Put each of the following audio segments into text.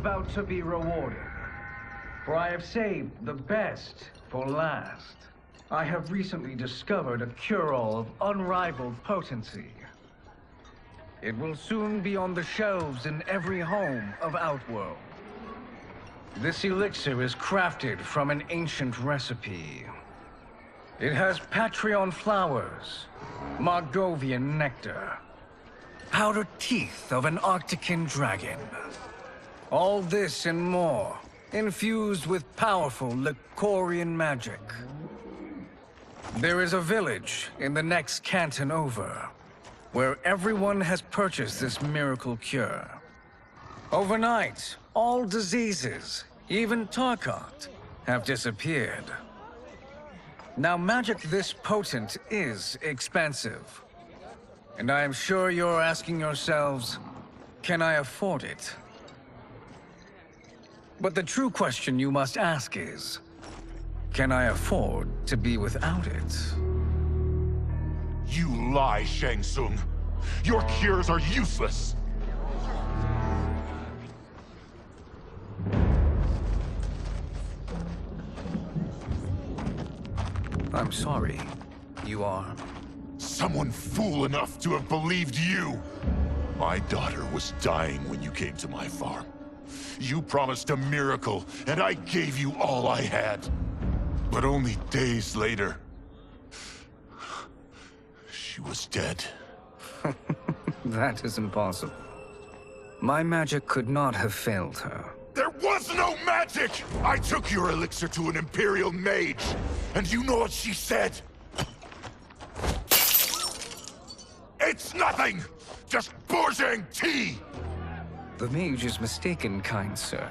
about to be rewarded. For I have saved the best for last. I have recently discovered a cure-all of unrivaled potency. It will soon be on the shelves in every home of Outworld. This elixir is crafted from an ancient recipe. It has Patreon flowers, Margovian nectar, powdered teeth of an Arctican dragon. All this and more, infused with powerful Licorian magic. There is a village in the next canton over, where everyone has purchased this miracle cure. Overnight, all diseases, even Tarkat, have disappeared. Now, magic this potent is expensive. And I am sure you're asking yourselves, can I afford it? But the true question you must ask is, can I afford to be without it? You lie, Shang Tsung. Your cures are useless. I'm sorry. You are? Someone fool enough to have believed you. My daughter was dying when you came to my farm. You promised a miracle, and I gave you all I had. But only days later, she was dead. That is impossible. My magic could not have failed her. There was no magic! I took your elixir to an Imperial mage, and you know what she said? It's nothing! Just Bourgeois tea! The mage is mistaken, kind sir.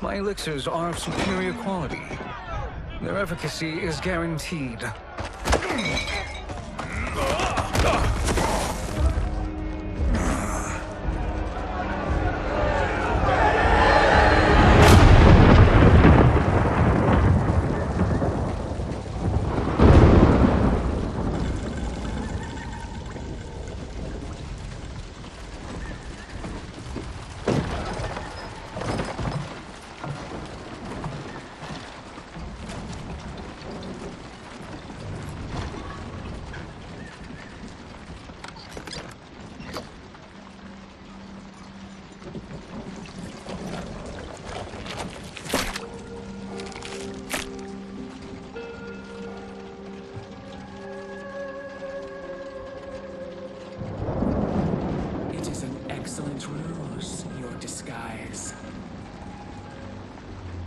My elixirs are of superior quality. Their efficacy is guaranteed.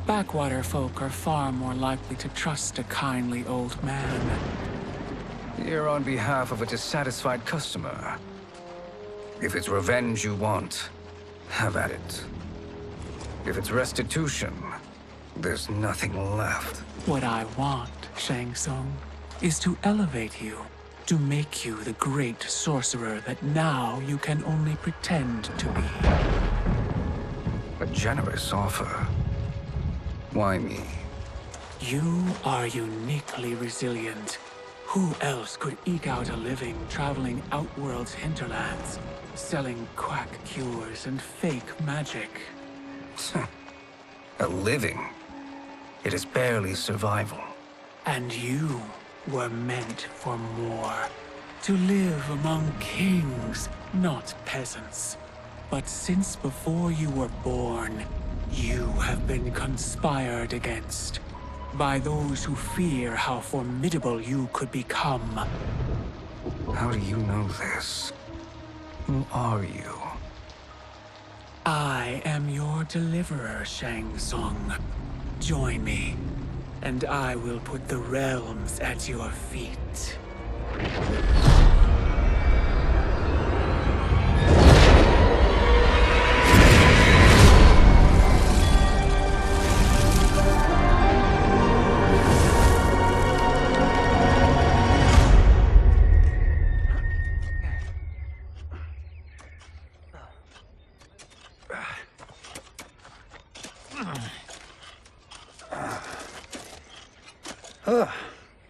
Backwater folk are far more likely to trust a kindly old man. Here on behalf of a dissatisfied customer. If it's revenge you want, have at it. If it's restitution, there's nothing left. What I want, Shang Tsung, is to elevate you, to make you the great sorcerer that now you can only pretend to be. A generous offer. Why me? You are uniquely resilient. Who else could eke out a living traveling Outworld's hinterlands, selling quack cures and fake magic? A living? It is barely survival. And you were meant for more. To live among kings, not peasants. But since before you were born, you have been conspired against by those who fear how formidable you could become. How do you know this? Who are you? I am your deliverer, Shang Tsung. Join me, and I will put the realms at your feet.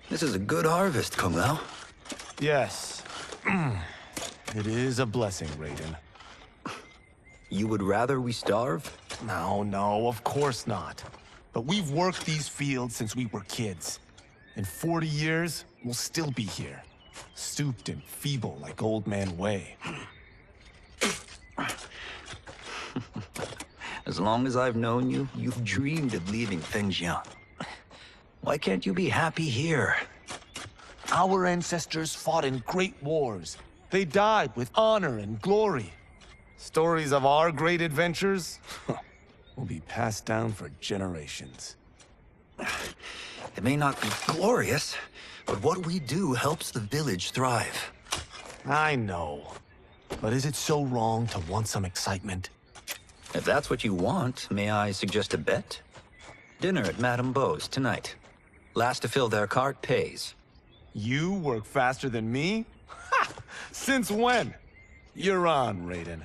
This is a good harvest, Kung Lao. Yes. It is a blessing, Raiden. You would rather we starve? No, of course not. But we've worked these fields since we were kids. In 40 years, we'll still be here. Stooped and feeble like Old Man Way. As long as I've known you, you've dreamed of leaving things young. Why can't you be happy here? Our ancestors fought in great wars. They died with honor and glory. Stories of our great adventures will be passed down for generations. It may not be glorious, but what we do helps the village thrive. I know. But is it so wrong to want some excitement? If that's what you want, may I suggest a bet? Dinner at Madame Beau's tonight. Last to fill their cart pays. You work faster than me? Ha! Since when? You're on, Raiden.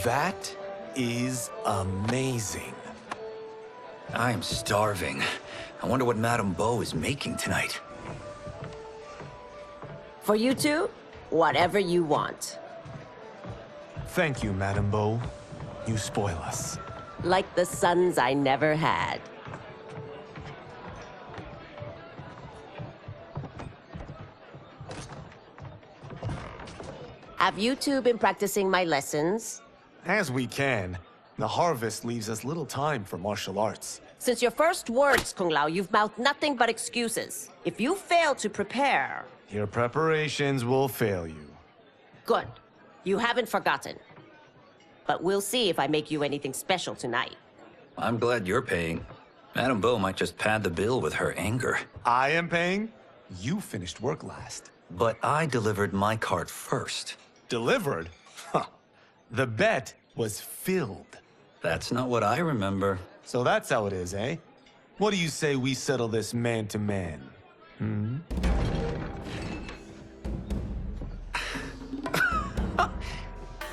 That is amazing. I am starving. I wonder what Madame Beau is making tonight. For you two, whatever you want. Thank you, Madame Beau. You spoil us. Like the sons I never had. Have you two been practicing my lessons? As we can. The harvest leaves us little time for martial arts. Since your first words, Kung Lao, you've mouthed nothing but excuses. If you fail to prepare... Your preparations will fail you. Good. You haven't forgotten. But we'll see if I make you anything special tonight. I'm glad you're paying. Madame Beau might just pad the bill with her anger. I am paying? You finished work last. But I delivered my cart first. Delivered? Huh. The bet was filled. That's not what I remember. So that's how it is, eh? What do you say we settle this man to man?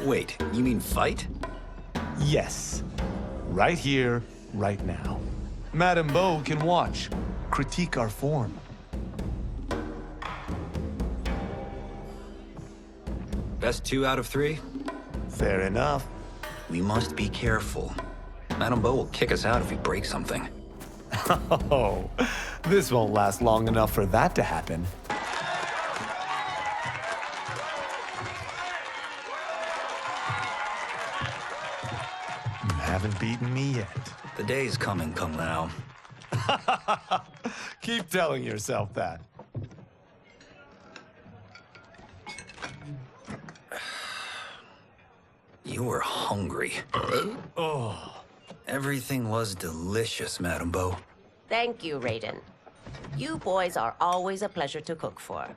Wait, you mean fight? Yes. Right here, right now. Madame Beau can watch, critique our form. Best 2 out of 3? Fair enough. We must be careful. Madame Beau will kick us out if we break something. Oh, this won't last long enough for that to happen. You haven't beaten me yet. The day's coming, Kung Lao. Keep telling yourself that. You were hungry. Oh. Everything was delicious, Madame Beau. Thank you, Raiden. You boys are always a pleasure to cook for.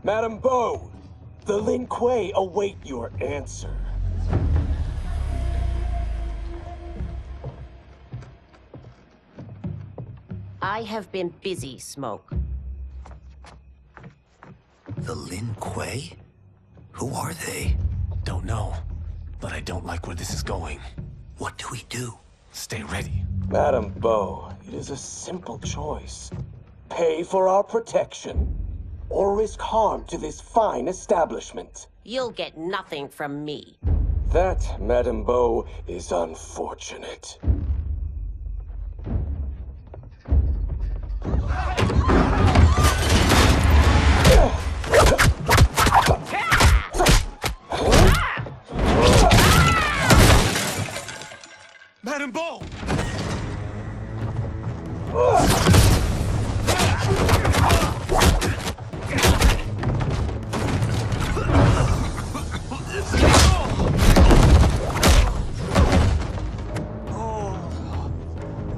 Madame Beau, the Lin Kuei await your answer. I have been busy, Smoke. The Lin Kuei? Who are they? Don't know, but I don't like where this is going. What do we do? Stay ready. Madame Beau, it is a simple choice. Pay for our protection, or risk harm to this fine establishment. You'll get nothing from me. That, Madame Beau, is unfortunate. Madame Beau!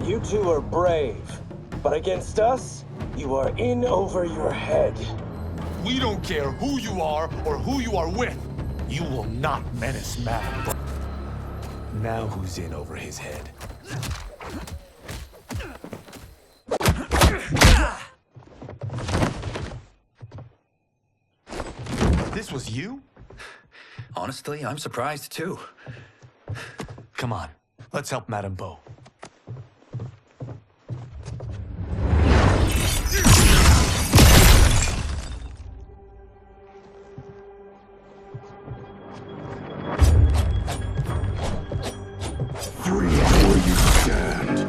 You two are brave, but against us, you are in over your head. We don't care who you are or who you are with. You will not menace Madam Bo. Now who's in over his head? This was you? Honestly, I'm surprised too. Come on, let's help Madam Bo. Free where you stand.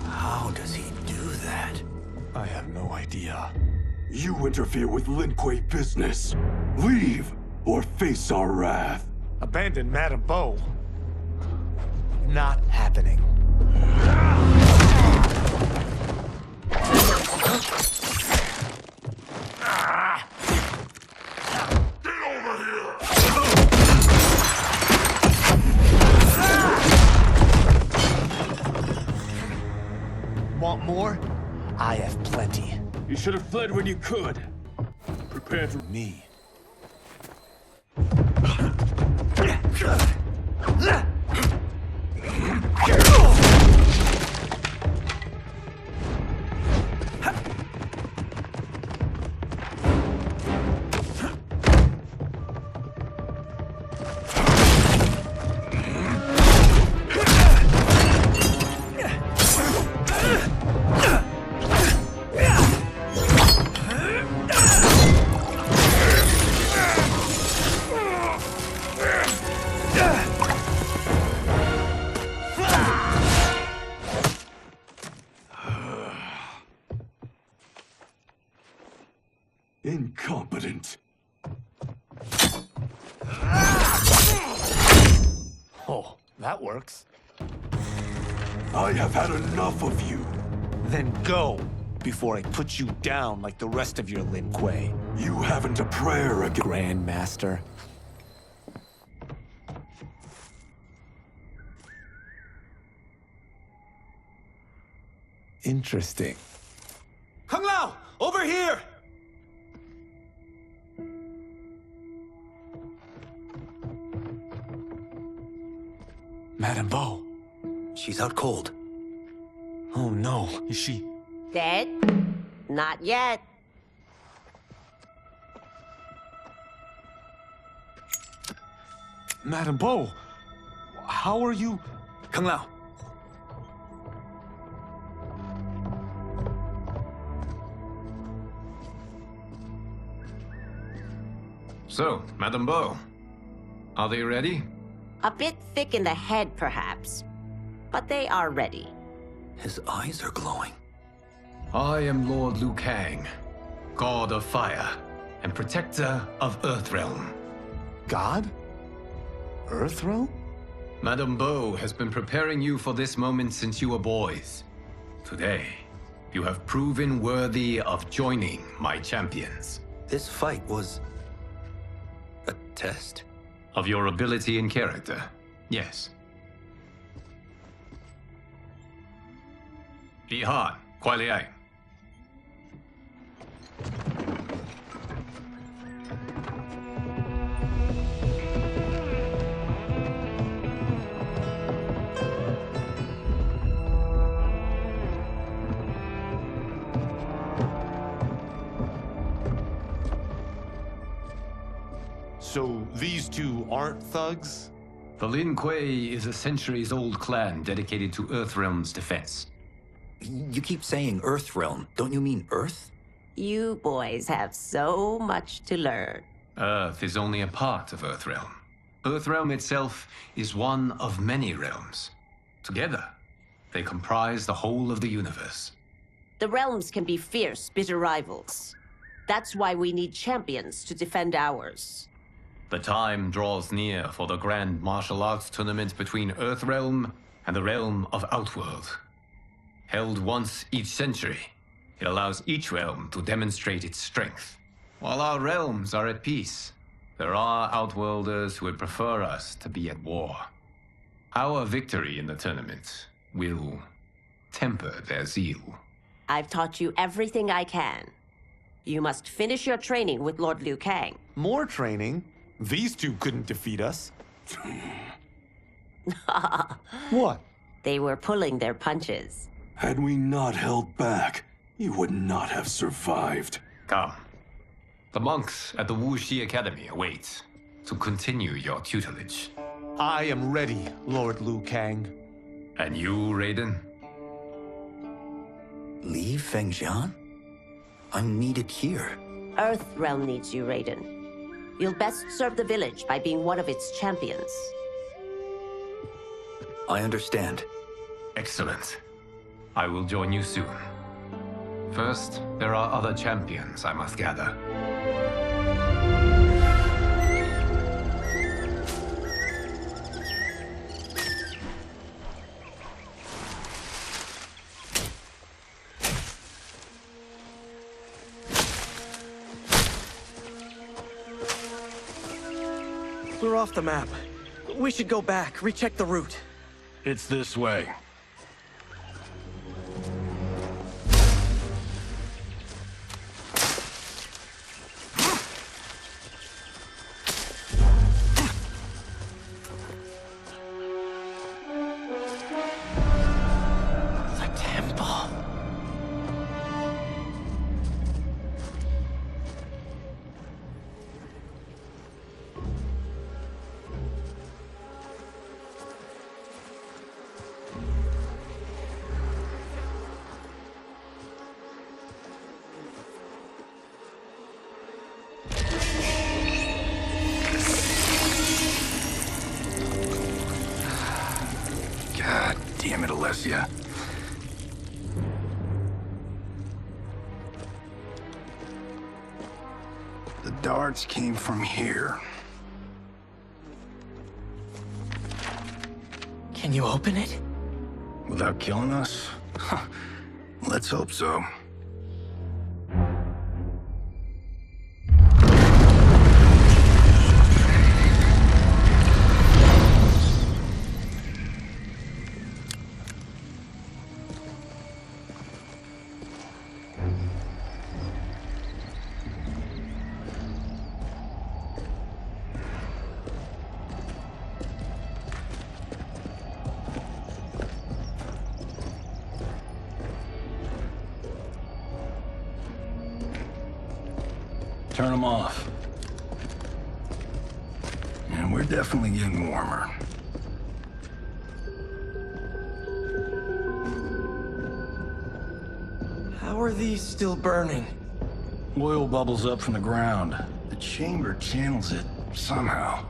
How does he do that? I have no idea. You interfere with Lin Kuei business. Leave, or face our wrath. Abandon Madam Bo? Not happening. Want more? I have plenty. You should have fled when you could. Prepare to... Me. Incompetent. Oh, that works. I have had enough of you. Then go, before I put you down like the rest of your Lin Kuei. You haven't a prayer against... Grandmaster. Interesting. Kung Lao! Over here! Madam Bo. She's out cold. Oh no, is she... Dead? Not yet. Madam Bo, how are you... Kung Lao. So, Madam Bo, are they ready? A bit thick in the head, perhaps. But they are ready. His eyes are glowing. I am Lord Liu Kang, God of Fire and Protector of Earthrealm. God? Earthrealm? Madam Bo has been preparing you for this moment since you were boys. Today, you have proven worthy of joining my champions. This fight was... a test? Of your ability and character, yes. Li Han, Kuai Liang. So these two aren't thugs? The Lin Kuei is a centuries-old clan dedicated to Earthrealm's defense. You keep saying Earthrealm. Don't you mean Earth? You boys have so much to learn. Earth is only a part of Earthrealm. Earthrealm itself is one of many realms. Together, they comprise the whole of the universe. The realms can be fierce, bitter rivals. That's why we need champions to defend ours. The time draws near for the grand martial arts tournament between Earthrealm and the realm of Outworld. Held once each century, it allows each realm to demonstrate its strength. While our realms are at peace, there are Outworlders who would prefer us to be at war. Our victory in the tournament will temper their zeal. I've taught you everything I can. You must finish your training with Lord Liu Kang. More training? These two couldn't defeat us. What? They were pulling their punches. Had we not held back, you would not have survived. Come. The monks at the Wuxi Academy await to continue your tutelage. I am ready, Lord Liu Kang. And you, Raiden? Leave Fengjian? I'm needed here. Earthrealm needs you, Raiden. You'll best serve the village by being one of its champions. I understand. Excellent. I will join you soon. First, there are other champions I must gather. We're off the map. We should go back, recheck the route. It's this way. The temple. God damn it, Alessia. The darts came from here. Can you open it? Without killing us? Huh. Let's hope so. Turn them off. And we're definitely getting warmer. How are these still burning? Oil bubbles up from the ground. The chamber channels it somehow.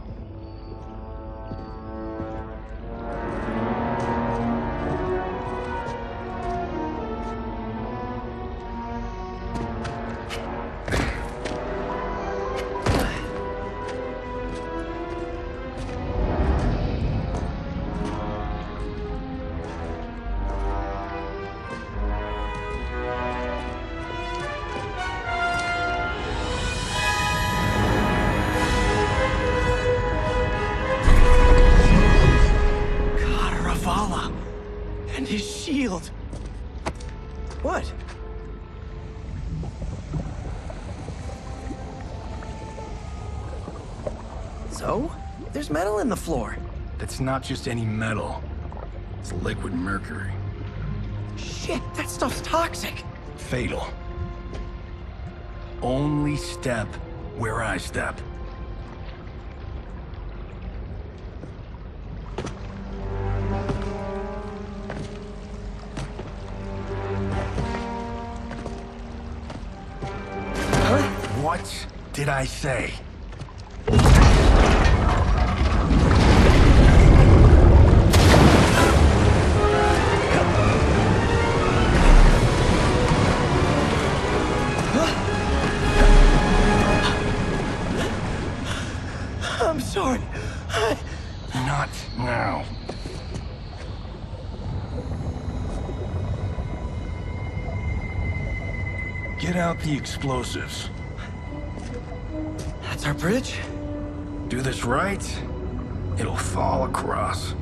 And his shield. What? So? There's metal in the floor. That's not just any metal. It's liquid mercury. Shit, that stuff's toxic. Fatal. Only step where I step. What did I say? I'm sorry. Not now. Get out the explosives. That's our bridge? Do this right, it'll fall across.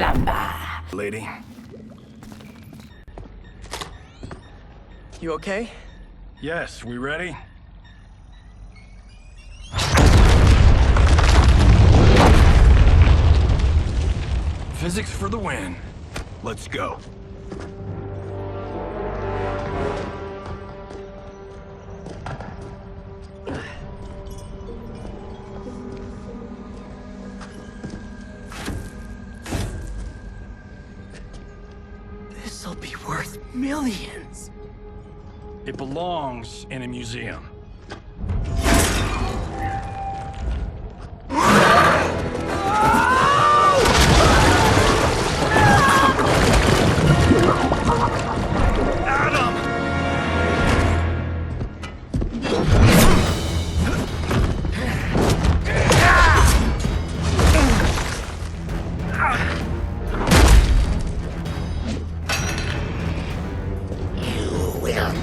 slumber. Lady. You okay? Yes, we ready? Physics for the win. Let's go. This'll be worth millions. It belongs in a museum.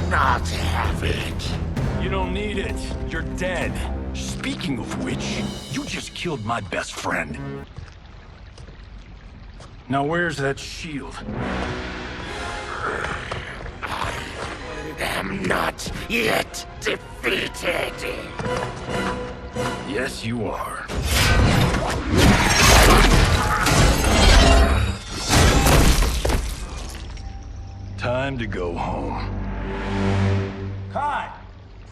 Not have it. You don't need it. You're dead. Speaking of which, you just killed my best friend. Now where's that shield? I am not yet defeated. Yes, you are. Time to go home. Cut!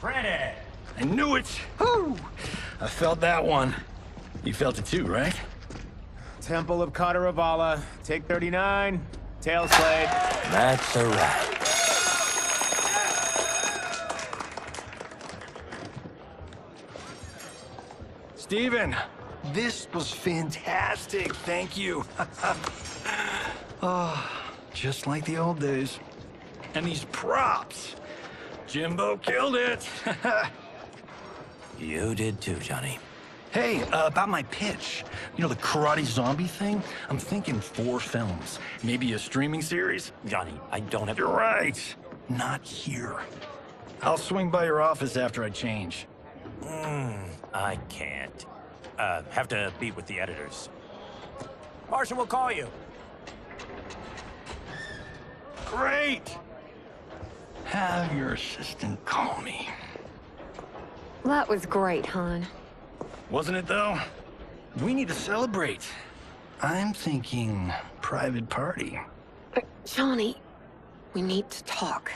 Credit! I knew it! Woo! I felt that one. You felt it too, right? Temple of Kataravala, take 39, tail slate. That's a wrap. Steven, this was fantastic. Thank you. Oh, just like the old days. And these props. Jimbo killed it. You did too, Johnny. Hey, about my pitch. You know, the karate zombie thing? I'm thinking 4 films. Maybe a streaming series? Johnny, I don't have... You're right. Not here. I'll swing by your office after I change. I can't. Have to meet with the editors. Martian will call you. Great! Have your assistant call me. That was great, hon. Wasn't it, though? We need to celebrate. I'm thinking private party. Johnny, we need to talk.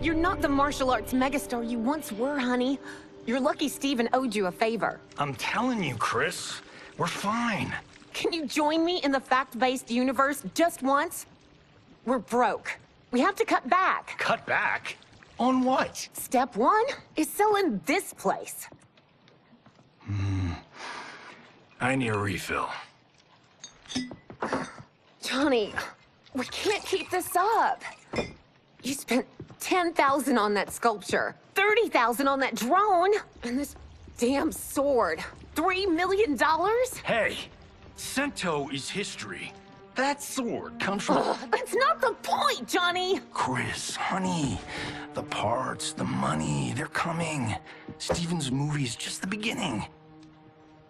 You're not the martial arts megastar you once were, honey. You're lucky Steven owed you a favor. I'm telling you, Chris. We're fine. Can you join me in the fact-based universe just once? We're broke. We have to cut back. Cut back? On what? Step 1 is selling this place. I need a refill. Johnny, we can't keep this up. You spent $10,000 on that sculpture, $30,000 on that drone, and this damn sword. $3 million? Hey, Sento is history. That sword comes from... That's not the point, Johnny! Chris, honey, the parts, the money, they're coming. Steven's movie is just the beginning.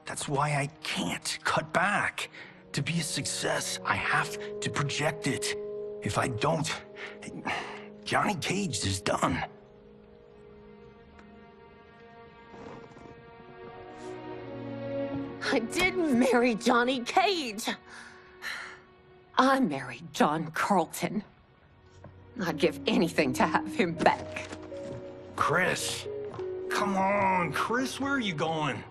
That's why I can't cut back. To be a success, I have to project it. If I don't, Johnny Cage is done. I didn't marry Johnny Cage. I married John Carlton. I'd give anything to have him back. Chris, come on, Chris, where are you going?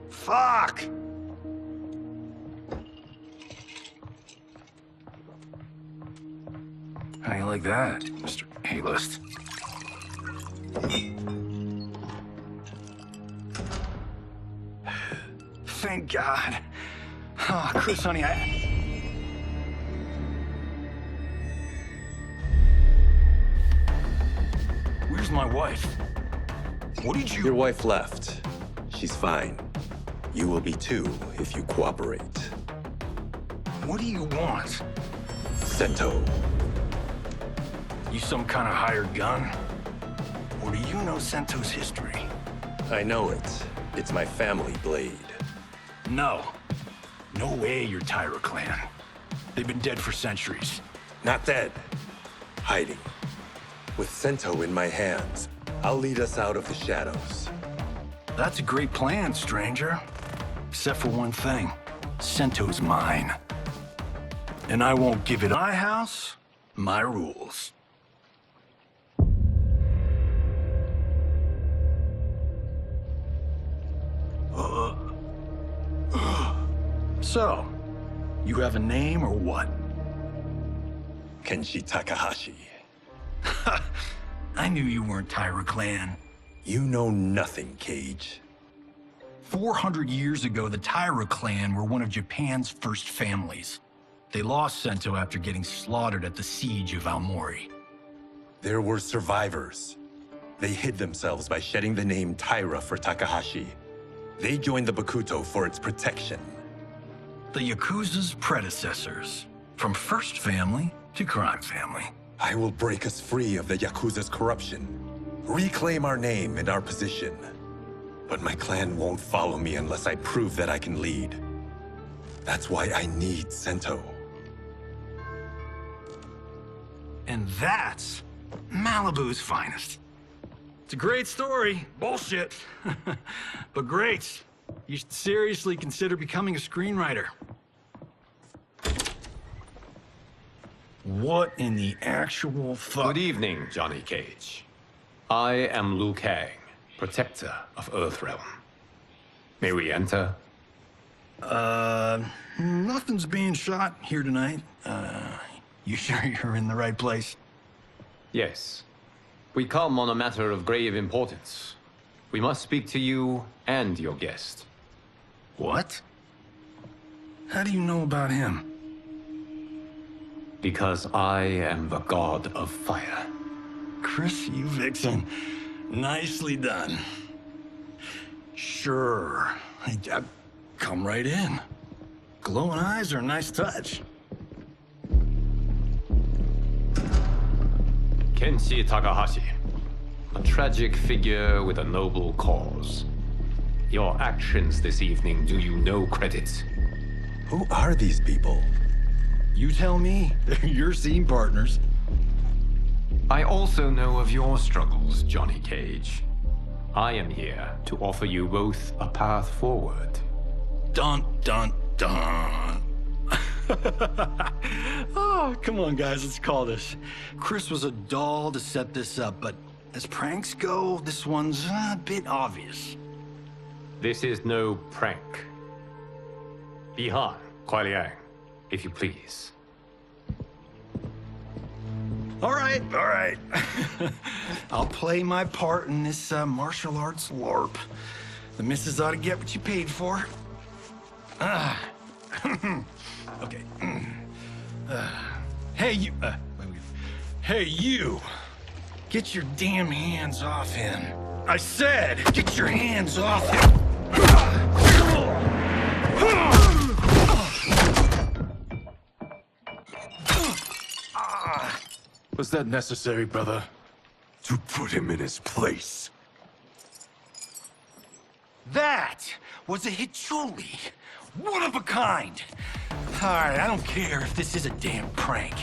Fuck! How you like that, Mr. A-list? Thank God. Oh, Chris, honey, Where's my wife? What did you... Your wife left. She's fine. You will be too, if you cooperate. What do you want? Sento. You some kind of hired gun? Or do you know Sento's history? I know it. It's my family blade. No. No way you're Tyra clan. They've been dead for centuries. Not dead. Hiding. With Sento in my hands, I'll lead us out of the shadows. That's a great plan, stranger. Except for one thing. Sento's mine. And I won't give it my house, my rules. So, you have a name or what? Kenshi Takahashi. I knew you weren't Tyra clan. You know nothing, Cage. 400 years ago, the Tyra clan were one of Japan's first families. They lost Sento after getting slaughtered at the siege of Aomori. There were survivors. They hid themselves by shedding the name Tyra for Takahashi. They joined the Bakuto for its protection. The Yakuza's predecessors. From first family to crime family. I will break us free of the Yakuza's corruption. Reclaim our name and our position. But my clan won't follow me unless I prove that I can lead. That's why I need Sento. And that's Malibu's finest. It's a great story. Bullshit. But great. You should seriously consider becoming a screenwriter. What in the actual fuck? Good evening, Johnny Cage. I am Liu Kang, protector of Earthrealm. May we enter? Nothing's being shot here tonight. You sure you're in the right place? Yes. We come on a matter of grave importance. We must speak to you and your guest. What? How do you know about him? Because I am the god of fire. Chris, you vixen. Nicely done. Sure. I come right in. Glowing eyes are a nice touch. Kenshi Takahashi. A tragic figure with a noble cause. Your actions this evening do you no credit. Who are these people? You tell me. They're your scene partners. I also know of your struggles, Johnny Cage. I am here to offer you both a path forward. Dun, dun, dun. Oh, come on, guys, let's call this. Chris was a doll to set this up, but as pranks go, this one's a bit obvious. This is no prank. Bihan, Kuai Liang, if you please. All right. I'll play my part in this martial arts LARP. The missus ought to get what you paid for. Okay. Hey, you. Hey, you. Get your damn hands off him. I said, get your hands off him. Was that necessary, brother? To put him in his place. That was a Hichuli. One of a kind. All right, I don't care if this is a damn prank.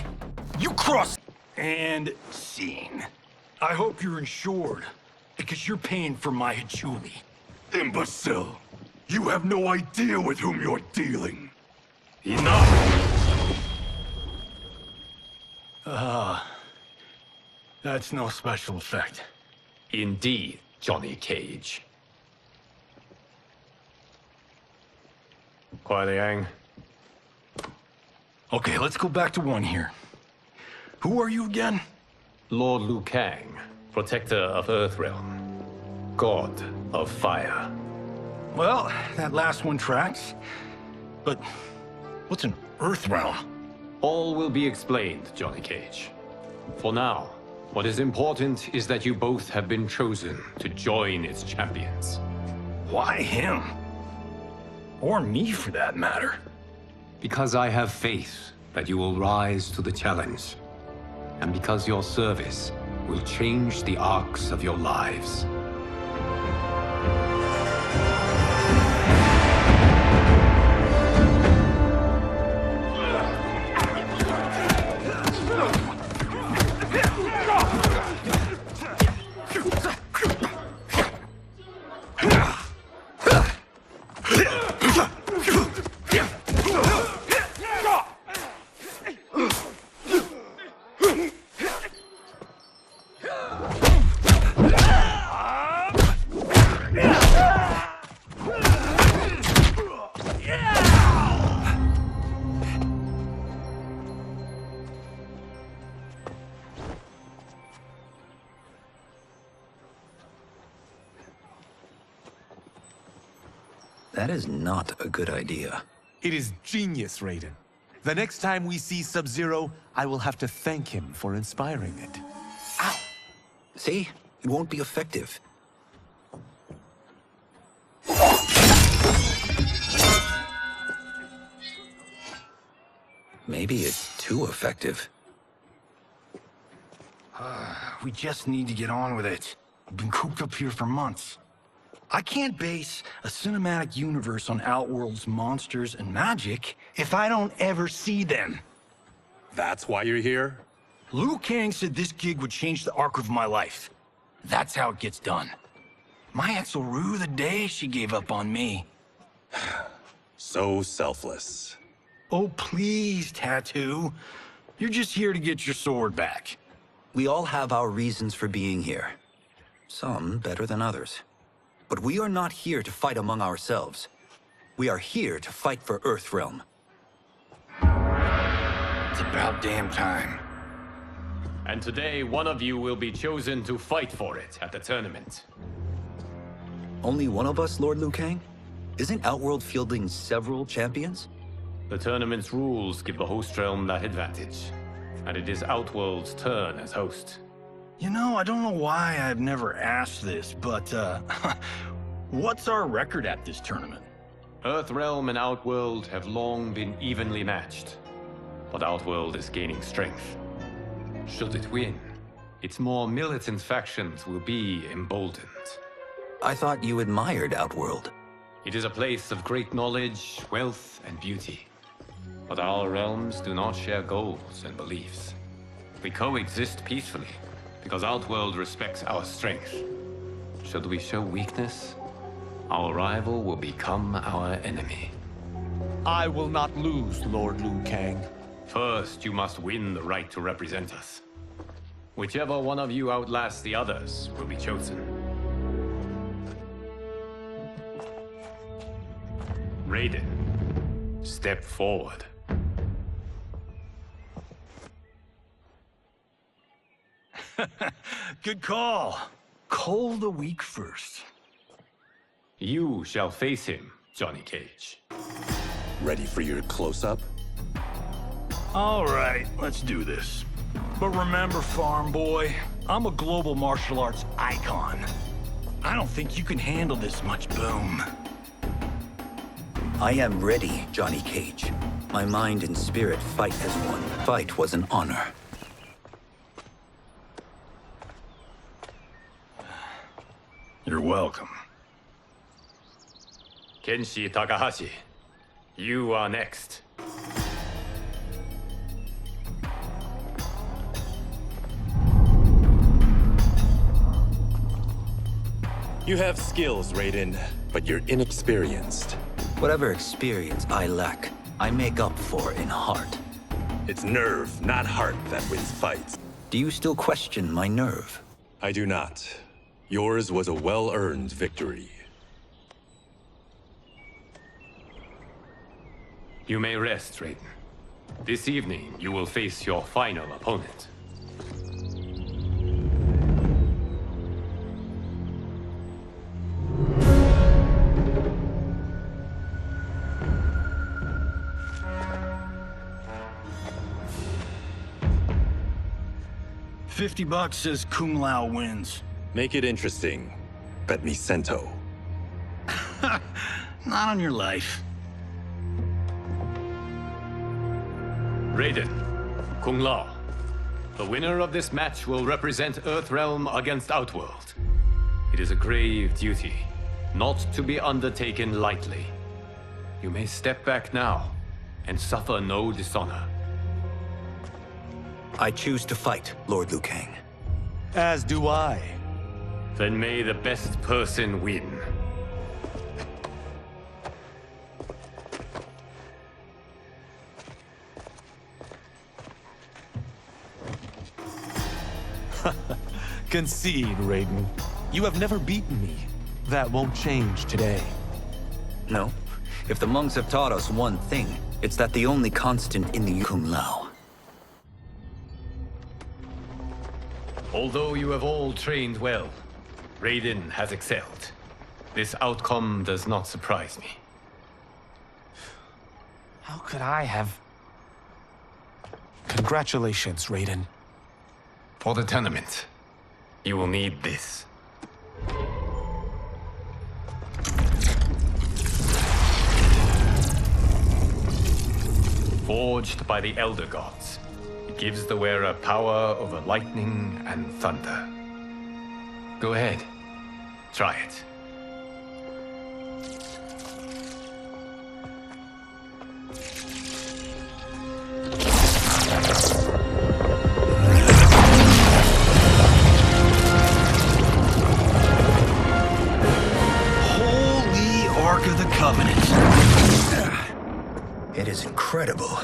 You cross and scene. I hope you're insured, because you're paying for my Hichuli. Imbecile! You have no idea with whom you're dealing. Enough! That's no special effect. Indeed, Johnny Cage. Kuai Liang. Okay, let's go back to one here. Who are you again? Lord Liu Kang, protector of Earthrealm. God of fire. Well, that last one tracks. But what's an Earthrealm? All will be explained, Johnny Cage. For now, what is important is that you both have been chosen to join its champions. Why him? Or me, for that matter. Because I have faith that you will rise to the challenge. and because your service will change the arcs of your lives. That is not a good idea. It is genius, Raiden. The next time we see Sub-Zero, I will have to thank him for inspiring it. Ow! See? It won't be effective. Maybe it's too effective. We just need to get on with it. I've been cooped up here for months. I can't base a cinematic universe on Outworld's monsters and magic if I don't ever see them. That's why you're here? Liu Kang said this gig would change the arc of my life. That's how it gets done. My ex will rue the day she gave up on me. So selfless. Oh, please, Tattoo. You're just here to get your sword back. We all have our reasons for being here. Some better than others. But we are not here to fight among ourselves. We are here to fight for Earthrealm. It's about damn time. And today, one of you will be chosen to fight for it at the tournament. Only one of us, Lord Liu Kang? Isn't Outworld fielding several champions? The tournament's rules give the host realm that advantage. And it is Outworld's turn as host. You know, I don't know why I've never asked this, but, what's our record at this tournament? Earthrealm and Outworld have long been evenly matched. But Outworld is gaining strength. Should it win, its more militant factions will be emboldened. I thought you admired Outworld. It is a place of great knowledge, wealth, and beauty. But our realms do not share goals and beliefs. We coexist peacefully, because Outworld respects our strength. Should we show weakness, our rival will become our enemy. I will not lose, Lord Liu Kang. First, you must win the right to represent us. Whichever one of you outlasts the others will be chosen. Raiden, step forward. Good call. Cull the weak first. You shall face him, Johnny Cage. Ready for your close-up? All right, let's do this. But remember, farm boy, I'm a global martial arts icon. I don't think you can handle this much boom. I am ready, Johnny Cage. My mind and spirit fight as one. Fight was an honor. You're welcome. Kenshi Takahashi, you are next. You have skills, Raiden, but you're inexperienced. Whatever experience I lack, I make up for in heart. It's nerve, not heart, that wins fights. Do you still question my nerve? I do not. Yours was a well-earned victory. You may rest, Raiden. This evening, you will face your final opponent. $50 says Kung Lao wins. Make it interesting. Bet me Cento. Not on your life. Raiden, Kung Lao, The winner of this match will represent Earthrealm against Outworld. It is a grave duty, not to be undertaken lightly. You may step back now, and suffer no dishonor. I choose to fight, Lord Liu Kang. As do I. Then may the best person win. Concede, Raiden. You have never beaten me. That won't change today. No. If the monks have taught us one thing, it's that the only constant in the Kung Lao. Although you have all trained well, Raiden has excelled. This outcome does not surprise me. How could I have... Congratulations, Raiden. For the tournament, you will need this. Forged by the Elder Gods, it gives the wearer power over lightning and thunder. Go ahead, try it. Holy Ark of the Covenant. It is incredible.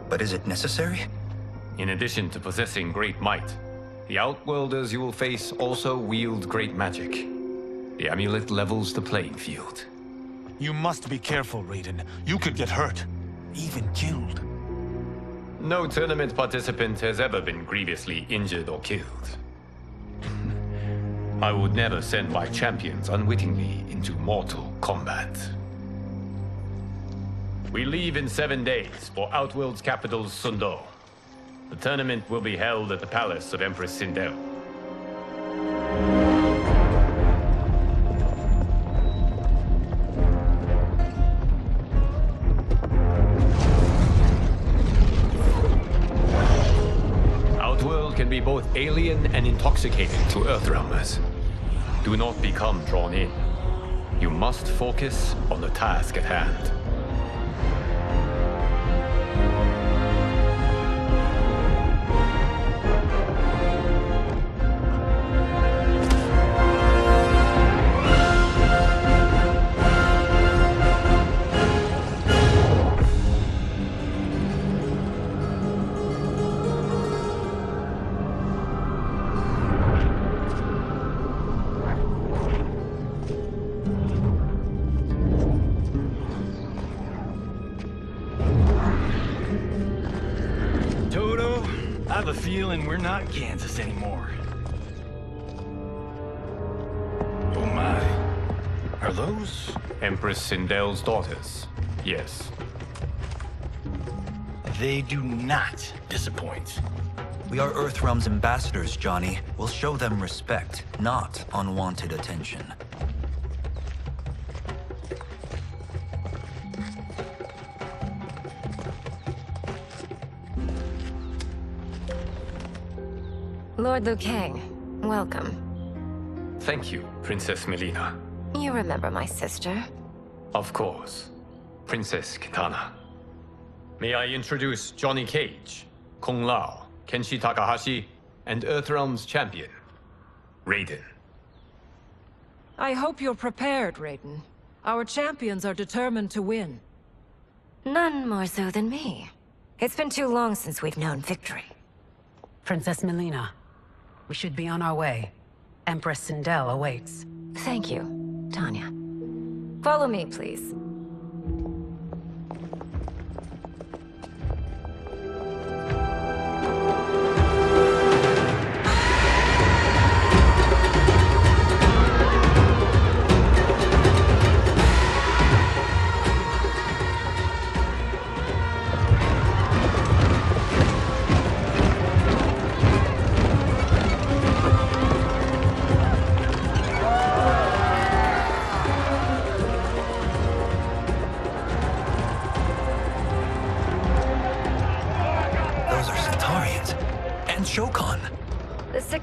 But is it necessary? In addition to possessing great might, the Outworlders you will face also wield great magic. The amulet levels the playing field. You must be careful, Raiden. You could get hurt. Even killed. No tournament participant has ever been grievously injured or killed. I would never send my champions unwittingly into mortal combat. We leave in 7 days for Outworld's capital, Sundo. The tournament will be held at the palace of Empress Sindel. Outworld can be both alien and intoxicating to Earthrealmers. Do not become drawn in. You must focus on the task at hand. I have a feeling we're not Kansas anymore. Oh my. Are those? Empress Sindel's daughters, yes. They do not disappoint. We are Earthrealm's ambassadors, Johnny. We'll show them respect, not unwanted attention. Lord Liu Kang, welcome. Thank you, Princess Melina. You remember my sister? Of course. Princess Kitana. May I introduce Johnny Cage, Kung Lao, Kenshi Takahashi, and Earthrealm's champion, Raiden. I hope you're prepared, Raiden. Our champions are determined to win. None more so than me. It's been too long since we've known victory. Princess Melina, we should be on our way. Empress Sindel awaits. Thank you, Tanya. Follow me, please.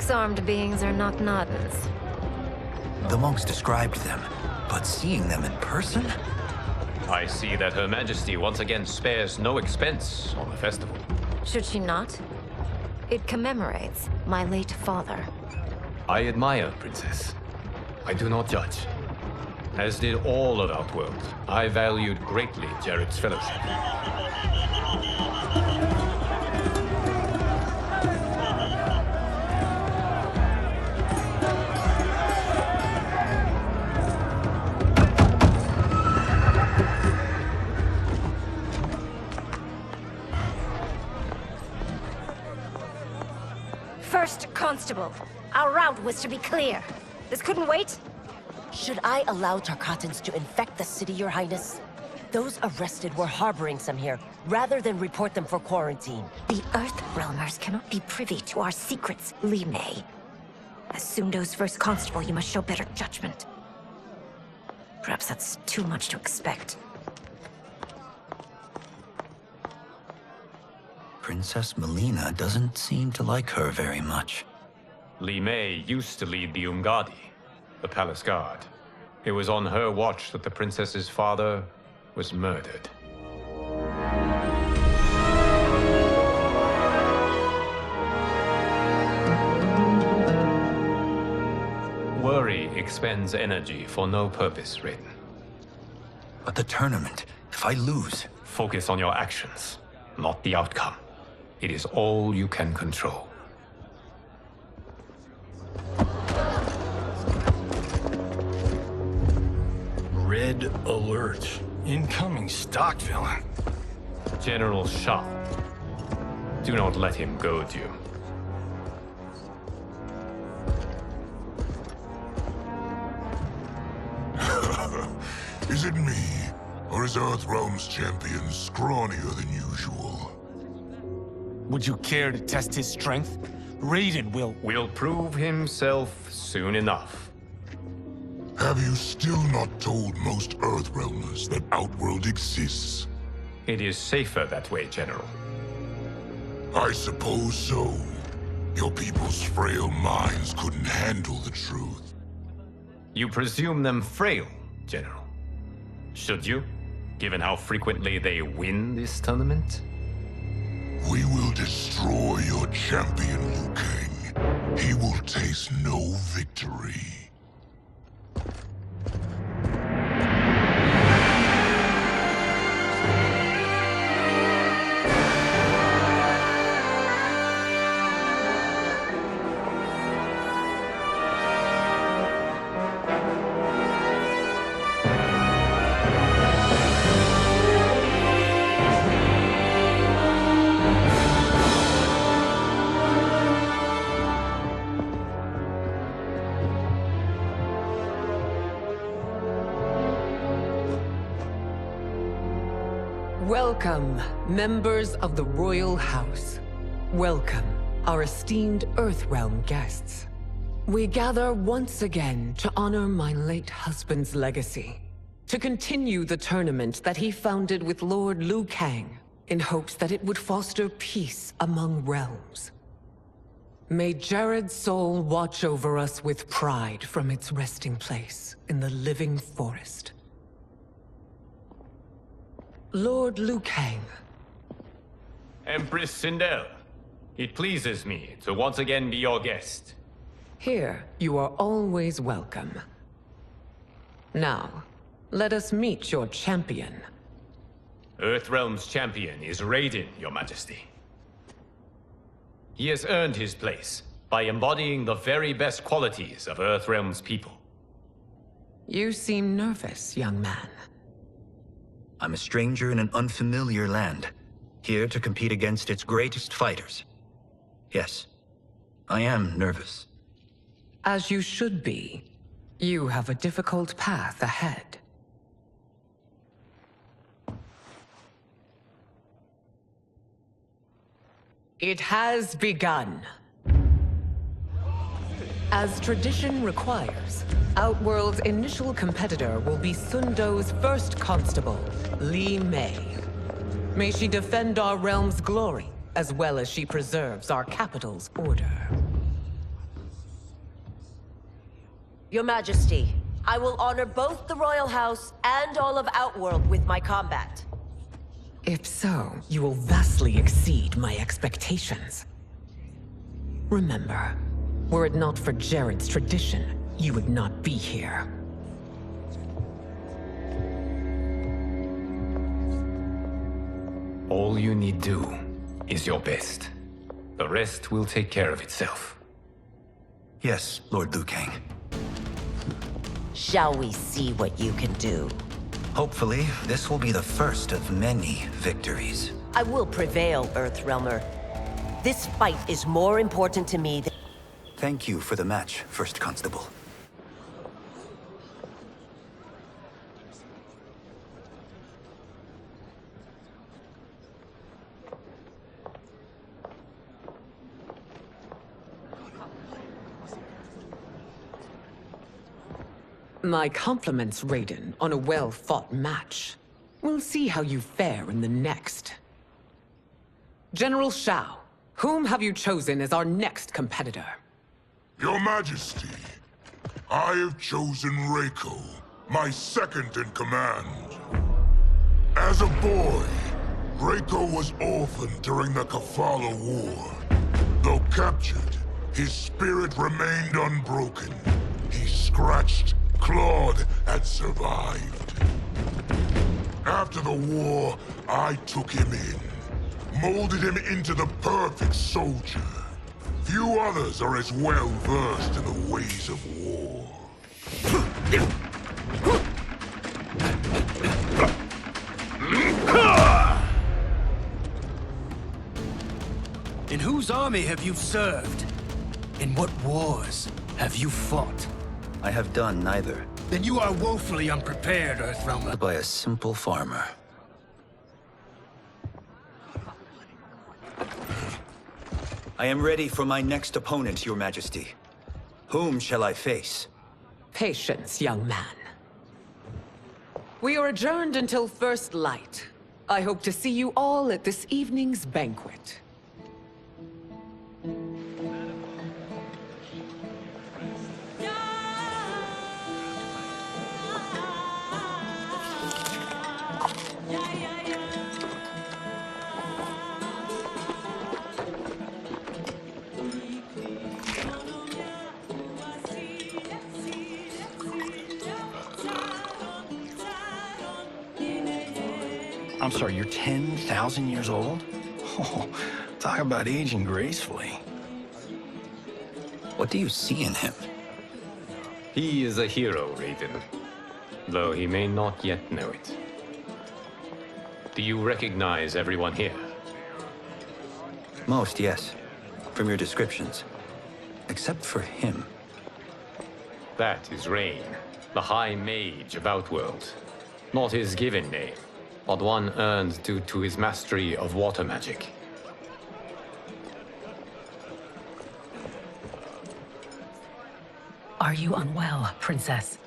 Disarmed beings are not Nodens. The monks described them, but seeing them in person? I see that Her Majesty once again spares no expense on the festival. Should she not? It commemorates my late father. I admire, Princess. I do not judge. As did all of Outworld, I valued greatly Jared's fellowship. First Constable, our route was to be clear. This couldn't wait? Should I allow Tarkatans to infect the city, Your Highness? Those arrested were harboring some here, rather than report them for quarantine. The Earthrealmers cannot be privy to our secrets, Li Mei. As Sundo's first constable, you must show better judgment. Perhaps that's too much to expect. Princess Melina doesn't seem to like her very much. Li Mei used to lead the Umgadi, the palace guard. It was on her watch that the princess's father was murdered. Worry expends energy for no purpose, Raiden. But the tournament, if I lose... Focus on your actions, not the outcome. It is all you can control. Red alert. Incoming stock villain. General Shah. Do not let him goad you. Is it me? Or is Earthrealm's champion scrawnier than usual? Would you care to test his strength? Raiden will prove himself soon enough. Have you still not told most Earthrealmers that Outworld exists? It is safer that way, General. I suppose so. Your people's frail minds couldn't handle the truth. You presume them frail, General. Should you, given how frequently they win this tournament? We will destroy your champion, Liu Kang. He will taste no victory. Welcome, members of the Royal House. Welcome, our esteemed Earthrealm guests. We gather once again to honor my late husband's legacy, to continue the tournament that he founded with Lord Liu Kang, in hopes that it would foster peace among realms. May Jared's soul watch over us with pride from its resting place in the living forest. Lord Liu Kang. Empress Sindel, it pleases me to once again be your guest. Here, you are always welcome. Now, let us meet your champion. Earthrealm's champion is Raiden, Your Majesty. He has earned his place by embodying the very best qualities of Earthrealm's people. You seem nervous, young man. I'm a stranger in an unfamiliar land, here to compete against its greatest fighters. Yes, I am nervous. As you should be. You have a difficult path ahead. It has begun. As tradition requires, Outworld's initial competitor will be Sundo's first constable, Li Mei. May she defend our realm's glory, as well as she preserves our capital's order. Your Majesty, I will honor both the Royal House and all of Outworld with my combat. If so, you will vastly exceed my expectations. Remember, were it not for Jared's tradition, you would not be here. All you need do is your best. The rest will take care of itself. Yes, Lord Liu Kang. Shall we see what you can do? Hopefully, this will be the first of many victories. I will prevail, Earthrealmer. This fight is more important to me than... Thank you for the match, First Constable. My compliments, Raiden, on a well-fought match. We'll see how you fare in the next. General Shao, whom have you chosen as our next competitor? Your Majesty, I have chosen Reiko, my second in command. As a boy, Reiko was orphaned during the Kafala War. Though captured, his spirit remained unbroken. He scratched, clawed, and survived. After the war, I took him in, molded him into the perfect soldier. Few others are as well versed in the ways of war. In whose army have you served? In what wars have you fought? I have done neither. Then you are woefully unprepared, Earthrealmer. By a simple farmer. I am ready for my next opponent, Your Majesty. Whom shall I face? Patience, young man. We are adjourned until first light. I hope to see you all at this evening's banquet. I'm sorry, you're 10,000 years old? Oh, talk about aging gracefully. What do you see in him? He is a hero, Raiden. Though he may not yet know it. Do you recognize everyone here? Most, yes. From your descriptions. Except for him. That is Rain, the High Mage of Outworld. Not his given name, but one earned due to his mastery of water magic. Are you unwell, Princess?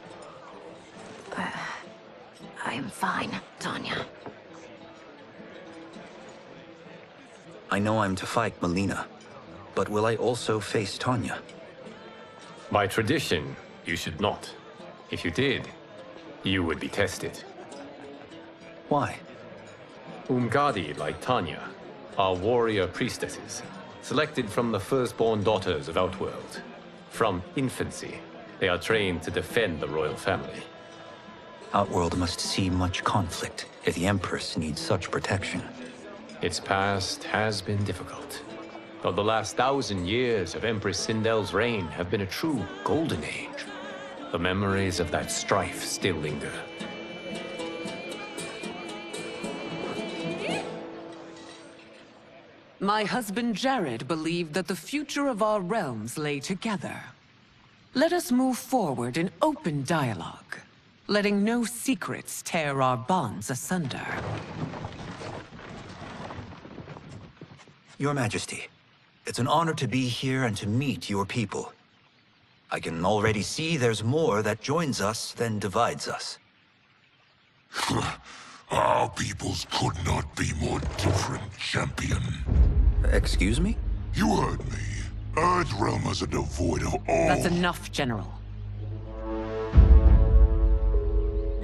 I am fine, Tanya. I know I'm to fight Melina, but will I also face Tanya? By tradition, you should not. If you did, you would be tested. Why? Umgadi, like Tanya, are warrior priestesses, selected from the firstborn daughters of Outworld. From infancy, they are trained to defend the royal family. Outworld must see much conflict if the Empress needs such protection. Its past has been difficult, though the last 1,000 years of Empress Sindel's reign have been a true golden age. The memories of that strife still linger. My husband Jared believed that the future of our realms lay together. Let us move forward in open dialogue, letting no secrets tear our bonds asunder. Your Majesty, it's an honor to be here and to meet your people. I can already see there's more that joins us than divides us. Our peoples could not be more different, champion. Excuse me? You heard me. Earthrealmers are devoid of all... That's enough, General.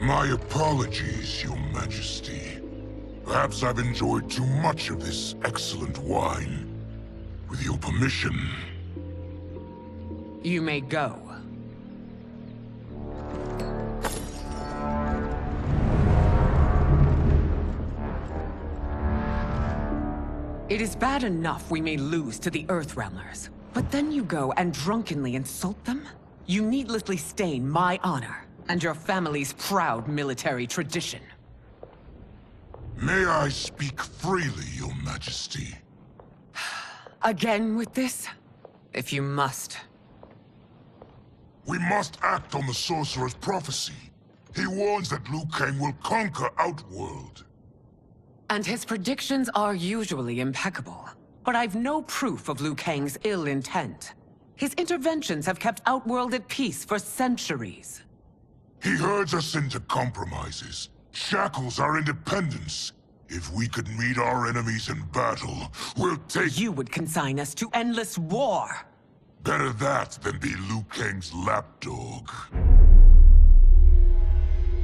My apologies, Your Majesty. Perhaps I've enjoyed too much of this excellent wine. With your permission... You may go. It is bad enough we may lose to the Earthrealmers, but then you go and drunkenly insult them? You needlessly stain my honor and your family's proud military tradition. May I speak freely, Your Majesty? Again with this? If you must. We must act on the Sorcerer's prophecy. He warns that Liu Kang will conquer Outworld. And his predictions are usually impeccable. But I've no proof of Liu Kang's ill intent. His interventions have kept Outworld at peace for centuries. He herds us into compromises, shackles our independence. If we could meet our enemies in battle, we'll take— You would consign us to endless war! Better that than be Liu Kang's lapdog.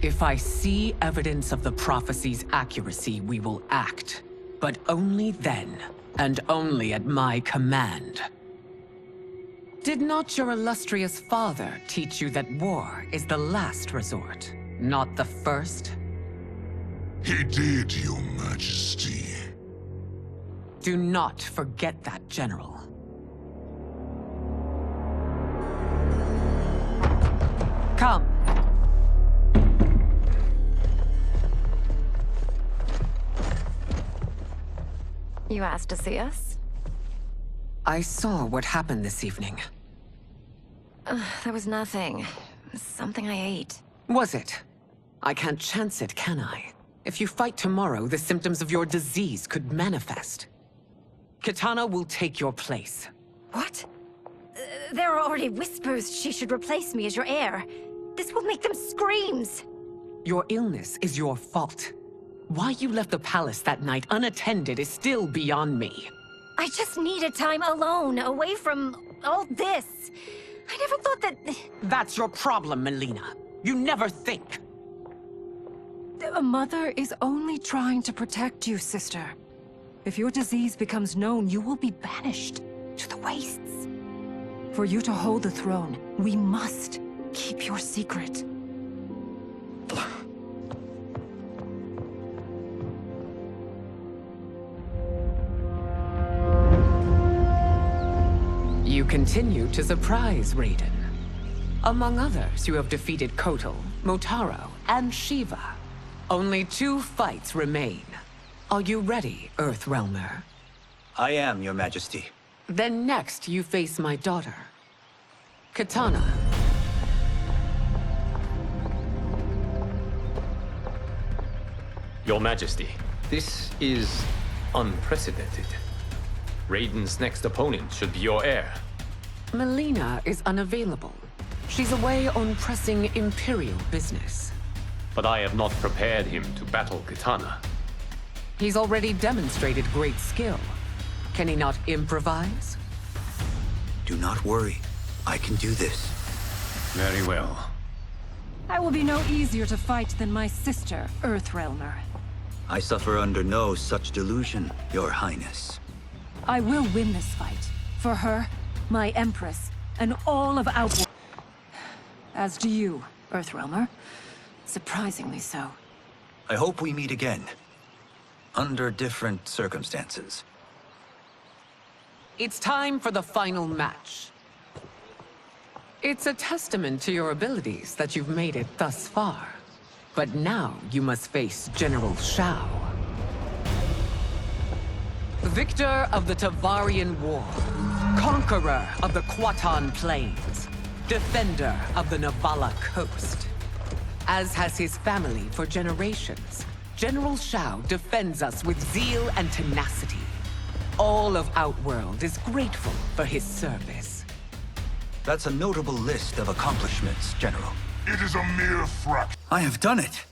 If I see evidence of the prophecy's accuracy, we will act. But only then, and only at my command. Did not your illustrious father teach you that war is the last resort, not the first? He did, Your Majesty. Do not forget that, General. Come. You asked to see us? I saw what happened this evening. There was nothing. Something I ate. Was it? I can't chance it, can I? If you fight tomorrow, the symptoms of your disease could manifest. Kitana will take your place. What? There are already whispers she should replace me as your heir. This will make them screams! Your illness is your fault. Why you left the palace that night unattended is still beyond me. I just needed time alone, away from all this. I never thought that... That's your problem, Melina. You never think. A mother is only trying to protect you, sister. If your disease becomes known, you will be banished to the wastes. For you to hold the throne, we must keep your secret. You continue to surprise Raiden. Among others, you have defeated Kotal, Motaro, and Shiva. Only 2 fights remain. Are you ready, Earthrealmer? I am, Your Majesty. Then next, you face my daughter, Kitana. Your Majesty, this is unprecedented. Raiden's next opponent should be your heir. Melina is unavailable. She's away on pressing Imperial business. But I have not prepared him to battle Kitana. He's already demonstrated great skill. Can he not improvise? Do not worry. I can do this. Very well. I will be no easier to fight than my sister, Earthrealmer. I suffer under no such delusion, Your Highness. I will win this fight. For her, my Empress, and all of Outworld. As do you, Earthrealmer. Surprisingly so. I hope we meet again. Under different circumstances. It's time for the final match. It's a testament to your abilities that you've made it thus far. But now you must face General Shao. Victor of the Tavarian War. Conqueror of the Kwatan Plains. Defender of the Navala Coast. As has his family for generations, General Shao defends us with zeal and tenacity. All of Outworld is grateful for his service. That's a notable list of accomplishments, General. It is a mere fraction. I have done it!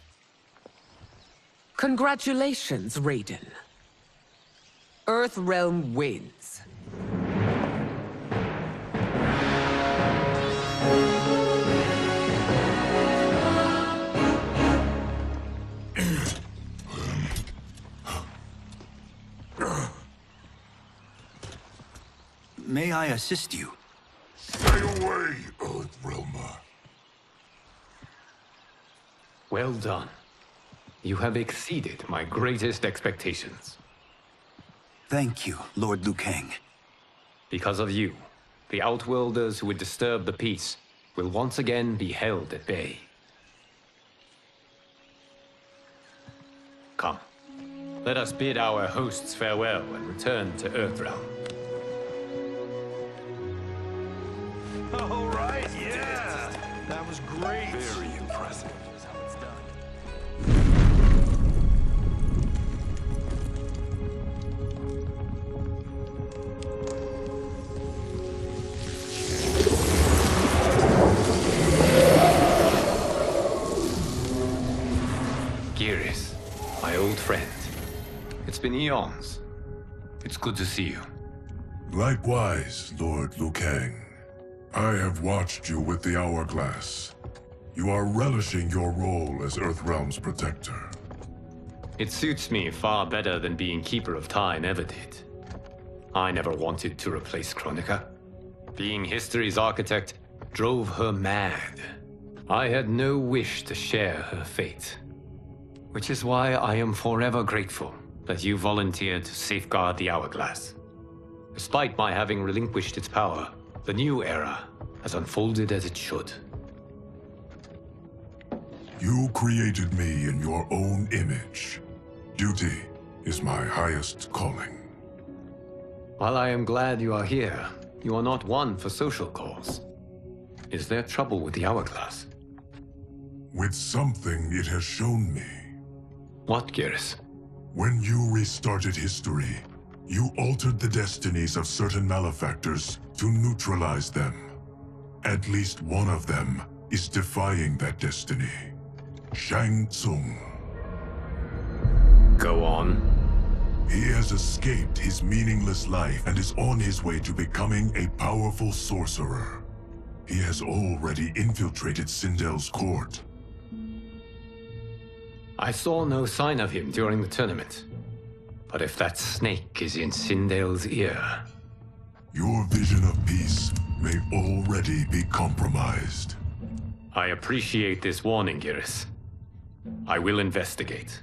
Congratulations, Raiden. Earthrealm wins. may I assist you? Stay away, Earthrealmer. Well done. You have exceeded my greatest expectations. Thank you, Lord Liu Kang. Because of you, the Outworlders who would disturb the peace will once again be held at bay. Come, let us bid our hosts farewell and return to Earthrealm. All right, yeah! That was great! Very impressive. Here's how it's done. Geras, my old friend. It's been eons. It's good to see you. Likewise, Lord Liu Kang. I have watched you with the Hourglass. You are relishing your role as Earthrealm's protector. It suits me far better than being Keeper of Time ever did. I never wanted to replace Chronica. Being history's architect drove her mad. I had no wish to share her fate. Which is why I am forever grateful that you volunteered to safeguard the Hourglass. Despite my having relinquished its power, the new era has unfolded as it should. You created me in your own image. Duty is my highest calling. While I am glad you are here, you are not one for social calls. Is there trouble with the Hourglass? With something it has shown me. What, Geras? When you restarted history, you altered the destinies of certain malefactors to neutralize them. At least one of them is defying that destiny. Shang Tsung. Go on. He has escaped his meaningless life and is on his way to becoming a powerful sorcerer. He has already infiltrated Sindel's court. I saw no sign of him during the tournament. But if that snake is in Sindel's ear... Your vision of peace may already be compromised. I appreciate this warning, Geras. I will investigate.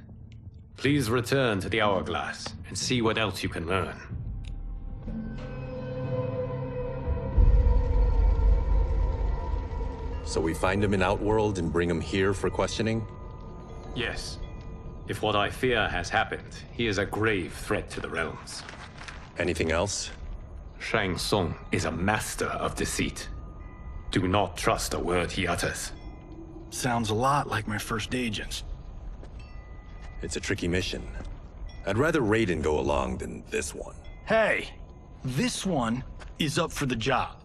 Please return to the Hourglass and see what else you can learn. So we find him in Outworld and bring him here for questioning? Yes. If what I fear has happened, he is a grave threat to the realms. Anything else? Shang Tsung is a master of deceit. Do not trust a word he utters. Sounds a lot like my first agents. It's a tricky mission. I'd rather Raiden go along than this one. Hey, this one is up for the job.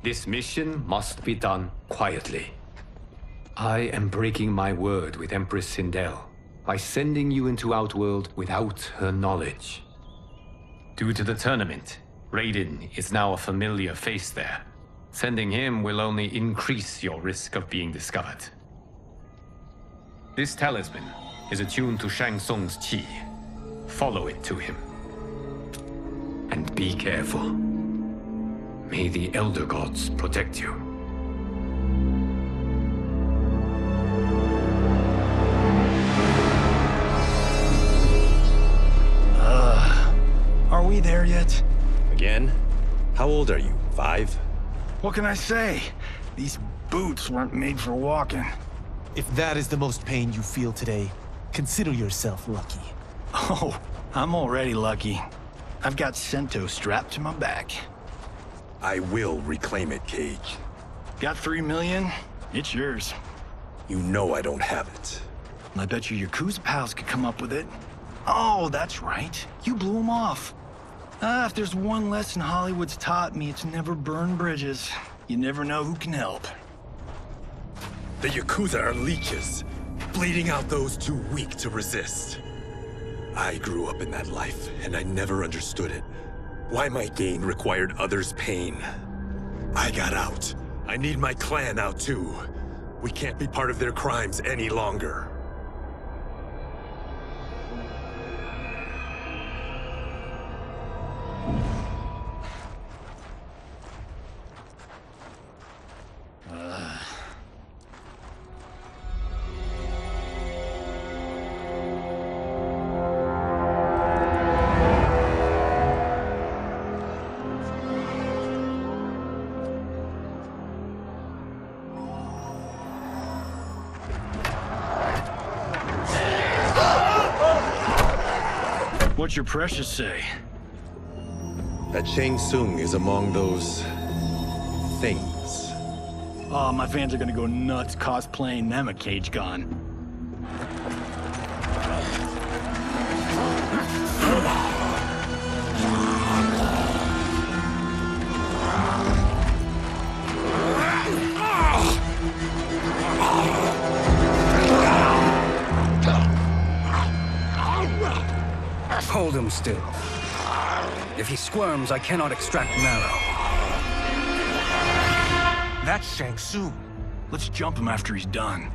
This mission must be done quietly. I am breaking my word with Empress Sindel by sending you into Outworld without her knowledge. Due to the tournament, Raiden is now a familiar face there. Sending him will only increase your risk of being discovered. This talisman is attuned to Shang Tsung's chi. Follow it to him. And be careful. May the Elder Gods protect you. Are we there yet? Again? How old are you? 5? What can I say? These boots weren't made for walking. If that is the most pain you feel today, consider yourself lucky. Oh, I'm already lucky. I've got Sento strapped to my back. I will reclaim it, Cage. Got 3 million? It's yours. You know I don't have it. I bet your Yakuza pals could come up with it. Oh, that's right. You blew them off. If there's one lesson Hollywood's taught me, it's never burn bridges. You never know who can help. The Yakuza are leeches, bleeding out those too weak to resist. I grew up in that life, and I never understood it. Why my gain required others' pain. I got out. I need my clan out too. We can't be part of their crimes any longer. What's your precious say? That Shang Tsung is among those... things. Oh, my fans are gonna go nuts cosplaying them a Cage Gun. Hold him still. If he squirms, I cannot extract marrow. That's Shang Tsung. Let's jump him after he's done.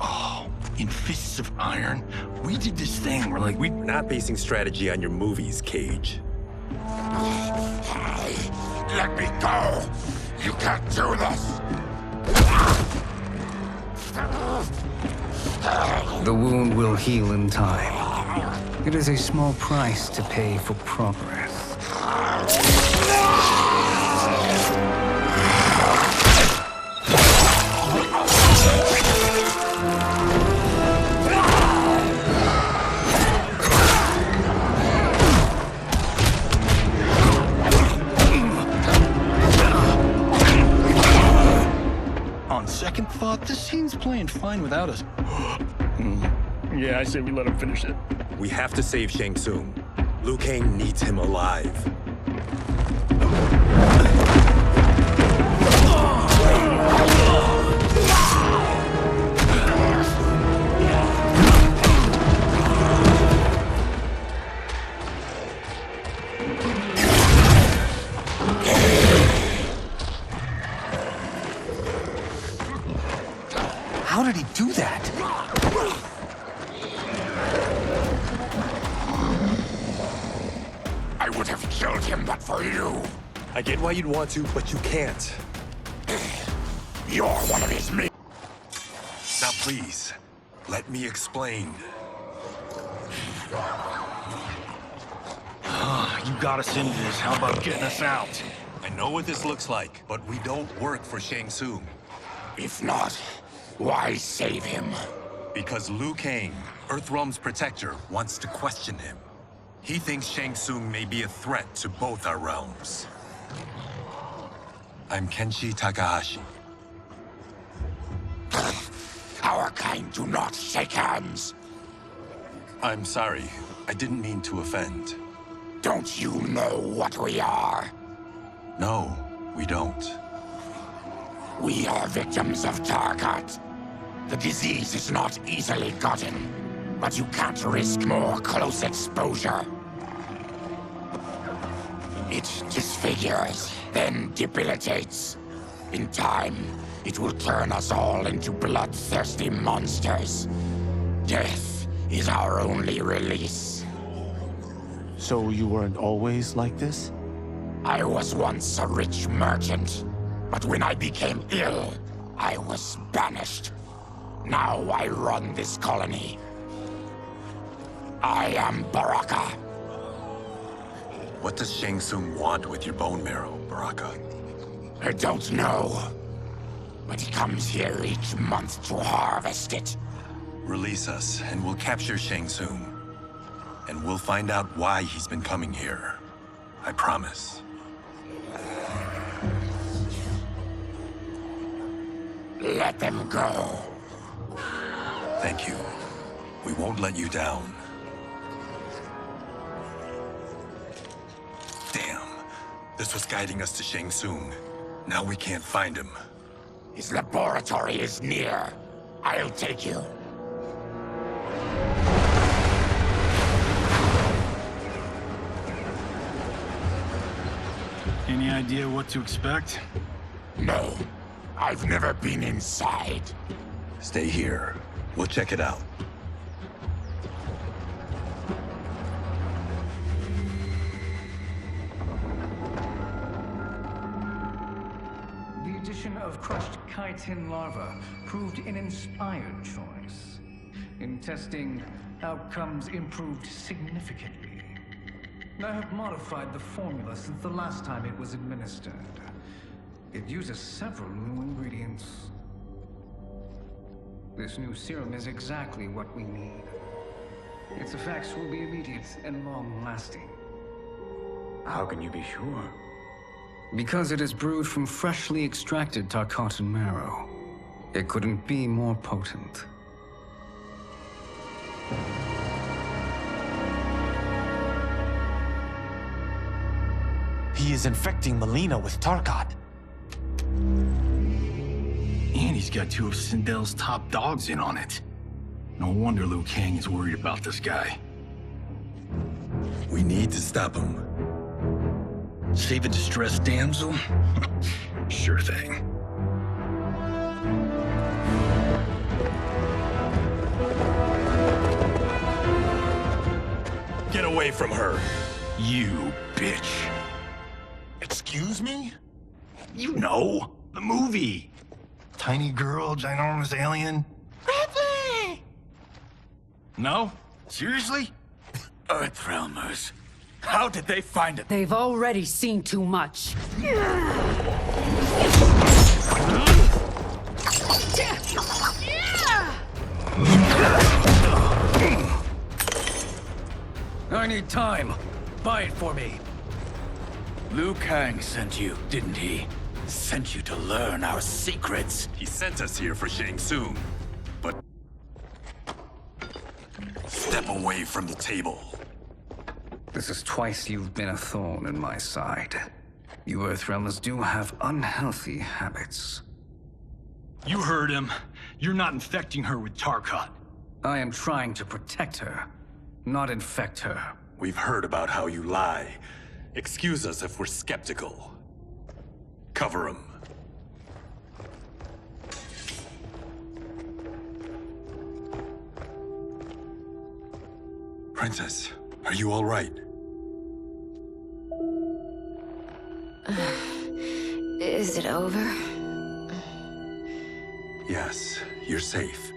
Oh, in Fists of Iron, we did this thing where like We're not basing strategy on your movies, Cage. Let me go! You can't do this! The wound will heal in time. It is a small price to pay for progress. On second thought, this scene's playing fine without us. Yeah, I say we let him finish it. We have to save Shang Tsung. Liu Kang needs him alive. How did he do that? I would have killed him but for you. I get why you'd want to, but you can't. You're one of his men. Now please, let me explain. You got us into this. How about getting us out? I know what this looks like, but we don't work for Shang Tsung. If not, why save him? Because Liu Kang, Earthrealm's protector, wants to question him. He thinks Shang Tsung may be a threat to both our realms. I'm Kenshi Takahashi. Our kind do not shake hands. I'm sorry. I didn't mean to offend. Don't you know what we are? No, we don't. We are victims of Tarkat. The disease is not easily gotten, but you can't risk more close exposure. It disfigures, then debilitates. In time, it will turn us all into bloodthirsty monsters. Death is our only release. So you weren't always like this? I was once a rich merchant, but when I became ill, I was banished. Now I run this colony. I am Baraka. What does Shang Tsung want with your bone marrow, Baraka? I don't know. But he comes here each month to harvest it. Release us, and we'll capture Shang Tsung. And we'll find out why he's been coming here. I promise. Let them go. Thank you. We won't let you down. Damn. This was guiding us to Shang Tsung. Now we can't find him. His laboratory is near. I'll take you. Any idea what to expect? No. I've never been inside. Stay here. We'll check it out. The addition of crushed chitin larva proved an inspired choice. In testing, outcomes improved significantly. I have modified the formula since the last time it was administered. It uses several new ingredients. This new serum is exactly what we need. Its effects will be immediate and long-lasting. How can you be sure? Because it is brewed from freshly extracted Tarkatan marrow. It couldn't be more potent. He is infecting Melina with Tarkat. And he's got two of Sindel's top dogs in on it. No wonder Liu Kang is worried about this guy. We need to stop him. Save a distressed damsel? Sure thing. Get away from her! You bitch. Excuse me? You know, the movie. Tiny girl, ginormous alien. Ripley! No? Seriously? Earthrealmers. How did they find it? They've already seen too much. I need time. Buy it for me. Liu Kang sent you, didn't he? Sent you to learn our secrets. He sent us here for Shang Tsung, but... Step away from the table. This is twice you've been a thorn in my side. You Earthrealmers do have unhealthy habits. You heard him. You're not infecting her with Tarkat. I am trying to protect her, not infect her. We've heard about how you lie. Excuse us if we're skeptical. Cover him. Princess, are you all right? Is it over? Yes, you're safe.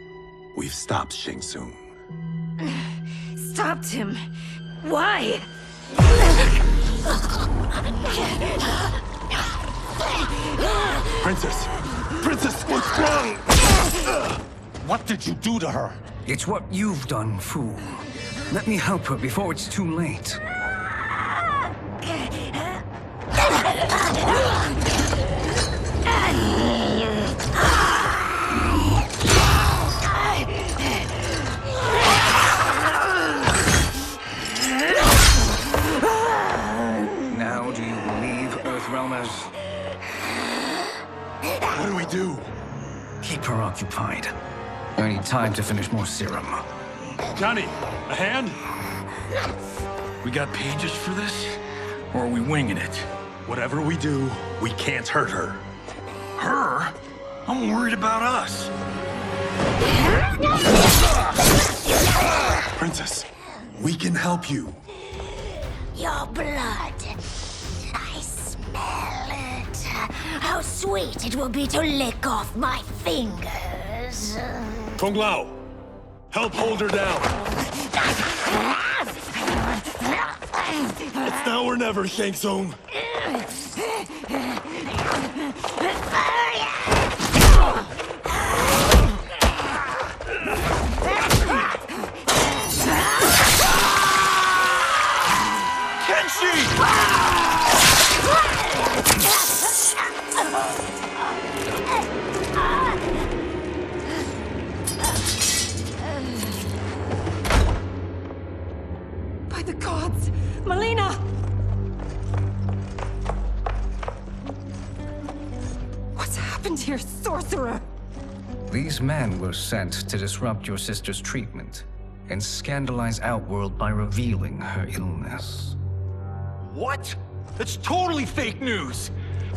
We've stopped Shang Tsung. Stopped him? Why? Princess! Princess, what's wrong? What did you do to her? It's what you've done, fool. Let me help her before it's too late. Now do you believe, Earthrealmers? What do we do? Keep her occupied. I need time to finish more serum. Johnny, a hand? We got pages for this? Or are we winging it? Whatever we do, we can't hurt her. Her? I'm worried about us. Princess, we can help you. Your blood. I smell it. How sweet it will be to lick off my fingers. Kung Lao, help hold her down. It's now or never, Shang Tsung. By the gods! Melina! What's happened here, sorcerer? These men were sent to disrupt your sister's treatment and scandalize Outworld by revealing her illness. What? That's totally fake news!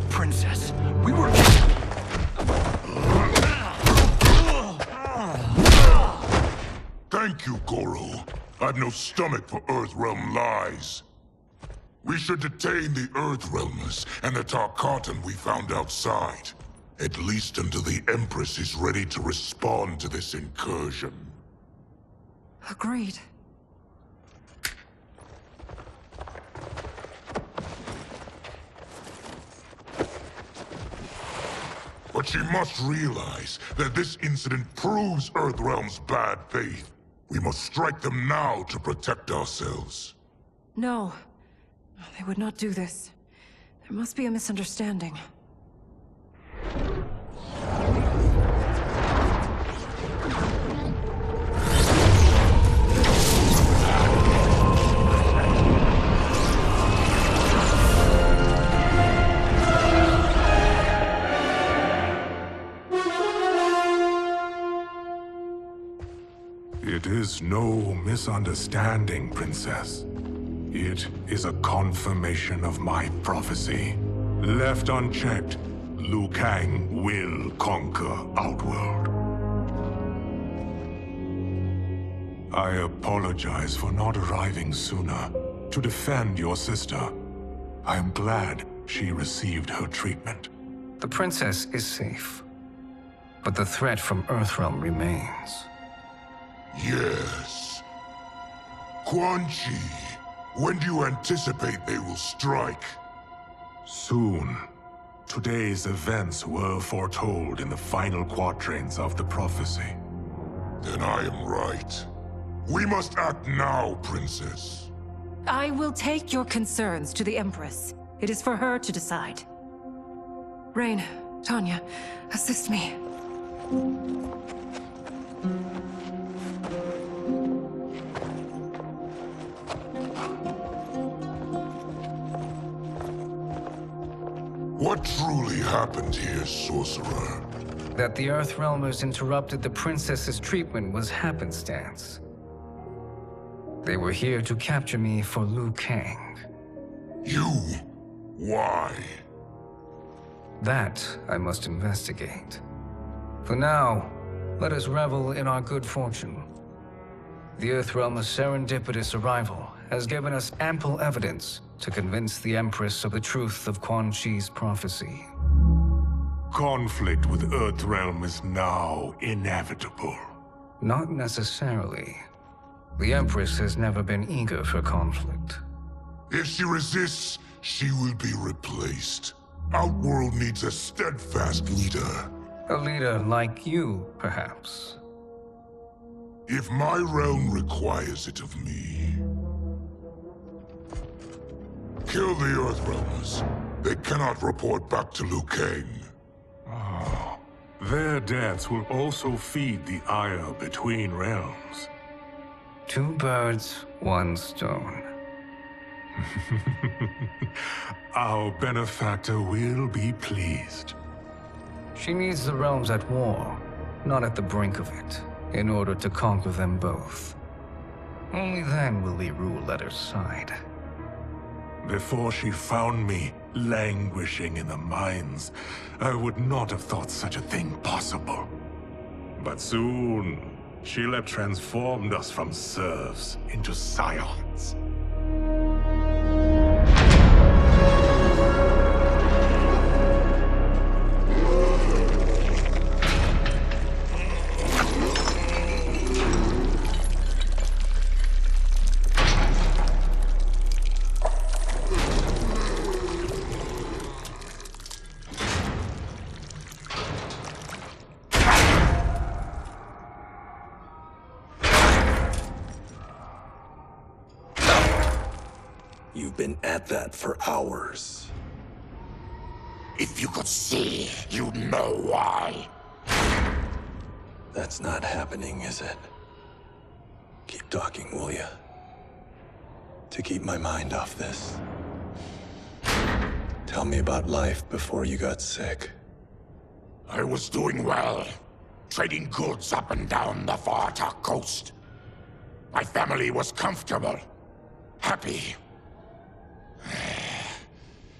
Princess, we were... Thank you, Goro. I've no stomach for Earthrealm lies. We should detain the Earthrealmers and the Tarkatan we found outside. At least until the Empress is ready to respond to this incursion. Agreed. But she must realize that this incident proves Earthrealm's bad faith. We must strike them now to protect ourselves. No. They would not do this. There must be a misunderstanding. It is no misunderstanding, Princess. It is a confirmation of my prophecy. Left unchecked, Liu Kang will conquer Outworld. I apologize for not arriving sooner to defend your sister. I am glad she received her treatment. The princess is safe, but the threat from Earthrealm remains. Yes. Quan Chi, when do you anticipate they will strike? Soon. Today's events were foretold in the final quatrains of the prophecy. Then I am right. We must act now, Princess. I will take your concerns to the Empress. It is for her to decide. Rain, Tanya, assist me. What truly happened here, Sorcerer? That the Earthrealmers interrupted the princess's treatment was happenstance. They were here to capture me for Liu Kang. You? Why? That I must investigate. For now, let us revel in our good fortune. The Earthrealm's serendipitous arrival has given us ample evidence to convince the Empress of the truth of Quan Chi's prophecy. Conflict with Earthrealm is now inevitable. Not necessarily. The Empress has never been eager for conflict. If she resists, she will be replaced. Outworld needs a steadfast leader. A leader like you, perhaps. If my realm requires it of me. Kill the Earthrealmers. They cannot report back to Liu Kang. Oh, their deaths will also feed the ire between realms. 2 birds, 1 stone. Our benefactor will be pleased. She needs the realms at war, not at the brink of it, in order to conquer them both. Only then will we rule at her side. Before she found me languishing in the mines, I would not have thought such a thing possible. But soon, she'll have transformed us from serfs into scions. You've been at that for hours. If you could see, you'd know why. That's not happening, is it? Keep talking, will ya? To keep my mind off this. Tell me about life before you got sick. I was doing well, trading goods up and down the Varta coast. My family was comfortable, happy.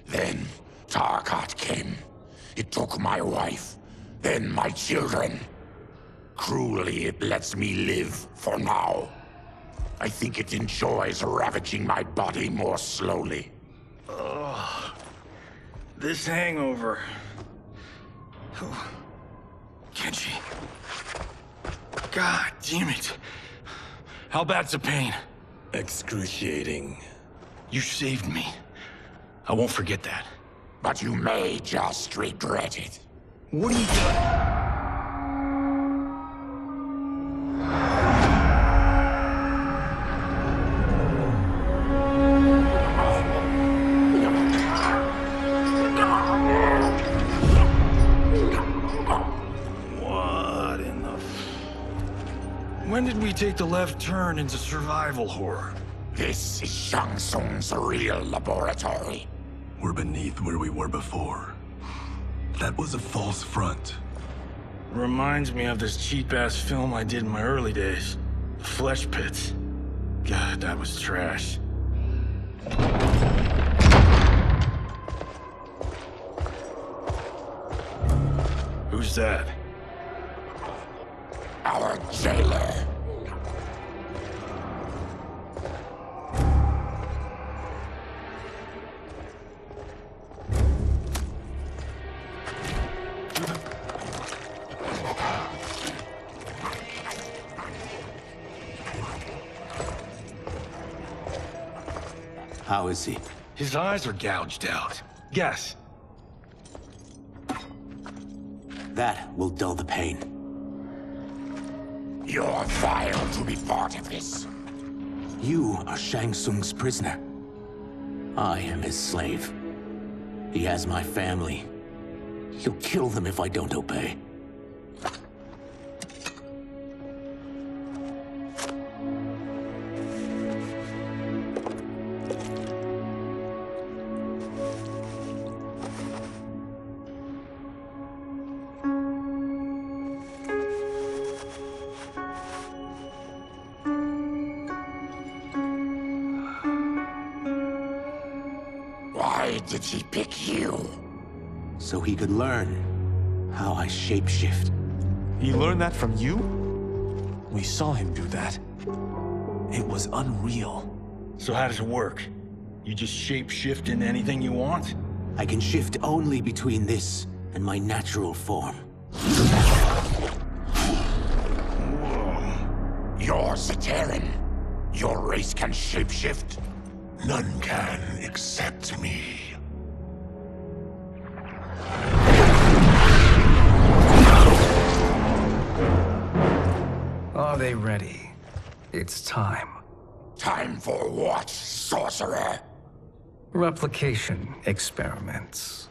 Then Tarkat came. It took my wife, then my children. Cruelly, it lets me live for now. I think it enjoys ravaging my body more slowly. Ugh. This hangover. Oh. Kenji. God damn it. How bad's the pain? Excruciating. You saved me. I won't forget that. But you may just regret it. What are you doing? When did we take the left turn into survival horror? This is Shang Tsung's real laboratory. We're beneath where we were before. That was a false front. Reminds me of this cheap-ass film I did in my early days. Flesh Pits. God, that was trash. Who's that? Our jailer. How is he? His eyes are gouged out. Guess. That will dull the pain. You're vile to be part of this. You are Shang Tsung's prisoner. I am his slave. He has my family. He'll kill them if I don't obey. Why did he pick you? So he could learn how I shapeshift. He learned that from you? We saw him do that. It was unreal. So how does it work? You just shape-shift into anything you want? I can shift only between this and my natural form. You're Zaterran. Your race can shapeshift. None can except me. Are they ready? It's time. Time for what, sorcerer? Replication experiments.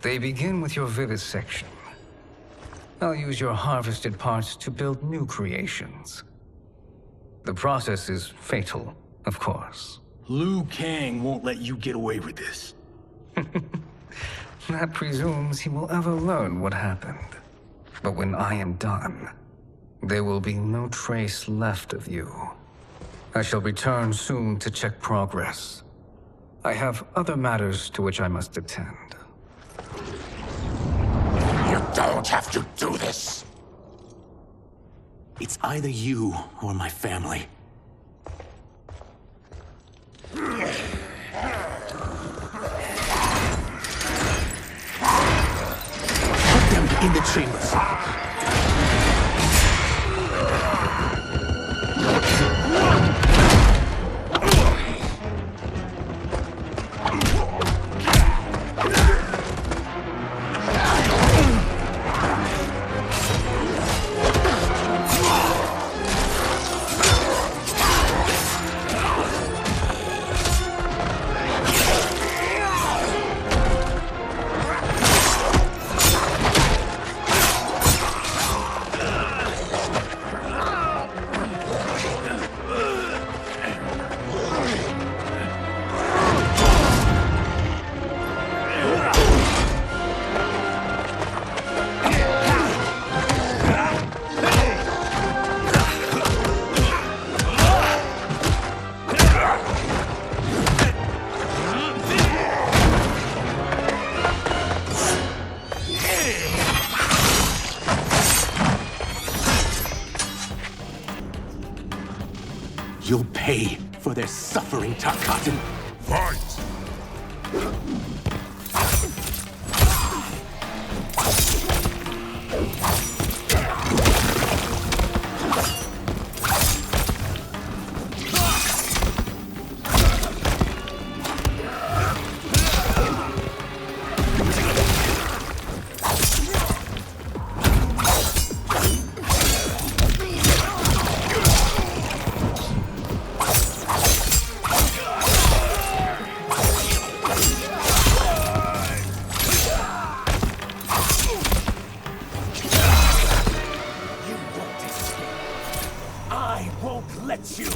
They begin with your vivisection. I'll use your harvested parts to build new creations. The process is fatal, of course. Liu Kang won't let you get away with this. That presumes he will ever learn what happened. But when I am done, there will be no trace left of you. I shall return soon to check progress. I have other matters to which I must attend. You don't have to do this. It's either you or my family. Put them in the chambers. You'll pay for their suffering, Tarkatan. Fight! get you!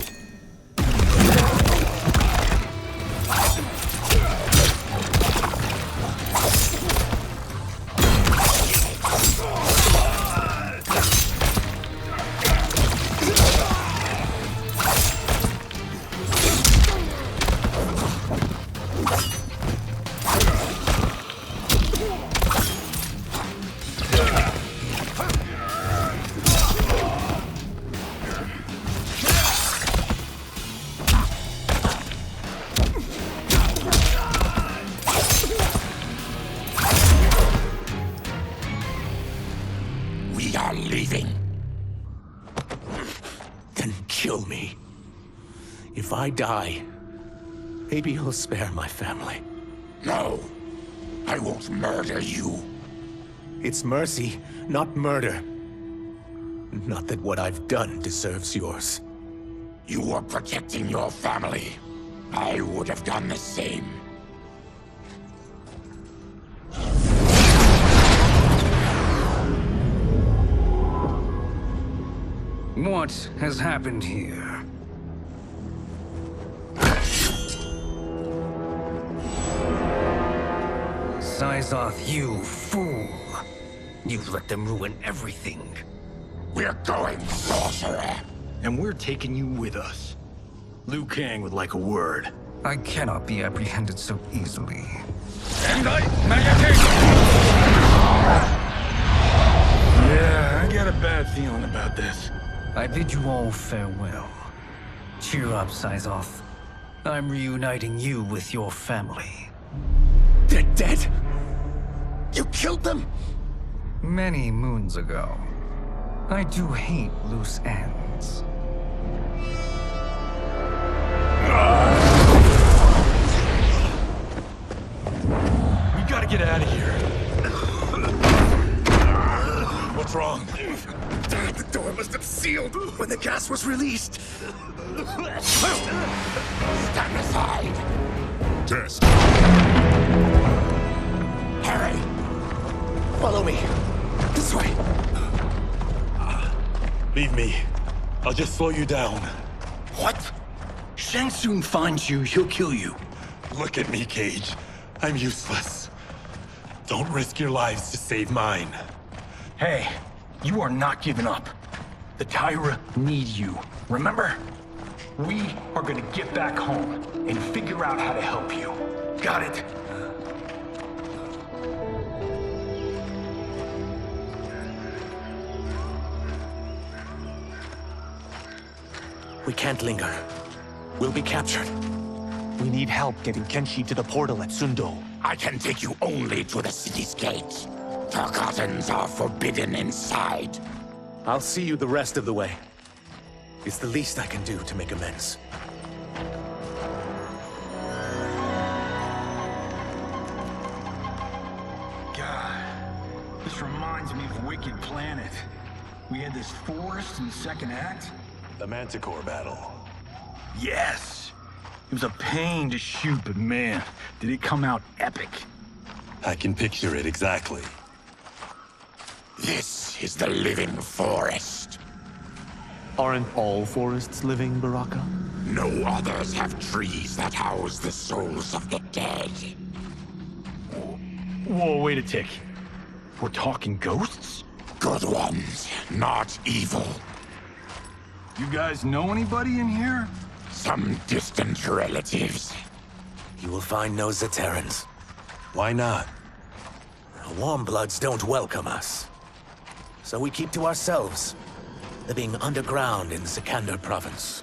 We are leaving. Then kill me. If I die, maybe you'll spare my family. No, I won't murder you. It's mercy, not murder. Not that what I've done deserves yours. You were protecting your family. I would have done the same. What has happened here? Sizoth, you fool! You've let them ruin everything. We're going, sorcerer! And we're taking you with us. Liu Kang would like a word. I cannot be apprehended so easily. Yeah, I got a bad feeling about this. I bid you all farewell. Cheer up, Sizoth. I'm reuniting you with your family. They're dead? You killed them? Many moons ago. I do hate loose ends. We gotta get out of here. What's wrong? The door must have sealed when the gas was released. Stand aside. Test. Harry! Follow me. This way. Leave me. I'll just slow you down. What? Shang Tsung finds you, he'll kill you. Look at me, Cage. I'm useless. Don't risk your lives to save mine. Hey, you are not giving up. The Tyra need you, remember? We are gonna get back home and figure out how to help you. Got it? We can't linger. We'll be captured. We need help getting Kenshi to the portal at Sundo. I can take you only to the city's gate. Tarkatans are forbidden inside. I'll see you the rest of the way. It's the least I can do to make amends. God, this reminds me of Wicked Planet. We had this forest in the second act. The Manticore battle. Yes! It was a pain to shoot, but man, did it come out epic. I can picture it exactly. This is the living forest. Aren't all forests living, Baraka? No others have trees that house the souls of the dead. Whoa, wait a tick. We're talking ghosts? Good ones, not evil. You guys know anybody in here? Some distant relatives. You will find no Zaterrans. Why not? Warmbloods don't welcome us. So we keep to ourselves, living underground in Sikander province.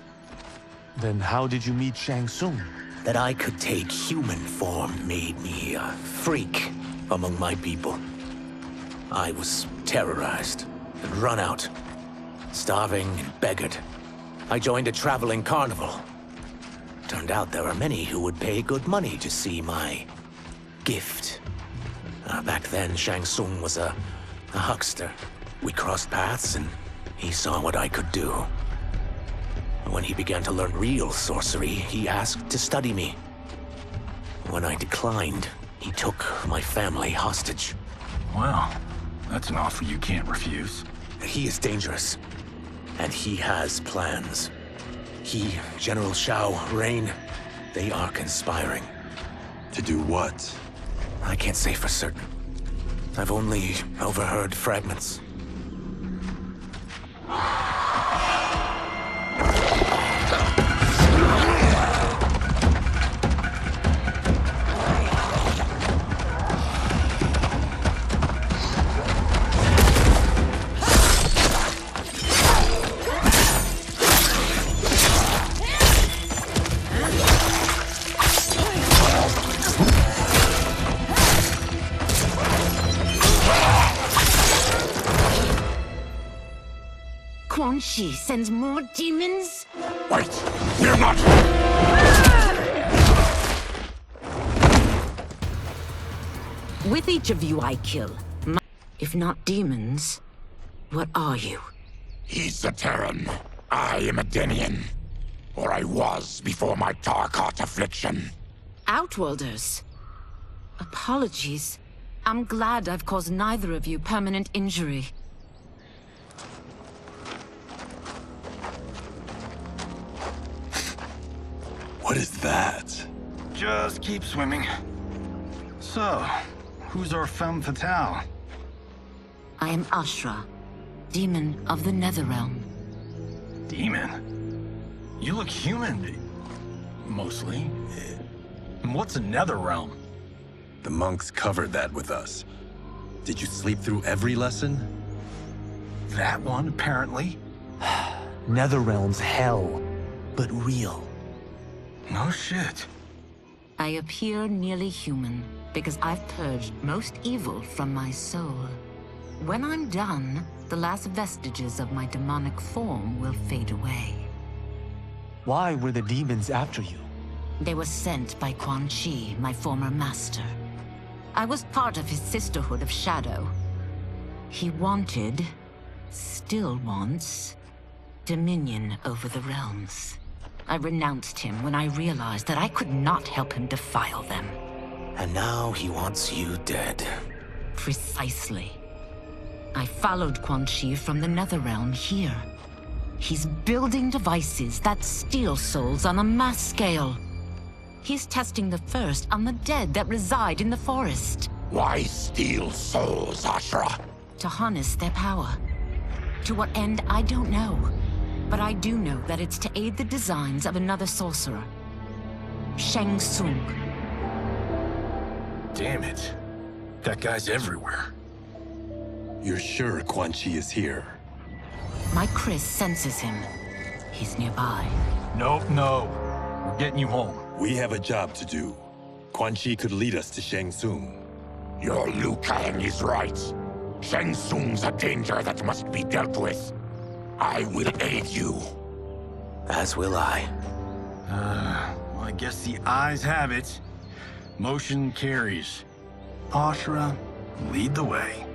Then how did you meet Shang Tsung? That I could take human form made me a freak among my people. I was terrorized and run out, starving and beggared. I joined a traveling carnival. Turned out there were many who would pay good money to see my gift. Back then, Shang Tsung was a huckster. We crossed paths and he saw what I could do. When he began to learn real sorcery, he asked to study me. When I declined, he took my family hostage. Well, that's an offer you can't refuse. He is dangerous, and he has plans. He, General Shao, Rain, they are conspiring. To do what? I can't say for certain. I've only overheard fragments. Quan Chi sends more demons? Wait! We're not... With each of you I kill. If not demons, what are you? He's a Terran. I am a Denian. Or I was before my Tarkat affliction. Outworlders. Apologies. I'm glad I've caused neither of you permanent injury. What is that? Just keep swimming. So, who's our femme fatale? I am Ashra, demon of the Netherrealm. Demon? You look human, mostly. And what's a Netherrealm? The monks covered that with us. Did you sleep through every lesson? That one, apparently. Netherrealm's hell, but real. No shit. I appear nearly human because I've purged most evil from my soul. When I'm done, the last vestiges of my demonic form will fade away. Why were the demons after you? They were sent by Quan Chi, my former master. I was part of his Sisterhood of Shadow. He wanted, still wants, dominion over the realms. I renounced him when I realized that I could not help him defile them. And now he wants you dead. Precisely. I followed Quan Chi from the Netherrealm here. He's building devices that steal souls on a mass scale. He's testing the first on the dead that reside in the forest. Why steal souls, Ashra? To harness their power. To what end, I don't know. But I do know that it's to aid the designs of another sorcerer. Shang Tsung. Damn it. That guy's everywhere. You're sure Quan Chi is here? My Chris senses him. He's nearby. Nope, no. We're getting you home. We have a job to do. Quan Chi could lead us to Shang Tsung. Your Liu Kang is right. Shang Tsung's a danger that must be dealt with. I will aid you. As will I. Well, I guess the eyes have it. Motion carries. Ashra, lead the way.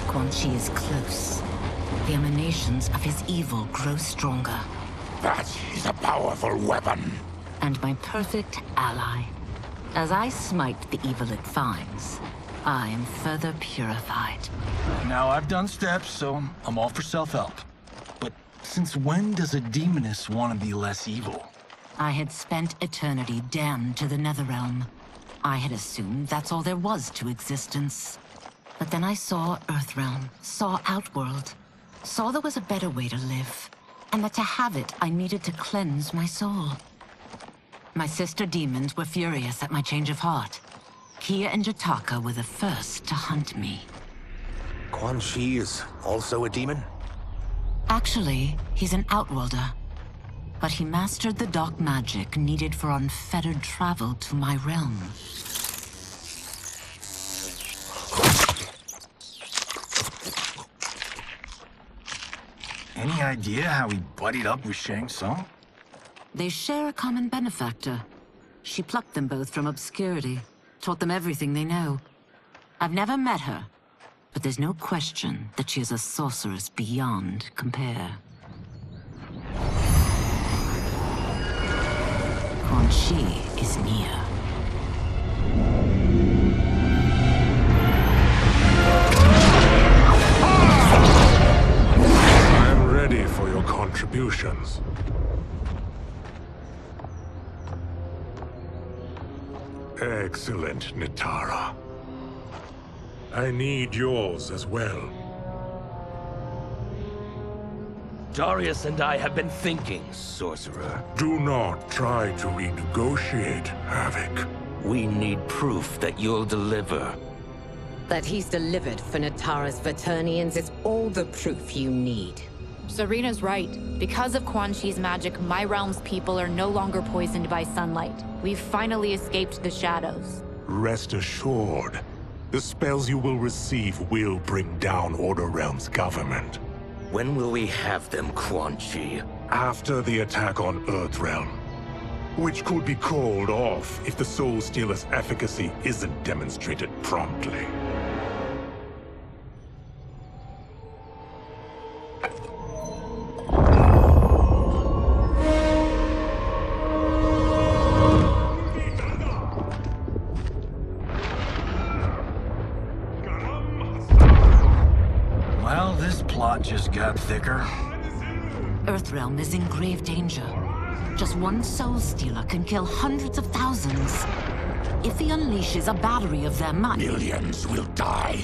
Quan Chi is close. The emanations of his evil grow stronger. That is a powerful weapon. And my perfect ally. As I smite the evil it finds, I am further purified. Now, I've done steps, so I'm all for self-help. But since when does a demoness want to be less evil? I had spent eternity damned to the Netherrealm. I had assumed that's all there was to existence. But then I saw Earthrealm, saw Outworld, saw there was a better way to live. And that to have it, I needed to cleanse my soul. My sister demons were furious at my change of heart. Kia and Jataka were the first to hunt me. Quan Chi is also a demon? Actually, he's an Outworlder. But he mastered the dark magic needed for unfettered travel to my realm. Any idea how he buddied up with Shang Tsung? They share a common benefactor. She plucked them both from obscurity, taught them everything they know. I've never met her, but there's no question that she is a sorceress beyond compare. Quan Chi is near. instructions. Excellent, Nitara. I need yours as well. Darius and I have been thinking, Sorcerer. Do not try to renegotiate, Havoc. We need proof that you'll deliver. That he's delivered for Natara's Vaternians is all the proof you need. Serena's right. Because of Quan Chi's magic, my realm's people are no longer poisoned by sunlight. We've finally escaped the shadows. Rest assured, the spells you will receive will bring down Order Realm's government. When will we have them, Quan Chi? After the attack on Earthrealm, which could be called off if the Soul Stealer's efficacy isn't demonstrated promptly. Well, this plot just got thicker. Earthrealm is in grave danger. Just one Soul Stealer can kill hundreds of thousands. If he unleashes a battery of them, Millions will die.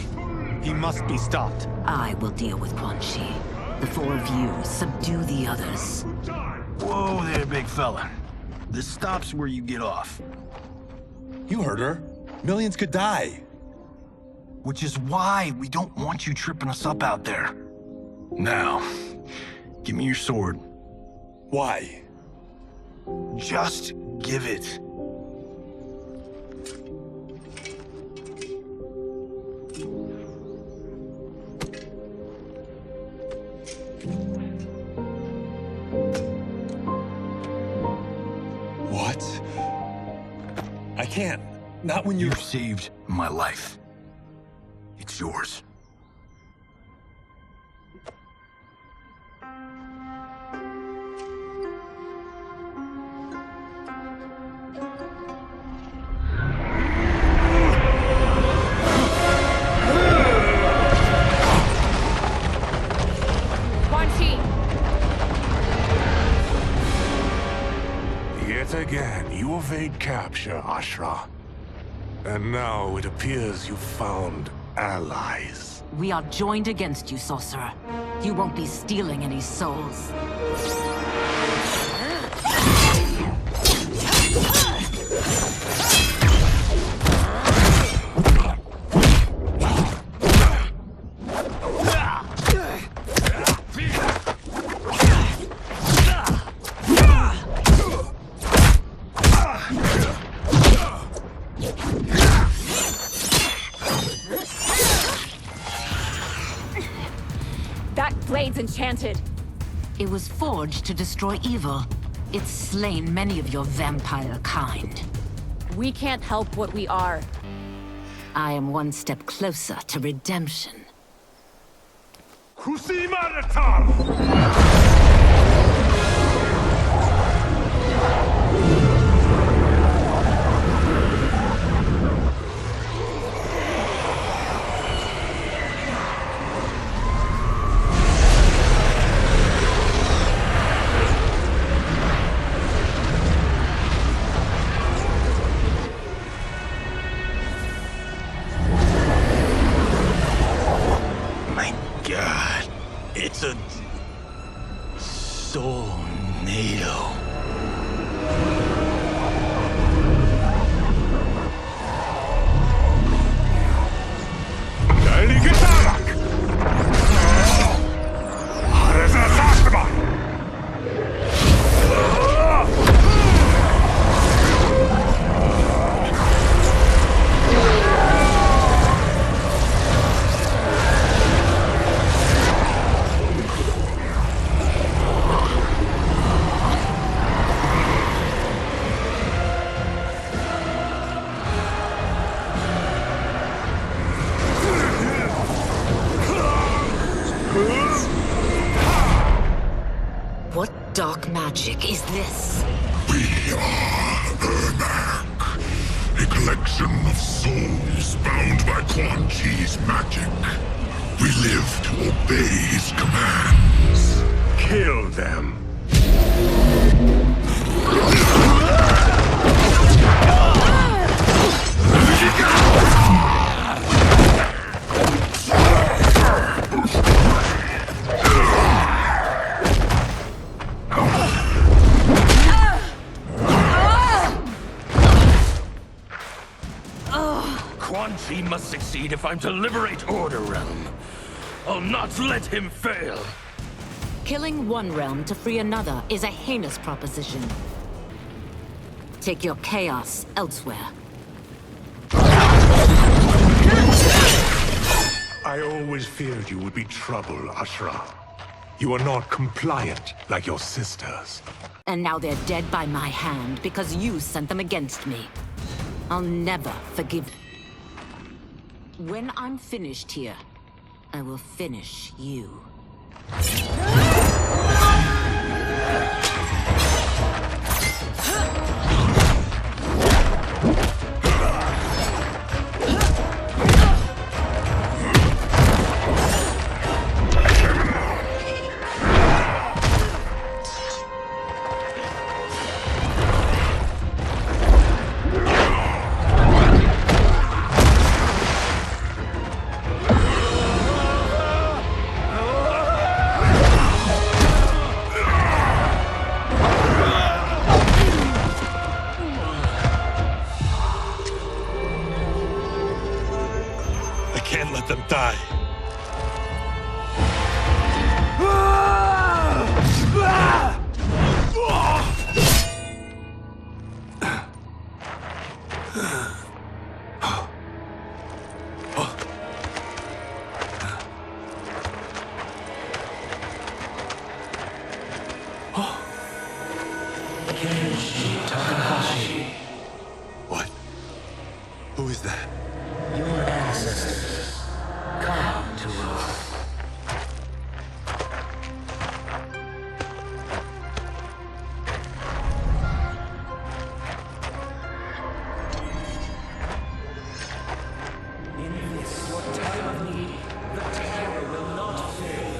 He must be stopped. I will deal with Quan Chi. The four of you subdue the others. Whoa there, big fella. This stops where you get off. You heard her. Millions could die. Which is why we don't want you tripping us up out there. Now, give me your sword. Why? Just give it. What? I can't. Not when you saved my life. It's yours. Quan Chi! Yet again, you evade capture, Ashra. And now it appears you've found allies. We are joined against you, Sorcerer. You won't be stealing any souls. Blade's enchanted. It was forged to destroy evil. It's slain many of your vampire kind. We can't help what we are. I am one step closer to redemption. It's a soul-nado. What dark magic is this? We are Ermac, a collection of souls bound by Quan Chi's magic. We live to obey his commands. Kill them. Quan Chi must succeed if I'm to liberate Order Realm. I'll not let him fail. Killing one realm to free another is a heinous proposition. Take your chaos elsewhere. I always feared you would be trouble, Ashra. You are not compliant like your sisters. And now they're dead by my hand because you sent them against me. I'll never forgive. When I'm finished here, I will finish you. Can't let them die. What? Who is that? Your ancestors. Come to us. In this, your time of need, the terror will not fail.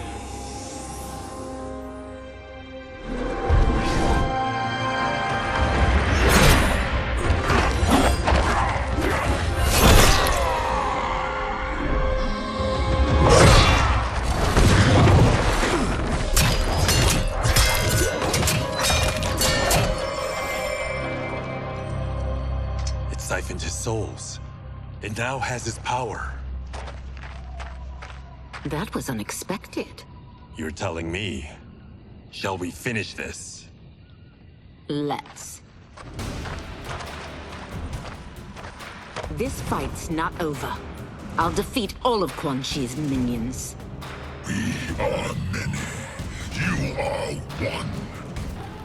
It siphoned his souls. It now has his power. That was unexpected. You're telling me. Shall we finish this? Let's. This fight's not over. I'll defeat all of Quan Chi's minions. We are many. You are one.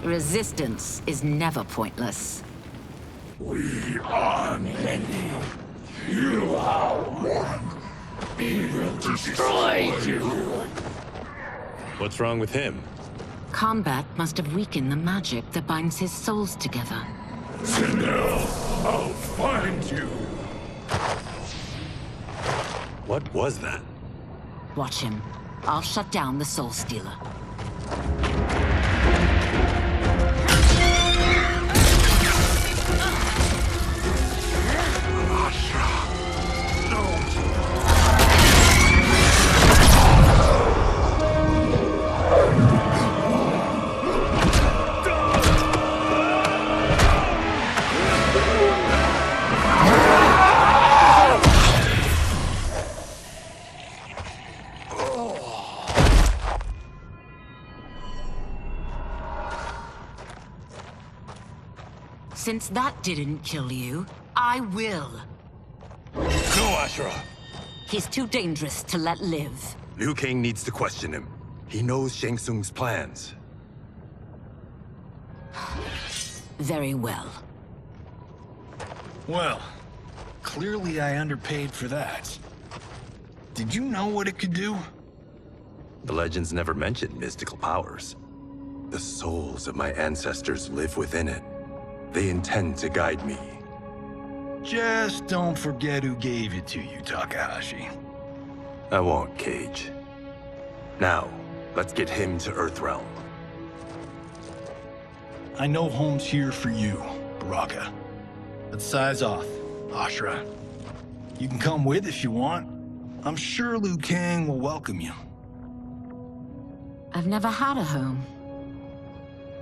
Resistance is never pointless. We are many. You are one. We will destroy you. What's wrong with him? Kombat must have weakened the magic that binds his souls together. Sindel, I'll find you. What was that? Watch him. I'll shut down the Soul Stealer. Since that didn't kill you, I will. No, Ashra! He's too dangerous to let live. Liu Kang needs to question him. He knows Shang Tsung's plans. Very well. Well, clearly I underpaid for that. Did you know what it could do? The legends never mentioned mystical powers. The souls of my ancestors live within it. They intend to guide me. Just don't forget who gave it to you, Takahashi. I won't, Cage. Now, let's get him to Earthrealm. I know home's here for you, Baraka. Let's size off, Ashra. You can come with if you want. I'm sure Liu Kang will welcome you. I've never had a home.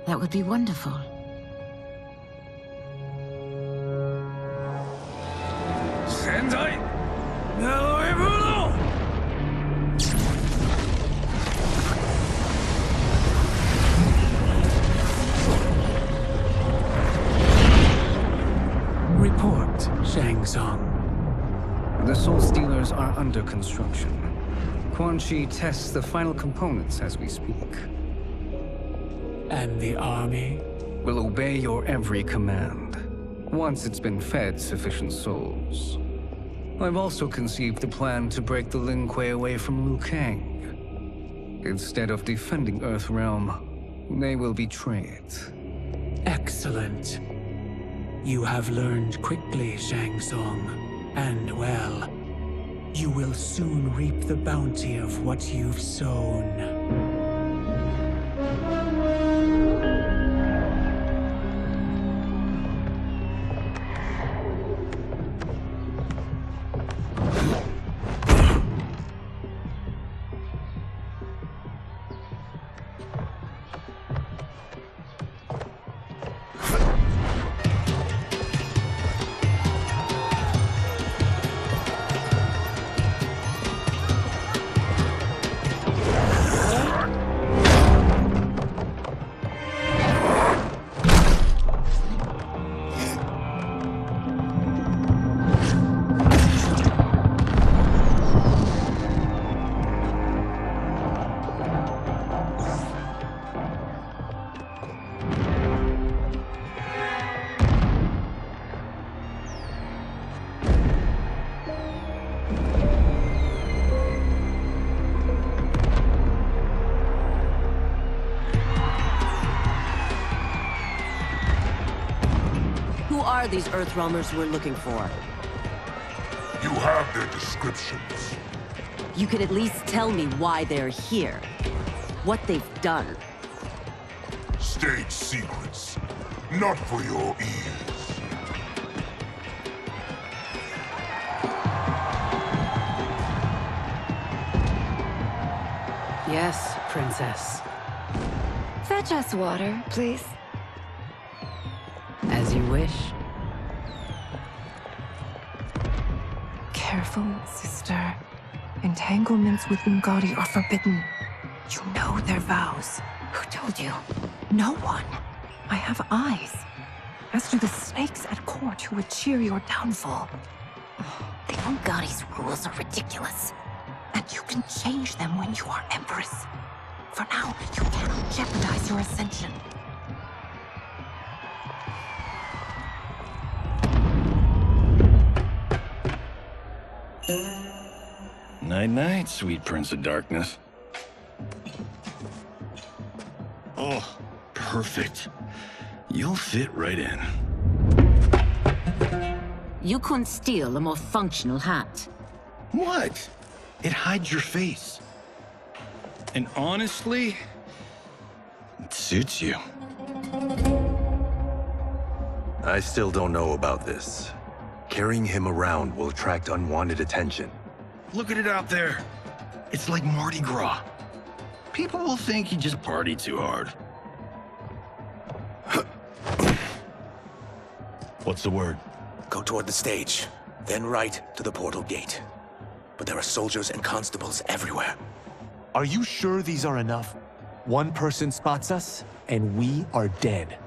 That would be wonderful. Sendai! Report, Shang Tsung. The Soul Stealers are under construction. Quan Chi tests the final components as we speak. And the army? Will obey your every command, once it's been fed sufficient souls. I've also conceived a plan to break the Lin Kuei away from Liu Kang. Instead of defending Earthrealm, they will betray it. Excellent. You have learned quickly, Shang Tsung. And well, you will soon reap the bounty of what you've sown. Who are these Earthrealmers we're looking for? You have their descriptions. You can at least tell me why they're here. What they've done. State secrets. Not for your ears. Yes, Princess. Fetch us water, please. As you wish. Careful, sister. Entanglements with Ungadi are forbidden. You know their vows. Who told you? No one. I have eyes. As to the snakes at court who would cheer your downfall. The Ungadi's rules are ridiculous. And you can change them when you are Empress. For now, you cannot jeopardize your ascension. Night-night, sweet Prince of Darkness. Oh, perfect. You'll fit right in. You couldn't steal a more functional hat. What? It hides your face. And honestly, it suits you. I still don't know about this. Carrying him around will attract unwanted attention. Look at it out there. It's like Mardi Gras. People will think you just party too hard. What's the word? Go toward the stage, then right to the portal gate. But there are soldiers and constables everywhere. Are you sure these are enough? One person spots us, and we are dead.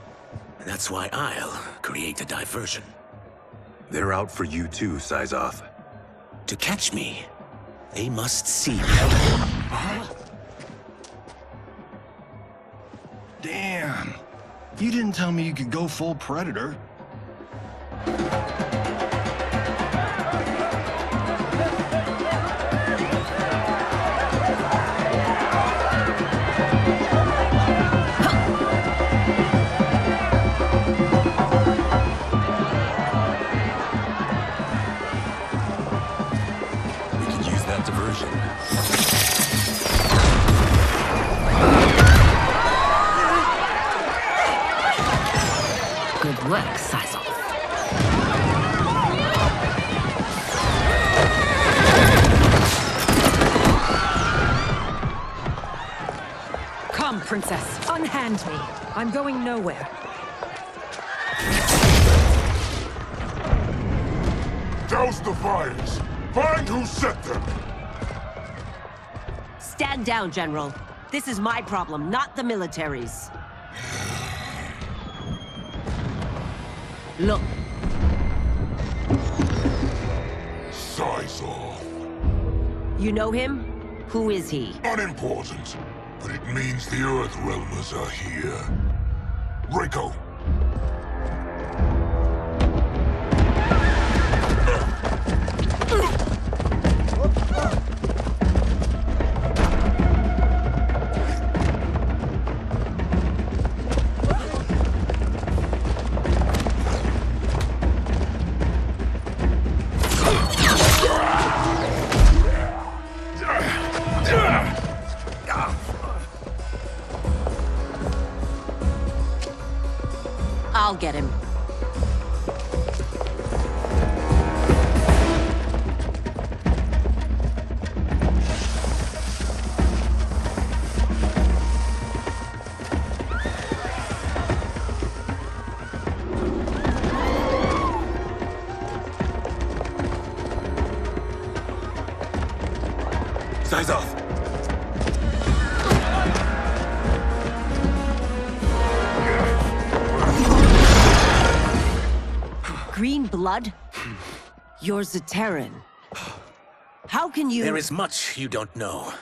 And that's why I'll create a diversion. They're out for you too, Syzoth. To catch me, they must see me. Huh? Damn. You didn't tell me you could go full Predator. Good work, Syzoth. Come, Princess. Unhand me. I'm going nowhere. Douse the fires! Find who set them! Stand down, General. This is my problem, not the military's. Look. Size off. You know him? Who is he? Unimportant, but it means the Earthrealmers are here. Reiko! I'll get him. Size off. Green blood? You're Zaterran. How can you— There is much you don't know.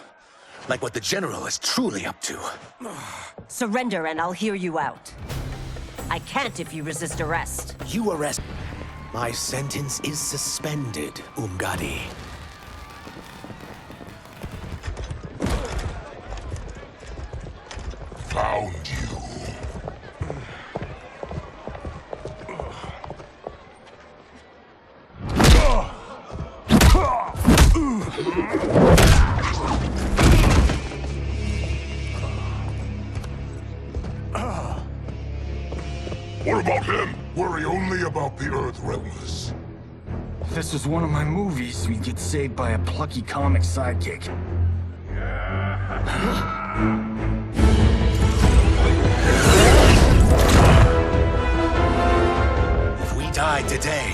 Like what the General is truly up to. Surrender and I'll hear you out. I can't if you resist arrest. You arrest. My sentence is suspended, Umgadi. Found you. What about him? Worry only about the Earthrealmers. If this was one of my movies, we'd get saved by a plucky comic sidekick. If we die today,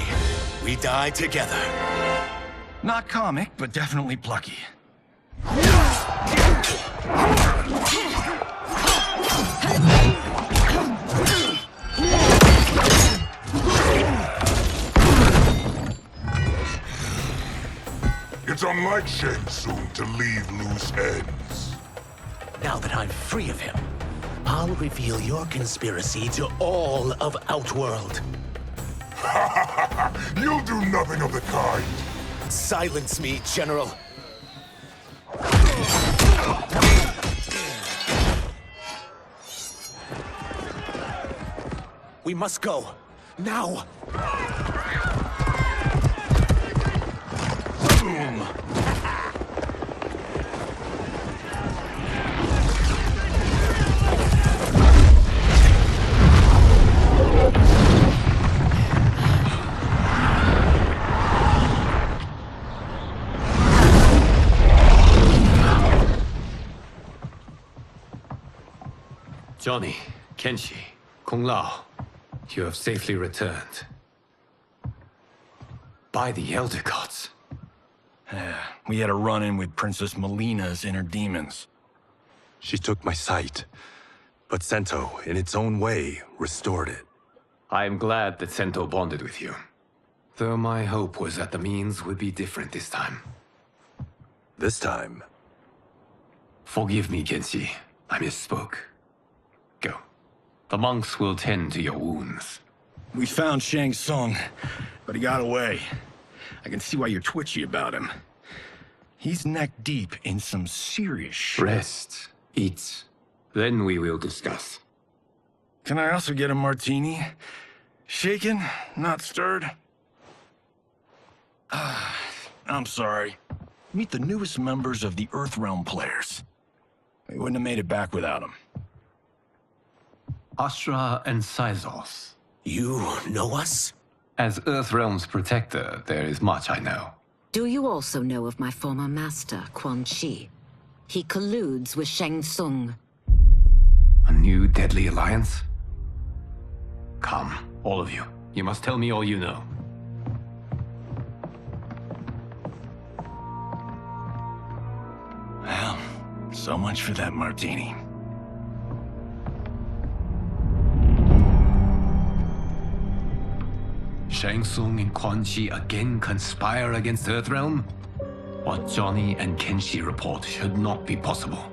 we die together. Not comic, but definitely plucky. It's unlike Shang Tsung to leave loose ends. Now that I'm free of him, I'll reveal your conspiracy to all of Outworld. You'll do nothing of the kind. Silence me, General. We must go. Now! Boom! Johnny, Kenshi, Kung Lao, you have safely returned. By the Elder Gods. We had a run-in with Princess Melina's inner demons. She took my sight, but Sento, in its own way, restored it. I am glad that Sento bonded with you. Though my hope was that the means would be different this time. This time? Forgive me, Kenshi. I misspoke. Go. The monks will tend to your wounds. We found Shang Tsung, but he got away. I can see why you're twitchy about him. He's neck-deep in some serious shit. Rest. Eat. Then we will discuss. Can I also get a martini? Shaken, not stirred? I'm sorry. Meet the newest members of the Earthrealm players. We wouldn't have made it back without them. Astra and Syzos. You know us? As Earthrealm's protector, there is much I know. Do you also know of my former master, Quan Chi? He colludes with Shang Tsung. A new deadly alliance? Come, all of you. You must tell me all you know. So much for that martini. Shang Tsung and Quan Chi again conspire against Earthrealm? What Johnny and Kenshi report should not be possible.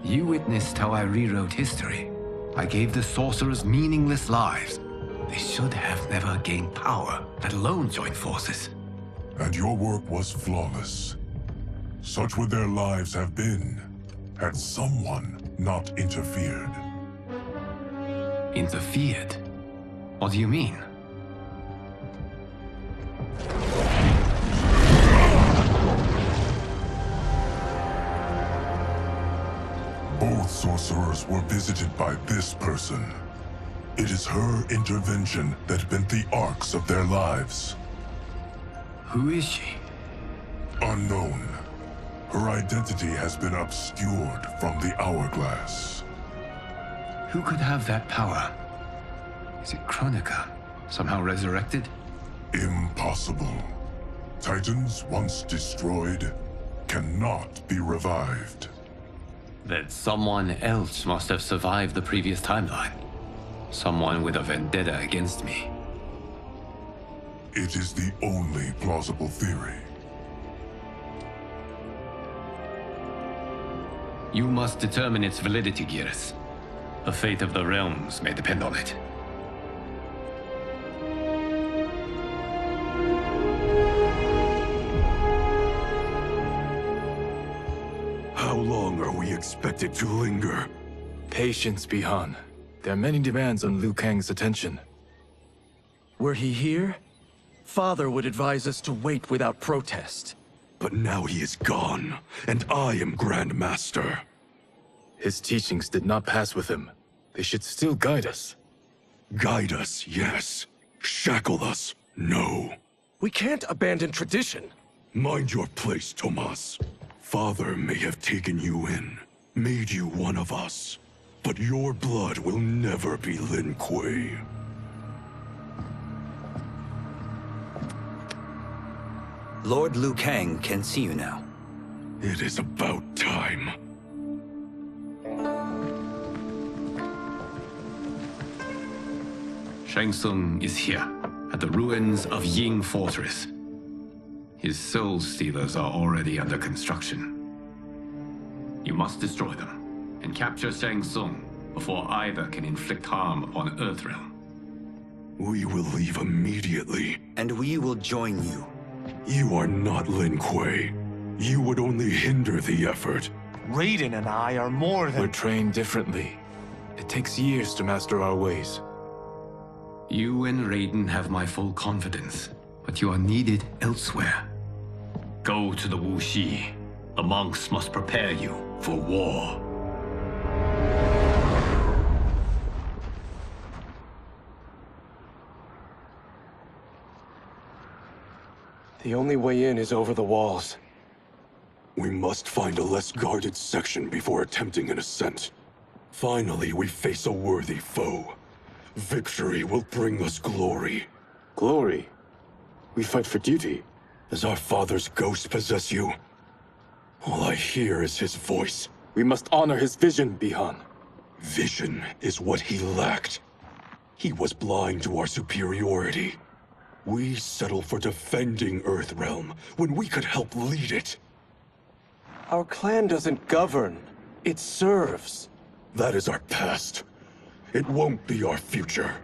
You witnessed how I rewrote history. I gave the sorcerers meaningless lives. They should have never gained power, let alone join forces. And your work was flawless. Such would their lives have been, had someone not interfered. Interfered? What do you mean? Both sorcerers were visited by this person. It is her intervention that bent the arcs of their lives. Who is she? Unknown. Her identity has been obscured from the hourglass. Who could have that power? Is it Kronika? Somehow resurrected? Impossible. Titans once destroyed cannot be revived. Then someone else must have survived the previous timeline. Someone with a vendetta against me. It is the only plausible theory. You must determine its validity, Geras. The fate of the realms may depend on it. How long are we expected to linger? Patience, Bihan. There are many demands on Liu Kang's attention. Were he here, Father would advise us to wait without protest. But now he is gone, and I am Grand Master. His teachings did not pass with him. They should still guide us. Guide us, yes. Shackle us, no. We can't abandon tradition. Mind your place, Tomas. Father may have taken you in, made you one of us. But your blood will never be Lin Kuei. Lord Liu Kang can see you now. It is about time. Shang Tsung is here, at the ruins of Ying Fortress. His soul stealers are already under construction. You must destroy them, and capture Shang Tsung before either can inflict harm upon Earthrealm. We will leave immediately. And we will join you. You are not Lin Kuei. You would only hinder the effort. Raiden and I are more than— We're trained differently. It takes years to master our ways. You and Raiden have my full confidence, but you are needed elsewhere. Go to the Wuxi. The monks must prepare you for war. The only way in is over the walls. We must find a less guarded section before attempting an ascent. Finally, we face a worthy foe. Victory will bring us glory. Glory? We fight for duty. Does our father's ghost possess you? All I hear is his voice. We must honor his vision, Bihan. Vision is what he lacked. He was blind to our superiority. We settle for defending Earthrealm when we could help lead it. Our clan doesn't govern. It serves. That is our past. It won't be our future.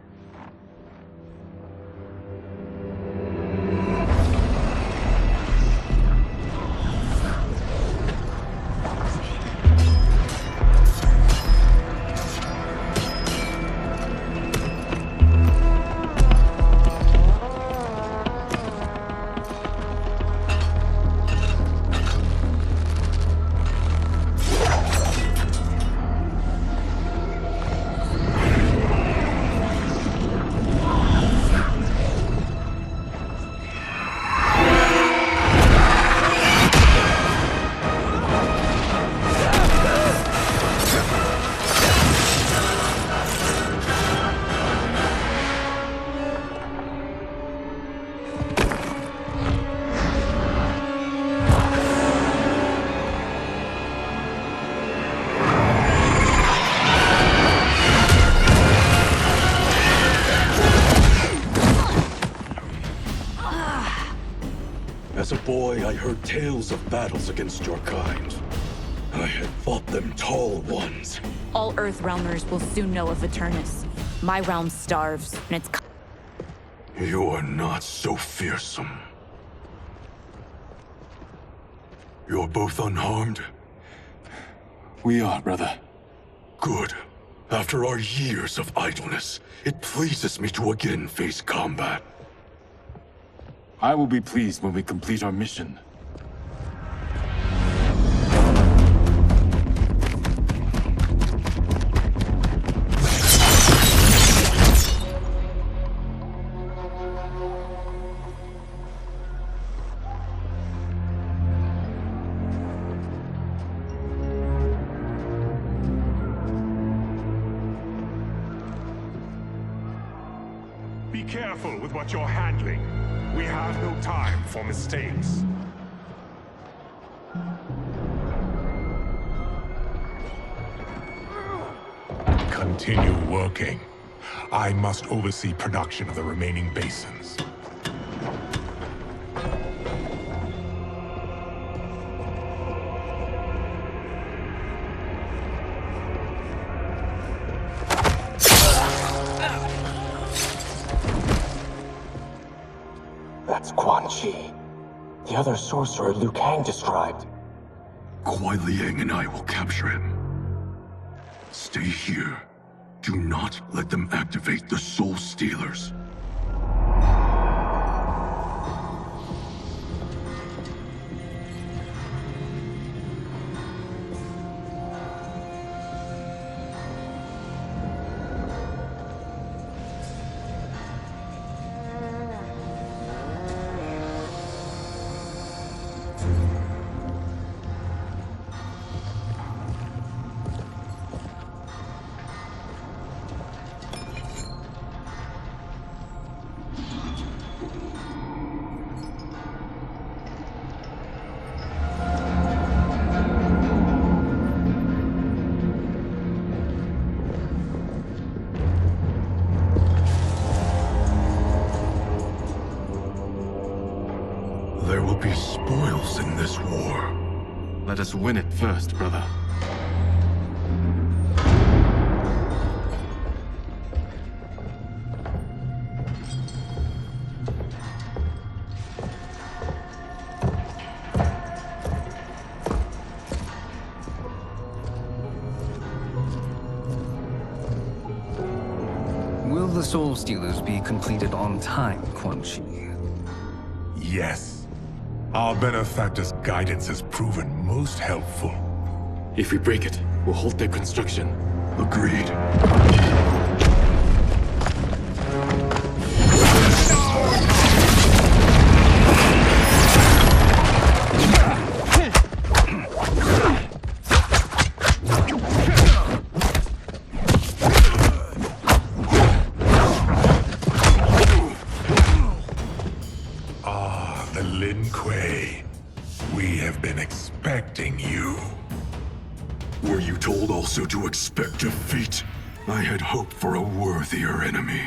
As a boy, I heard tales of battles against your kind. I had fought them tall ones. All Earthrealmers will soon know of Eternus. My realm starves, and it's... You are not so fearsome. You're both unharmed? We are, brother. Good. After our years of idleness, it pleases me to again face combat. I will be pleased when we complete our mission. Be careful with what you're handling. We have no time for mistakes. Continue working. I must oversee production of the remaining basins. That's Quan Chi. The other sorcerer Liu Kang described. Kuai Liang and I will capture him. Stay here. Do not let them activate the Soul Stealers. There will be spoils in this war. Let us win it first, brother. Will the Soul Stealers be completed on time, Quan Chi? Yes. Our benefactor's guidance has proven most helpful. If we break it, we'll halt their construction. Agreed. We have been expecting you. Were you told also to expect defeat? I had hoped for a worthier enemy.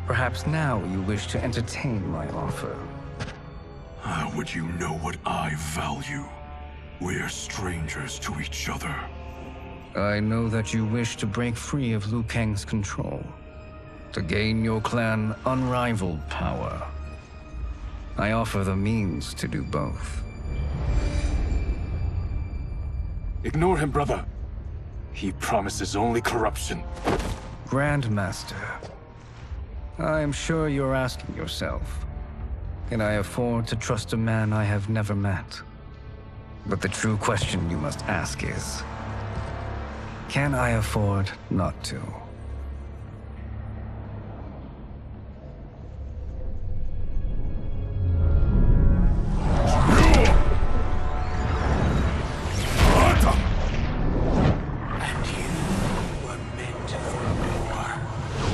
Perhaps now you wish to entertain my offer. How would you know what I value? We're strangers to each other. I know that you wish to break free of Liu Kang's control, to gain your clan unrivaled power. I offer the means to do both. Ignore him, brother. He promises only corruption. Grandmaster, I am sure you're asking yourself, can I afford to trust a man I have never met? But the true question you must ask is, Can I afford not to? And you were meant for more.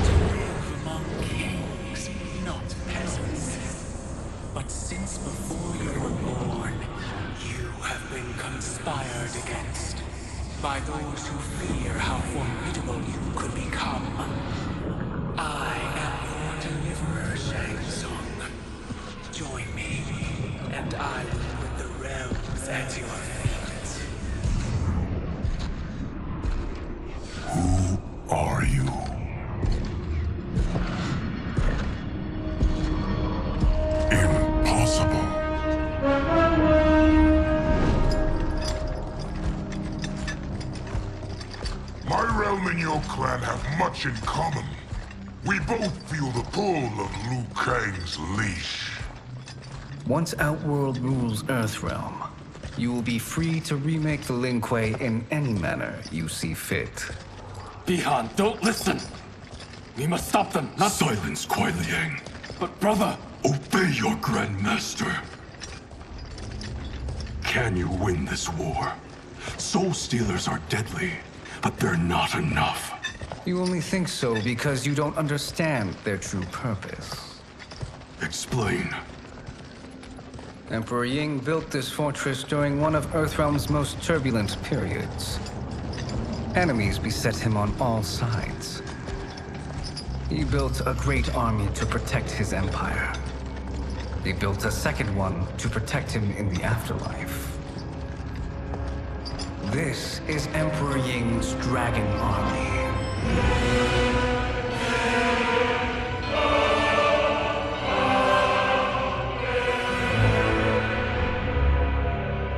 To live among kings, not peasants. But since before you were born, you have been conspired against by those who fear how formidable you could become. I am your deliverer, Shang Tsung. Join me, and I will put the realms at your feet. Who are you? Impossible. My realm and your clan have much in common. We both feel the pull of Liu Kang's leash. Once Outworld rules Earthrealm, you will be free to remake the Lin Kuei in any manner you see fit. Bihan, don't listen! We must stop them, not— Silence, Kuai Liang. But brother— Obey your Grandmaster. Can you win this war? Soul Stealers are deadly, but they're not enough. You only think so because you don't understand their true purpose. Explain. Emperor Ying built this fortress during one of Earthrealm's most turbulent periods. Enemies beset him on all sides. He built a great army to protect his empire. He built a second one to protect him in the afterlife. This is Emperor Ying's Dragon Army.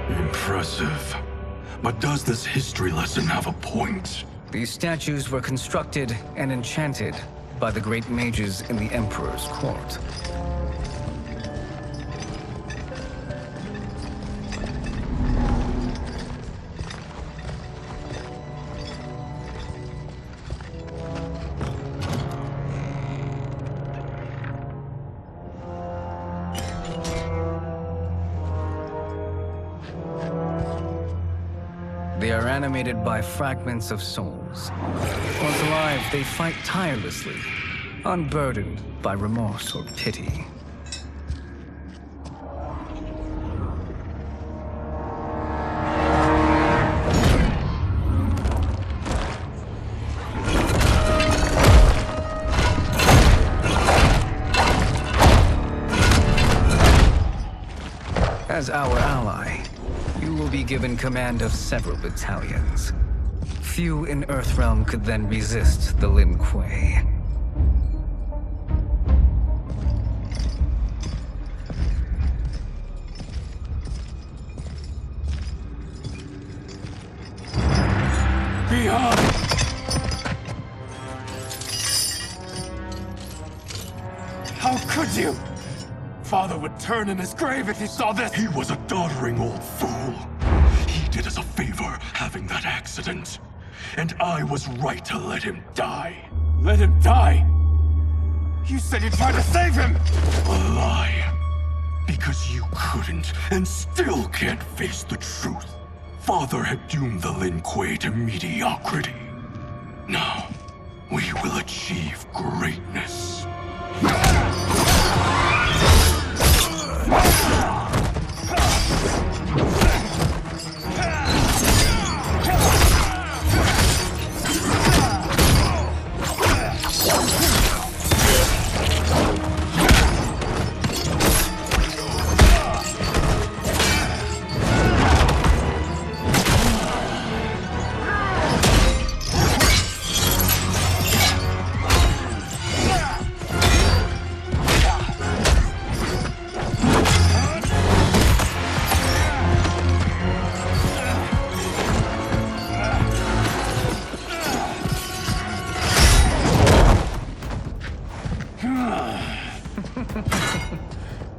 Impressive. But does this history lesson have a point? These statues were constructed and enchanted by the great mages in the Emperor's court. They are animated by fragments of souls. Once alive, they fight tirelessly, unburdened by remorse or pity. As our ally, you will be given command of several battalions. Few in Earthrealm could then resist the Lin Kuei. Bihan! How could you? Father would turn in his grave if he saw this! He was a doddering old fool. He did us a favor having that accident. And I was right to let him die. Let him die? You said you tried to save him! A lie. Because you couldn't and still can't face the truth. Father had doomed the Lin Kuei to mediocrity. Now, we will achieve greatness.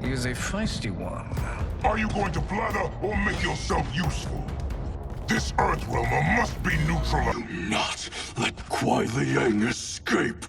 He is a feisty one. Are you going to blather or make yourself useful? This Earthrealmer must be neutralized. Do not let Kuai Liang escape.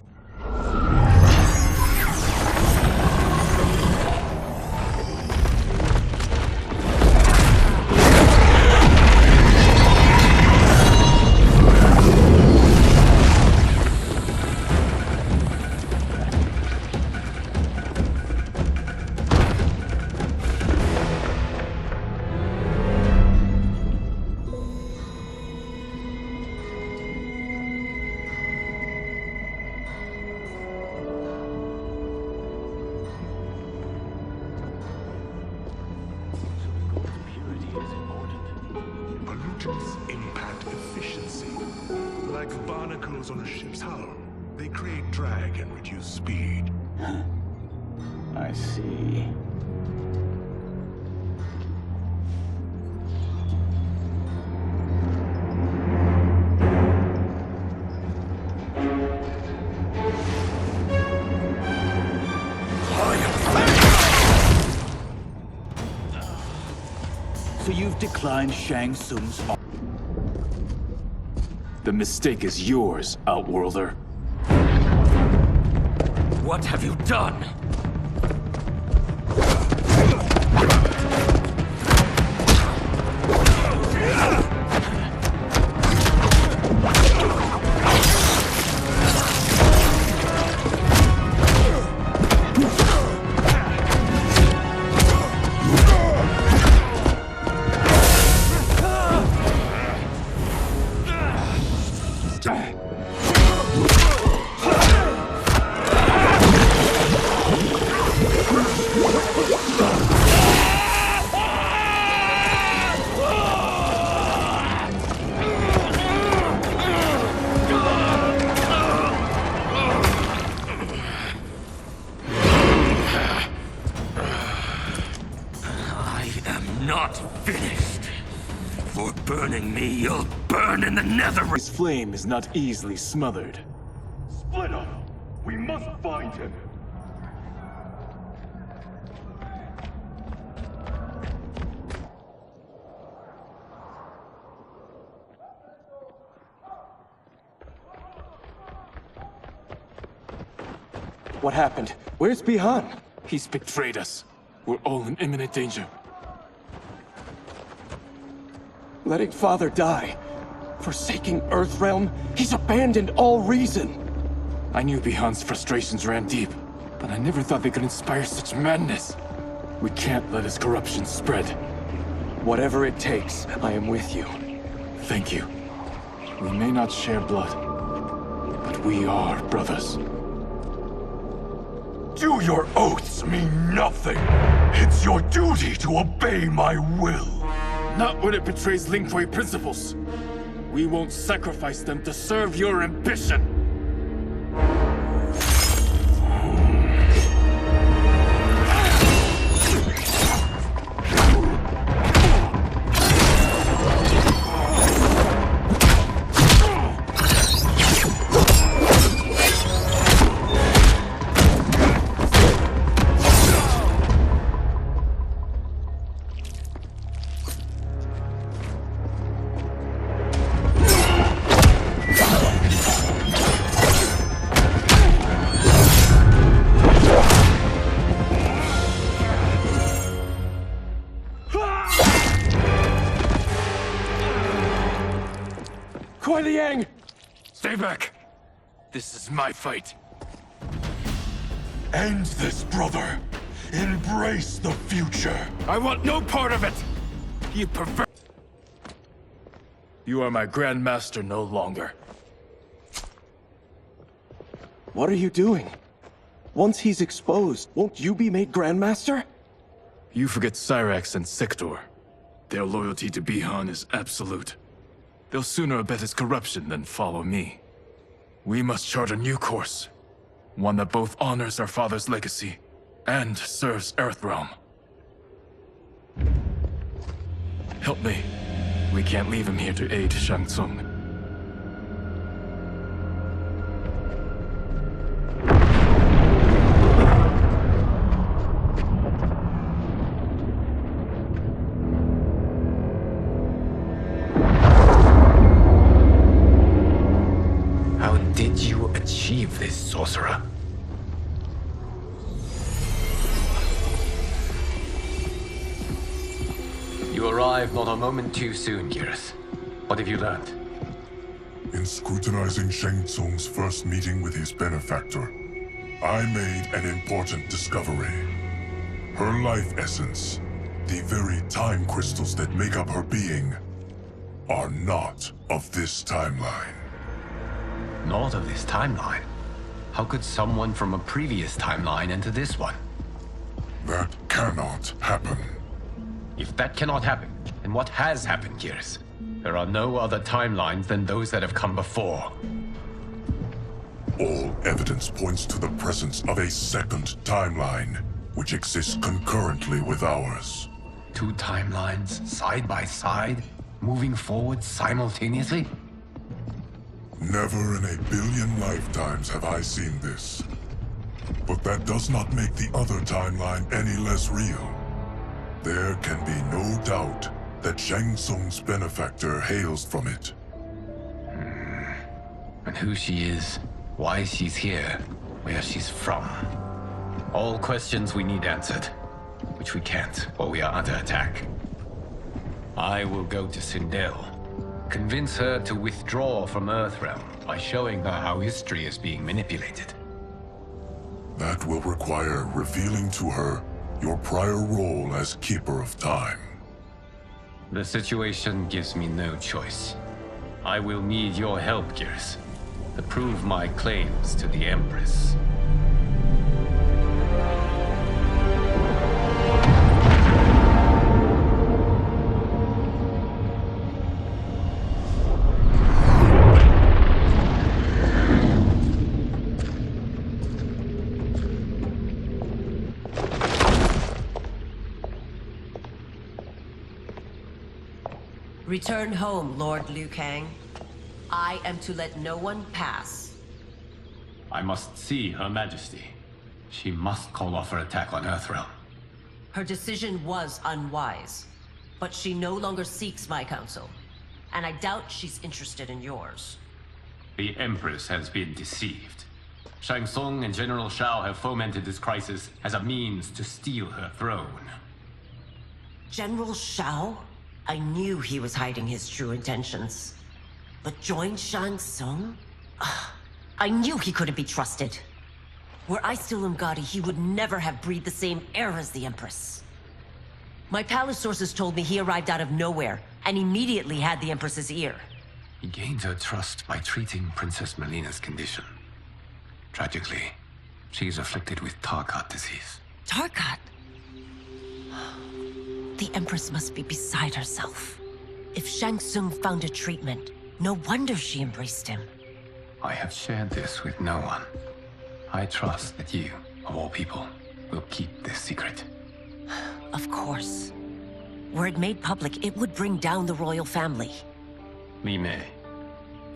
Pollutants impact efficiency. Like barnacles on a ship's hull. They create drag and reduce speed. I see. So you've declined Shang Tsung's offer. The mistake is yours, Outworlder. What have you done? Not finished. For burning me, you'll burn in the nether. His flame is not easily smothered. Split up! We must find him! What happened? Where's Bihan? He's betrayed us. We're all in imminent danger. Letting Father die. Forsaking Earthrealm. He's abandoned all reason. I knew Bihan's frustrations ran deep, but I never thought they could inspire such madness. We can't let his corruption spread. Whatever it takes, I am with you. Thank you. We may not share blood, but we are brothers. Do your oaths mean nothing? It's your duty to obey my will. Not when it betrays Lin Kuei principles. We won't sacrifice them to serve your ambition. Kuai Liang! Stay back! This is my fight. End this, brother. Embrace the future. I want no part of it! You pervert! You are my Grandmaster no longer. What are you doing? Once he's exposed, won't you be made Grandmaster? You forget Cyrax and Sector. Their loyalty to Bihan is absolute. They'll sooner abet his corruption than follow me. We must chart a new course. One that both honors our father's legacy and serves Earthrealm. Help me. We can't leave him here to aid Shang Tsung. save this sorcerer. You arrived not a moment too soon, Geras. What have you learned? In scrutinizing Shang Tsung's first meeting with his benefactor, I made an important discovery. Her life essence, the very time crystals that make up her being, are not of this timeline. Not of this timeline? How could someone from a previous timeline enter this one? That cannot happen. If that cannot happen, then what has happened, Geras? There are no other timelines than those that have come before. All evidence points to the presence of a second timeline, which exists concurrently with ours. Two timelines, side by side, moving forward simultaneously? Never in a billion lifetimes have I seen this. But that does not make the other timeline any less real. There can be no doubt that Shang Tsung's benefactor hails from it. And who she is, why she's here, where she's from. All questions we need answered, which we can't while we are under attack. I will go to Sindel, convince her to withdraw from Earthrealm by showing her how history is being manipulated. That will require revealing to her your prior role as Keeper of Time. The situation gives me no choice. I will need your help, Geras, to prove my claims to the Empress. Return home, Lord Liu Kang. I am to let no one pass. I must see Her Majesty. She must call off her attack on Earthrealm. Her decision was unwise, but she no longer seeks my counsel, and I doubt she's interested in yours. The Empress has been deceived. Shang Tsung and General Shao have fomented this crisis as a means to steal her throne. General Shao? I knew he was hiding his true intentions. But join Shang Tsung? I knew he couldn't be trusted. Were I still Umgadi, he would never have breathed the same air as the Empress. My palace sources told me he arrived out of nowhere, and immediately had the Empress's ear. He gained her trust by treating Princess Melina's condition. Tragically, she is afflicted with Tarkat disease. Tarkat? The Empress must be beside herself. If Shang Tsung found a treatment, no wonder she embraced him. I have shared this with no one. I trust that you, of all people, will keep this secret. Of course. Were it made public, it would bring down the royal family. Li Mei,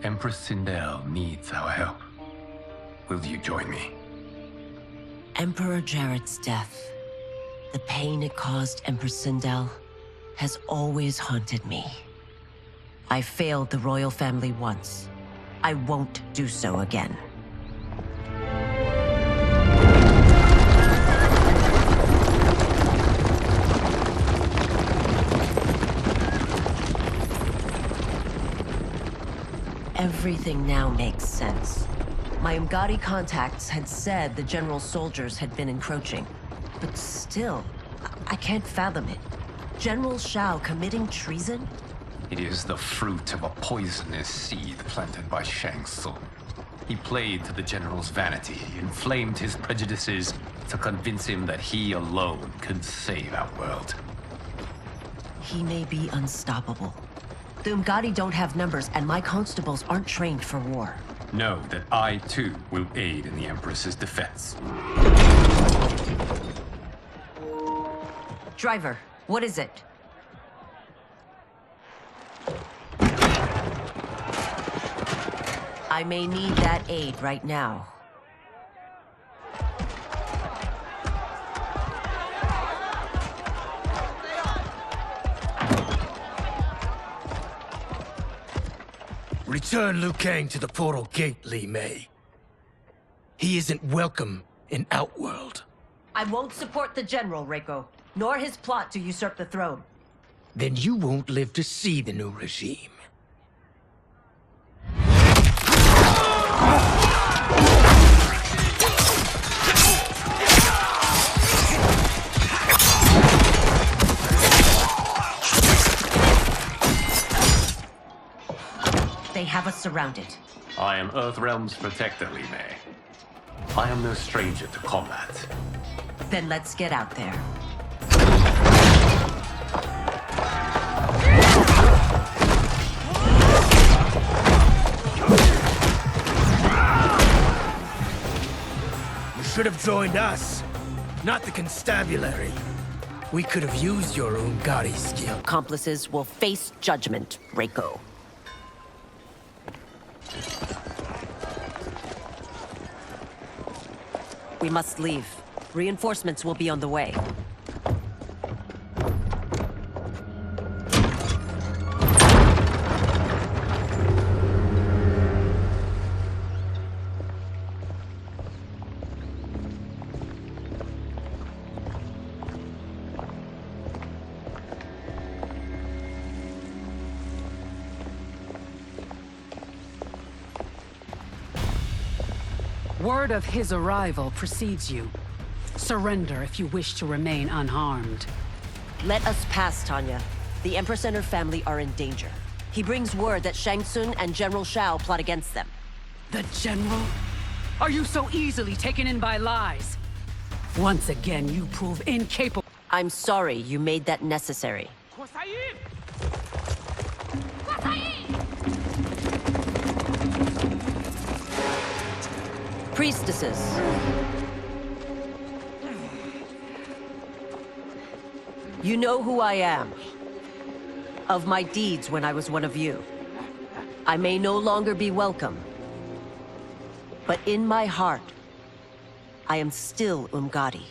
Empress Sindel needs our help. Will you join me? Emperor Jarrett's death, the pain it caused Empress Sindel, has always haunted me. I failed the royal family once. I won't do so again. Everything now makes sense. My Umgadi contacts had said the general's soldiers had been encroaching. But still, I can't fathom it. General Shao committing treason? It is the fruit of a poisonous seed planted by Shang Tsung. He played to the general's vanity, inflamed his prejudices to convince him that he alone could save our world. He may be unstoppable. The Umgadi don't have numbers, and my constables aren't trained for war. Know that I, too, will aid in the Empress's defense. Driver, what is it? I may need that aid right now. Return Liu Kang to the portal gate, Li Mei. He isn't welcome in Outworld. I won't support the General, Reiko, nor his plot to usurp the throne. Then you won't live to see the new regime. They have us surrounded. I am Earthrealm's protector, Li Mei. I am no stranger to combat. Then let's get out there. You should have joined us, not the constabulary. We could have used your Ungari skill. Accomplices will face judgment, Reiko. We must leave. Reinforcements will be on the way. Word of his arrival precedes you. Surrender if you wish to remain unharmed. Let us pass, Tanya. The Empress and her family are in danger. He brings word that Shang Tsung and General Shao plot against them. The General? Are you so easily taken in by lies? Once again, you prove incapable. I'm sorry you made that necessary. Priestesses. You know who I am. Of my deeds when I was one of you. I may no longer be welcome. But in my heart, I am still Umgadi.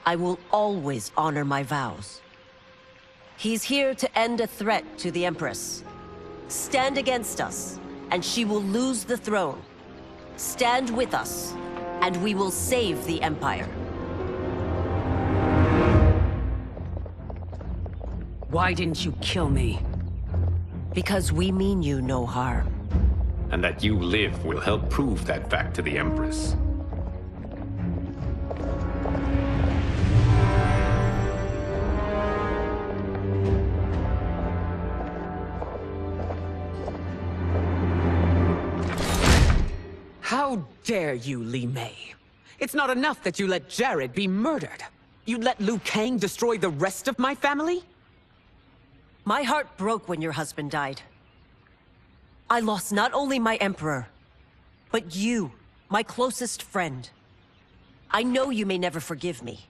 I will always honor my vows. He's here to end a threat to the Empress. Stand against us, and she will lose the throne. Stand with us, and we will save the Empire. Why didn't you kill me? Because we mean you no harm. And that you live will help prove that fact to the Empress. How dare you, Li Mei? It's not enough that you let Jared be murdered. You'd let Liu Kang destroy the rest of my family? My heart broke when your husband died. I lost not only my Emperor, but you, my closest friend. I know you may never forgive me.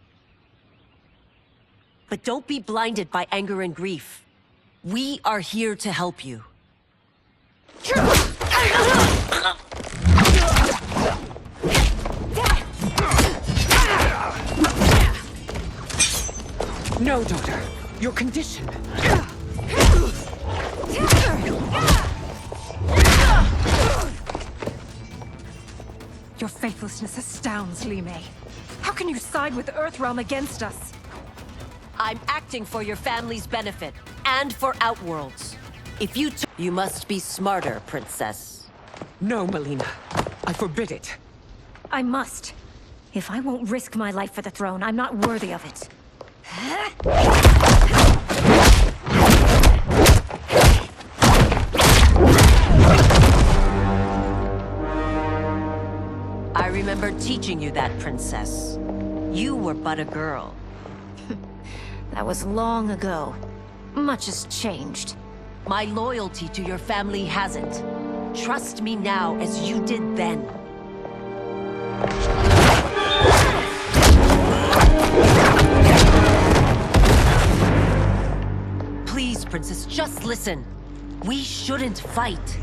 But don't be blinded by anger and grief. We are here to help you. No, daughter. Your condition. Your faithlessness astounds, Li Mei. How can you side with Earthrealm against us? I'm acting for your family's benefit, and for Outworlds. If you must be smarter, Princess. No, Melina. I forbid it. I must. If I won't risk my life for the throne, I'm not worthy of it. I remember teaching you that, Princess. You were but a girl. That was long ago. Much has changed. My loyalty to your family hasn't. Trust me now as you did then. Please, Princess, just listen. We shouldn't fight.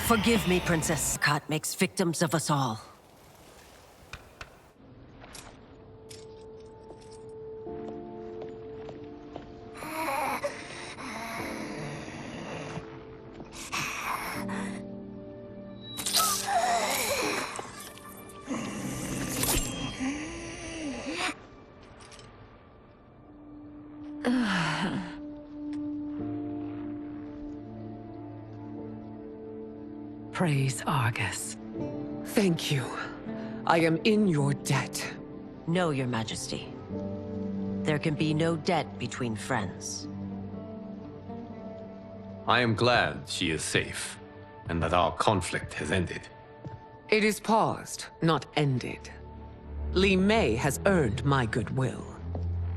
Forgive me, Princess. Kombat makes victims of us all. Praise Argus. Thank you. I am in your debt. No, Your Majesty. There can be no debt between friends. I am glad she is safe, and that our conflict has ended. It is paused, not ended. Li Mei has earned my goodwill.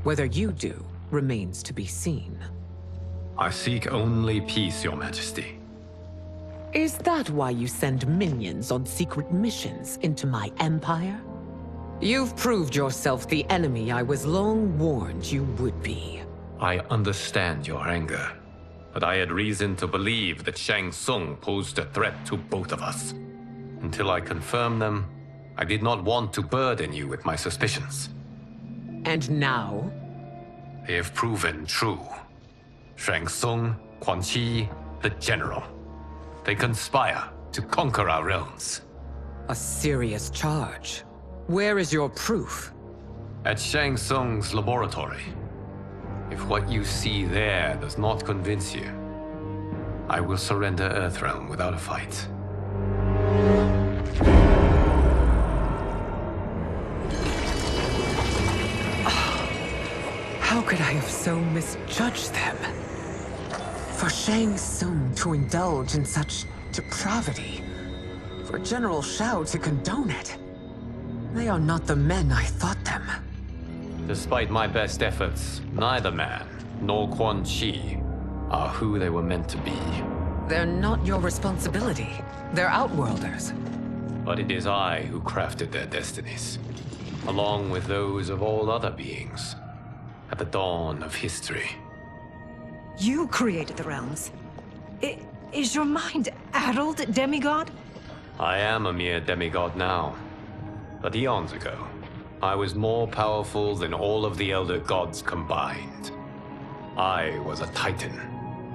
Whether you do remains to be seen. I seek only peace, Your Majesty. Is that why you send minions on secret missions into my empire? You've proved yourself the enemy I was long warned you would be. I understand your anger, but I had reason to believe that Shang Tsung posed a threat to both of us. Until I confirmed them, I did not want to burden you with my suspicions. And now? They have proven true. Shang Tsung, Quan Chi, the General. They conspire to conquer our realms. A serious charge. Where is your proof? At Shang Tsung's laboratory. If what you see there does not convince you, I will surrender Earthrealm without a fight. How could I have so misjudged them? For Shang Tsung to indulge in such depravity, for General Shao to condone it, they are not the men I thought them. Despite my best efforts, neither man nor Quan Chi are who they were meant to be. They're not your responsibility. They're Outworlders. But it is I who crafted their destinies, along with those of all other beings, at the dawn of history. You created the realms. Is your mind addled, demigod? I am a mere demigod now. But eons ago, I was more powerful than all of the Elder Gods combined. I was a Titan,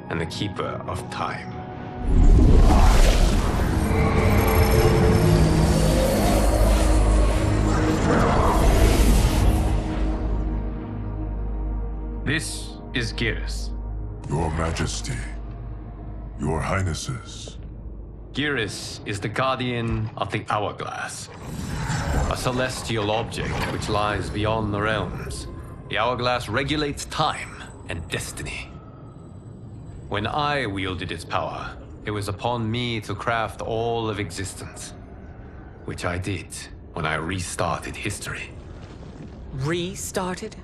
and the Keeper of Time. This is Geras. Your Majesty, Your Highnesses. Geras is the guardian of the Hourglass. A celestial object which lies beyond the realms. The Hourglass regulates time and destiny. When I wielded its power, it was upon me to craft all of existence. Which I did when I restarted history. Restarted?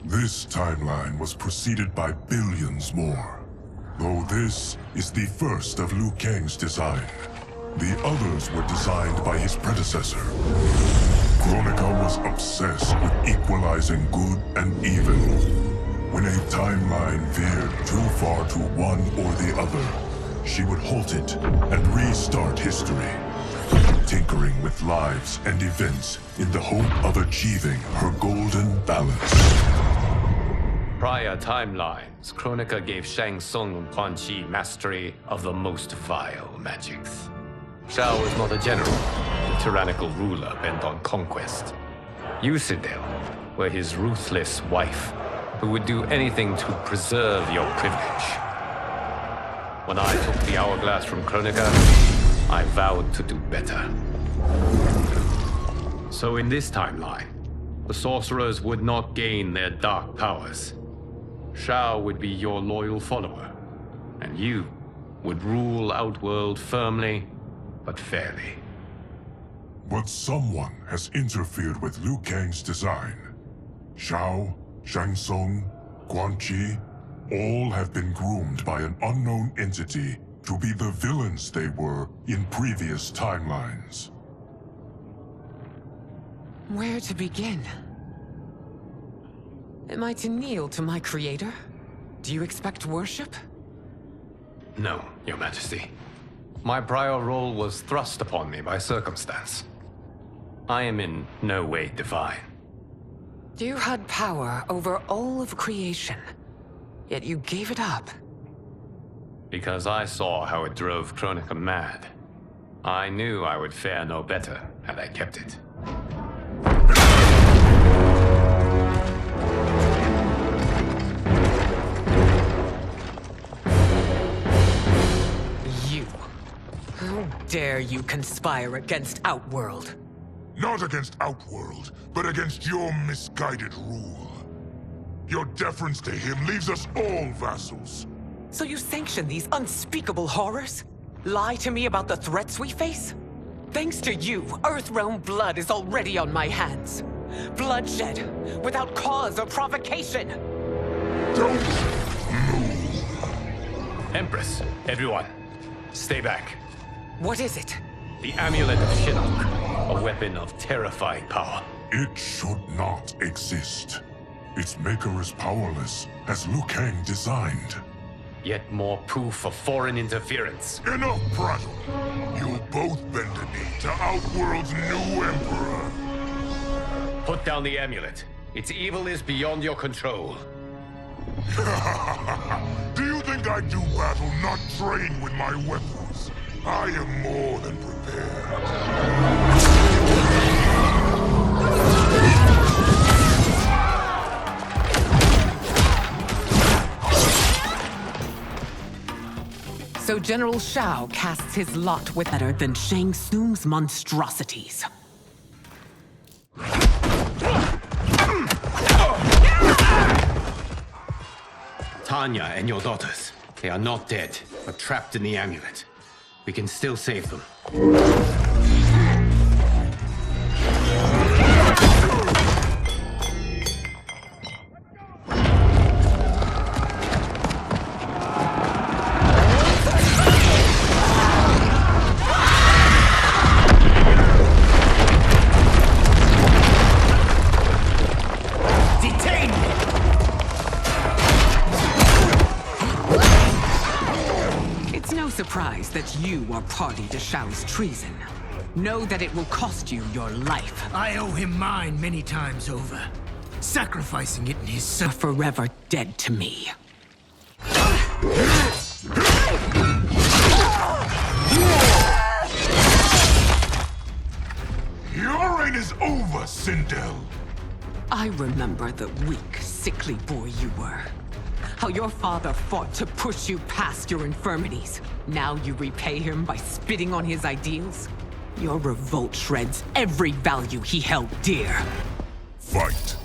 This timeline was preceded by billions more. Though this is the first of Liu Kang's design. The others were designed by his predecessor. Kronika was obsessed with equalizing good and evil. When a timeline veered too far to one or the other, she would halt it and restart history, tinkering with lives and events in the hope of achieving her golden balance. Prior timelines, Kronika gave Shang Tsung and Quan Chi mastery of the most vile magics. Shao was not a general, a tyrannical ruler bent on conquest. Yusidel were his ruthless wife, who would do anything to preserve your privilege. When I took the Hourglass from Kronika, I vowed to do better. So in this timeline, the sorcerers would not gain their dark powers. Shao would be your loyal follower, and you would rule Outworld firmly, but fairly. But someone has interfered with Liu Kang's design. Shao, Shang Tsung, Quan Chi, all have been groomed by an unknown entity to be the villains they were in previous timelines. Where to begin? Am I to kneel to my creator? Do you expect worship? No, Your Majesty. My prior role was thrust upon me by circumstance. I am in no way divine. You had power over all of creation, yet you gave it up. Because I saw how it drove Kronika mad. I knew I would fare no better had I kept it. You. How dare you conspire against Outworld? Not against Outworld, but against your misguided rule. Your deference to him leaves us all vassals. So you sanction these unspeakable horrors? Lie to me about the threats we face? Thanks to you, Earthrealm blood is already on my hands. Bloodshed, without cause or provocation. Don't Empress, everyone, stay back. What is it? The Amulet of Shinnok, a weapon of terrifying power. It should not exist. Its maker is powerless, as Liu Kang designed. Yet more proof of foreign interference. Enough prattle. You'll both bend a knee to Outworld's new emperor. Put down the amulet. Its evil is beyond your control. Do you think I do battle not trained with my weapons? I am more than prepared. So General Shao casts his lot with better than Shang Tsung's monstrosities. Tanya and your daughters, they are not dead, but trapped in the amulet. We can still save them. Surprised that you are party to Shao's treason. Know that it will cost you your life. I owe him mine many times over. Sacrificing it in his son. Forever dead to me. Your reign is over, Sindel. I remember the weak, sickly boy you were. How your father fought to push you past your infirmities. Now you repay him by spitting on his ideals? Your revolt shreds every value he held dear. Fight.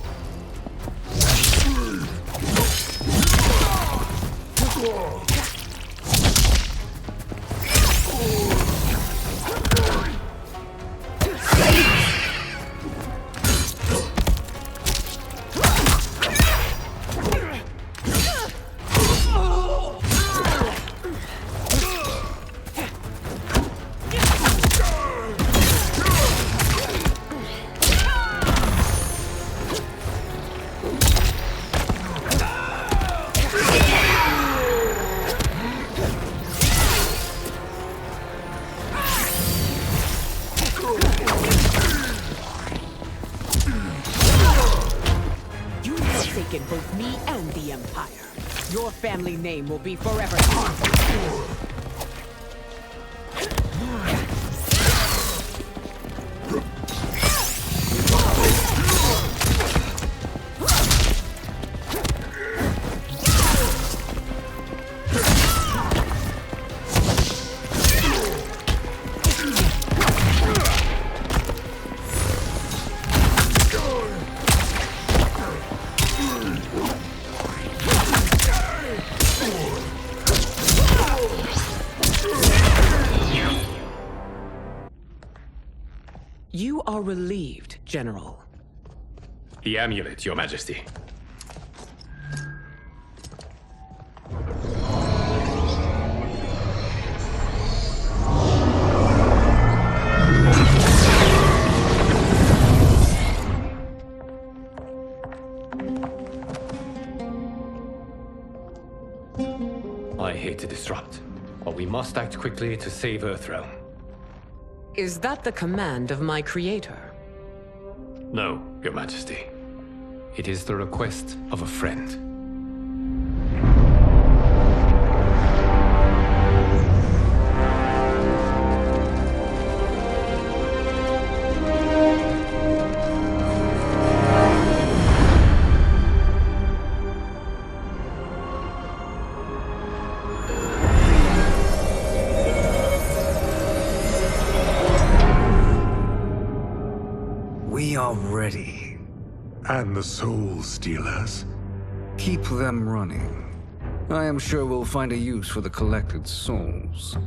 Both me and the Empire. Your family name will be forever tarnished. You are relieved, General. The amulet, Your Majesty. I hate to disrupt, but we must act quickly to save Earthrealm. Is that the command of my creator? No, Your Majesty. It is the request of a friend. already. And the Soul Stealers? Keep them running. I am sure we'll find a use for the collected souls.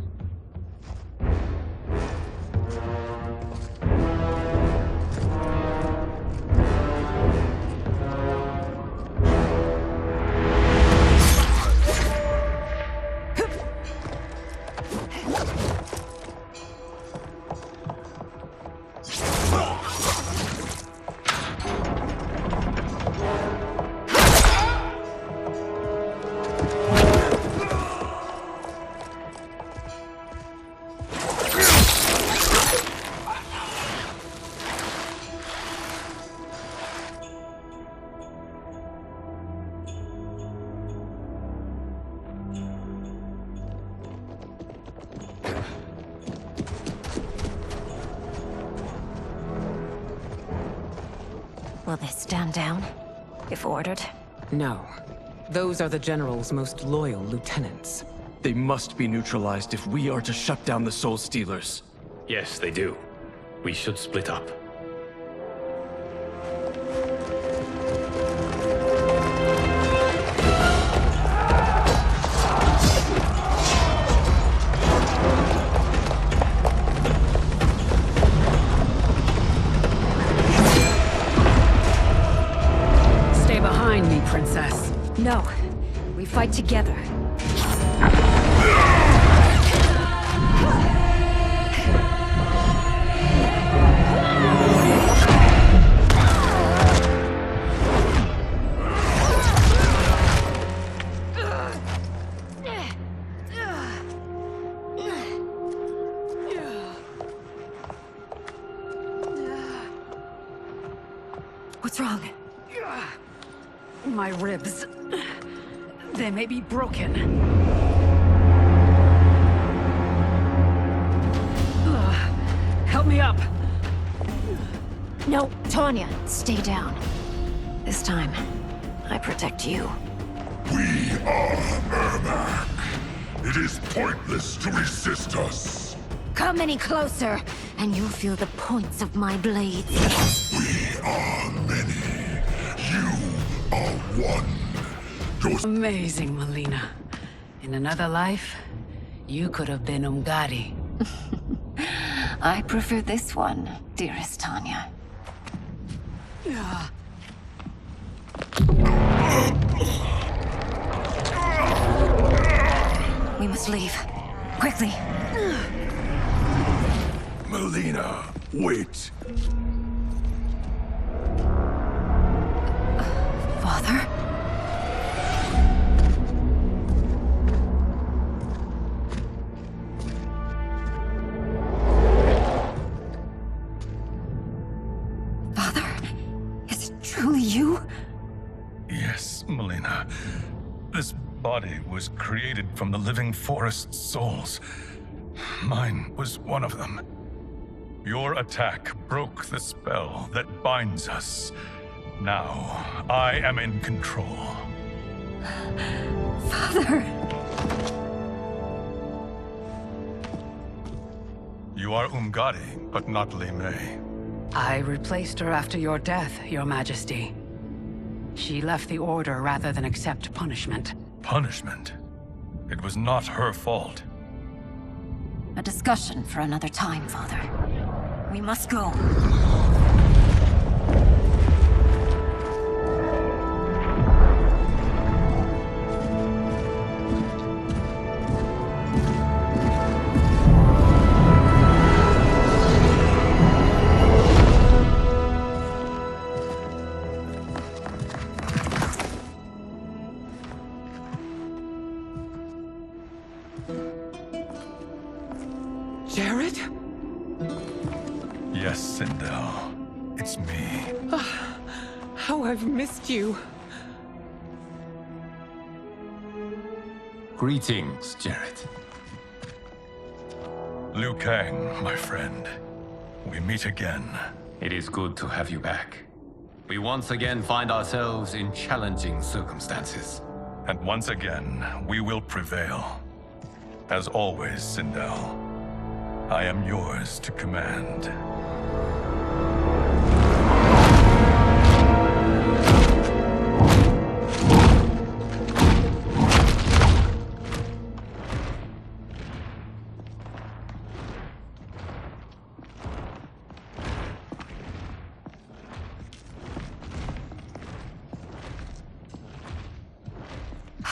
Will they stand down, if ordered? No. Those are the General's most loyal lieutenants. They must be neutralized if we are to shut down the Soul Stealers. Yes, they do. We should split up. Stay behind me, Princess. No. We fight together. What's wrong? My ribs. They may be broken. Help me up. No, Tanya, stay down. This time, I protect you. We are Ermac. It is pointless to resist us. Come any closer, and you'll feel the points of my blades. We are many. You are one. Amazing, Melina. In another life, you could have been Umgadi. I prefer this one, dearest Tanya. We must leave. Quickly. Melina, wait. Father? Father, is it truly you? Yes, Melina. This body was created from the living forest's souls. Mine was one of them. Your attack broke the spell that binds us. Now, I am in control. Father! You are Umgadi, but not Li Mei. I replaced her after your death, Your Majesty. She left the Order rather than accept punishment. Punishment? It was not her fault. A discussion for another time, Father. We must go. Jared? Yes, Sindel. It's me. How I've missed you. Greetings, Jared. Liu Kang, my friend. We meet again. It is good to have you back. We once again find ourselves in challenging circumstances. And once again, we will prevail. As always, Sindel, I am yours to command.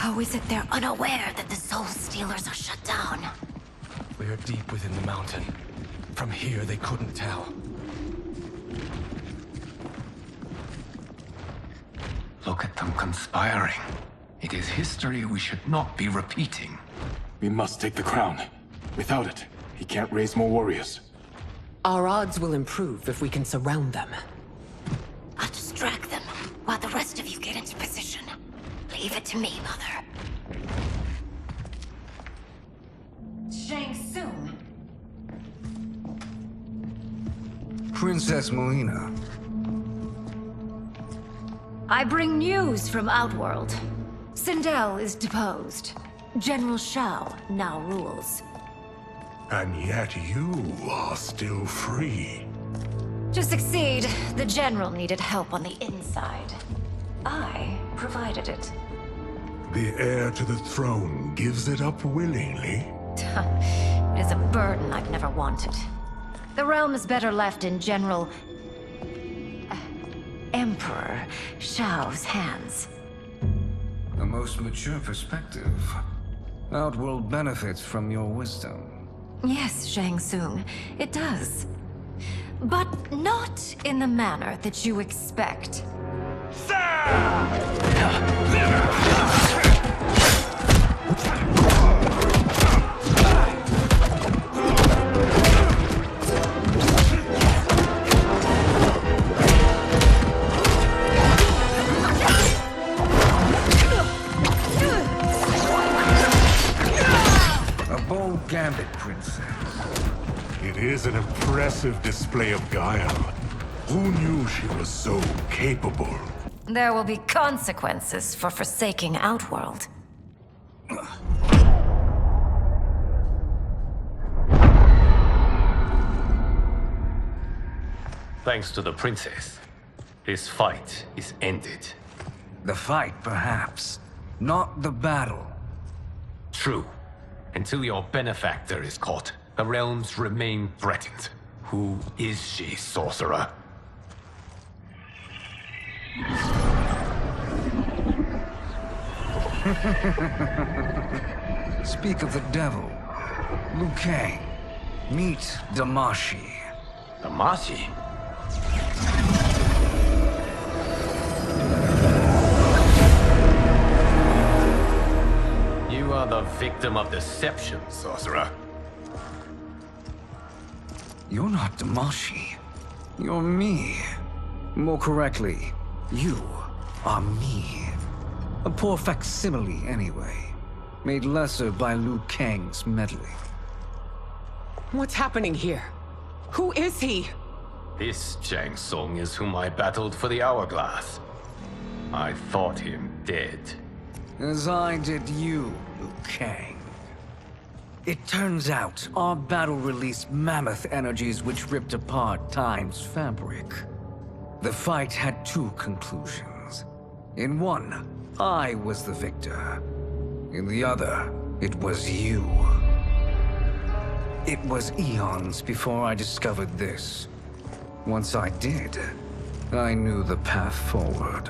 How is it they're unaware that the Soul Stealers are shut down? We're deep within the mountain. From here, they couldn't tell. Look at them conspiring. It is history we should not be repeating. We must take the crown. Without it, he can't raise more warriors. Our odds will improve if we can surround them. I'll distract them while the rest of you get into position. Leave it to me, Mother. Shang Tsung. Princess Melina. I bring news from Outworld. Sindel is deposed. General Shao now rules. And yet you are still free. To succeed, the General needed help on the inside. I provided it. The heir to the throne gives it up willingly. It is a burden I've never wanted. The realm is better left in General... Emperor Shao's hands. A most mature perspective. Outworld benefits from your wisdom. Yes, Shang Tsung, it does. But not in the manner that you expect. Gambit, Princess. It is an impressive display of guile. Who knew she was so capable? There will be consequences for forsaking Outworld. Thanks to the princess, this fight is ended. The fight, perhaps. Not the battle. True. Until your benefactor is caught, the realms remain threatened. Who is she, sorcerer? Speak of the devil. Liu Kang. Meet Damashi. Damashi? You are the victim of deception, sorcerer. You're not Damashi. You're me. More correctly, you are me. A poor facsimile, anyway. Made lesser by Liu Kang's meddling. What's happening here? Who is he? This Shang Tsung is whom I battled for the Hourglass. I thought him dead. As I did you, Liu Kang. It turns out our battle released mammoth energies which ripped apart time's fabric. The fight had two conclusions. In one, I was the victor. In the other, it was you. It was eons before I discovered this. Once I did, I knew the path forward.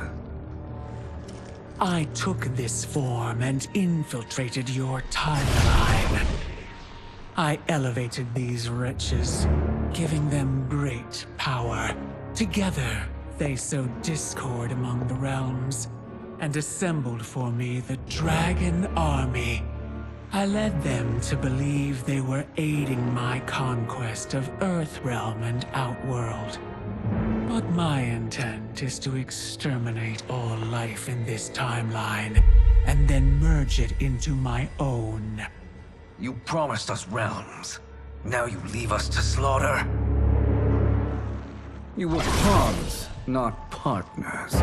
I took this form and infiltrated your timeline. I elevated these wretches, giving them great power. Together, they sowed discord among the realms, and assembled for me the Dragon Army. I led them to believe they were aiding my conquest of Earthrealm and Outworld. But my intent is to exterminate all life in this timeline, and then merge it into my own. You promised us realms. Now you leave us to slaughter? You were pawns, not partners.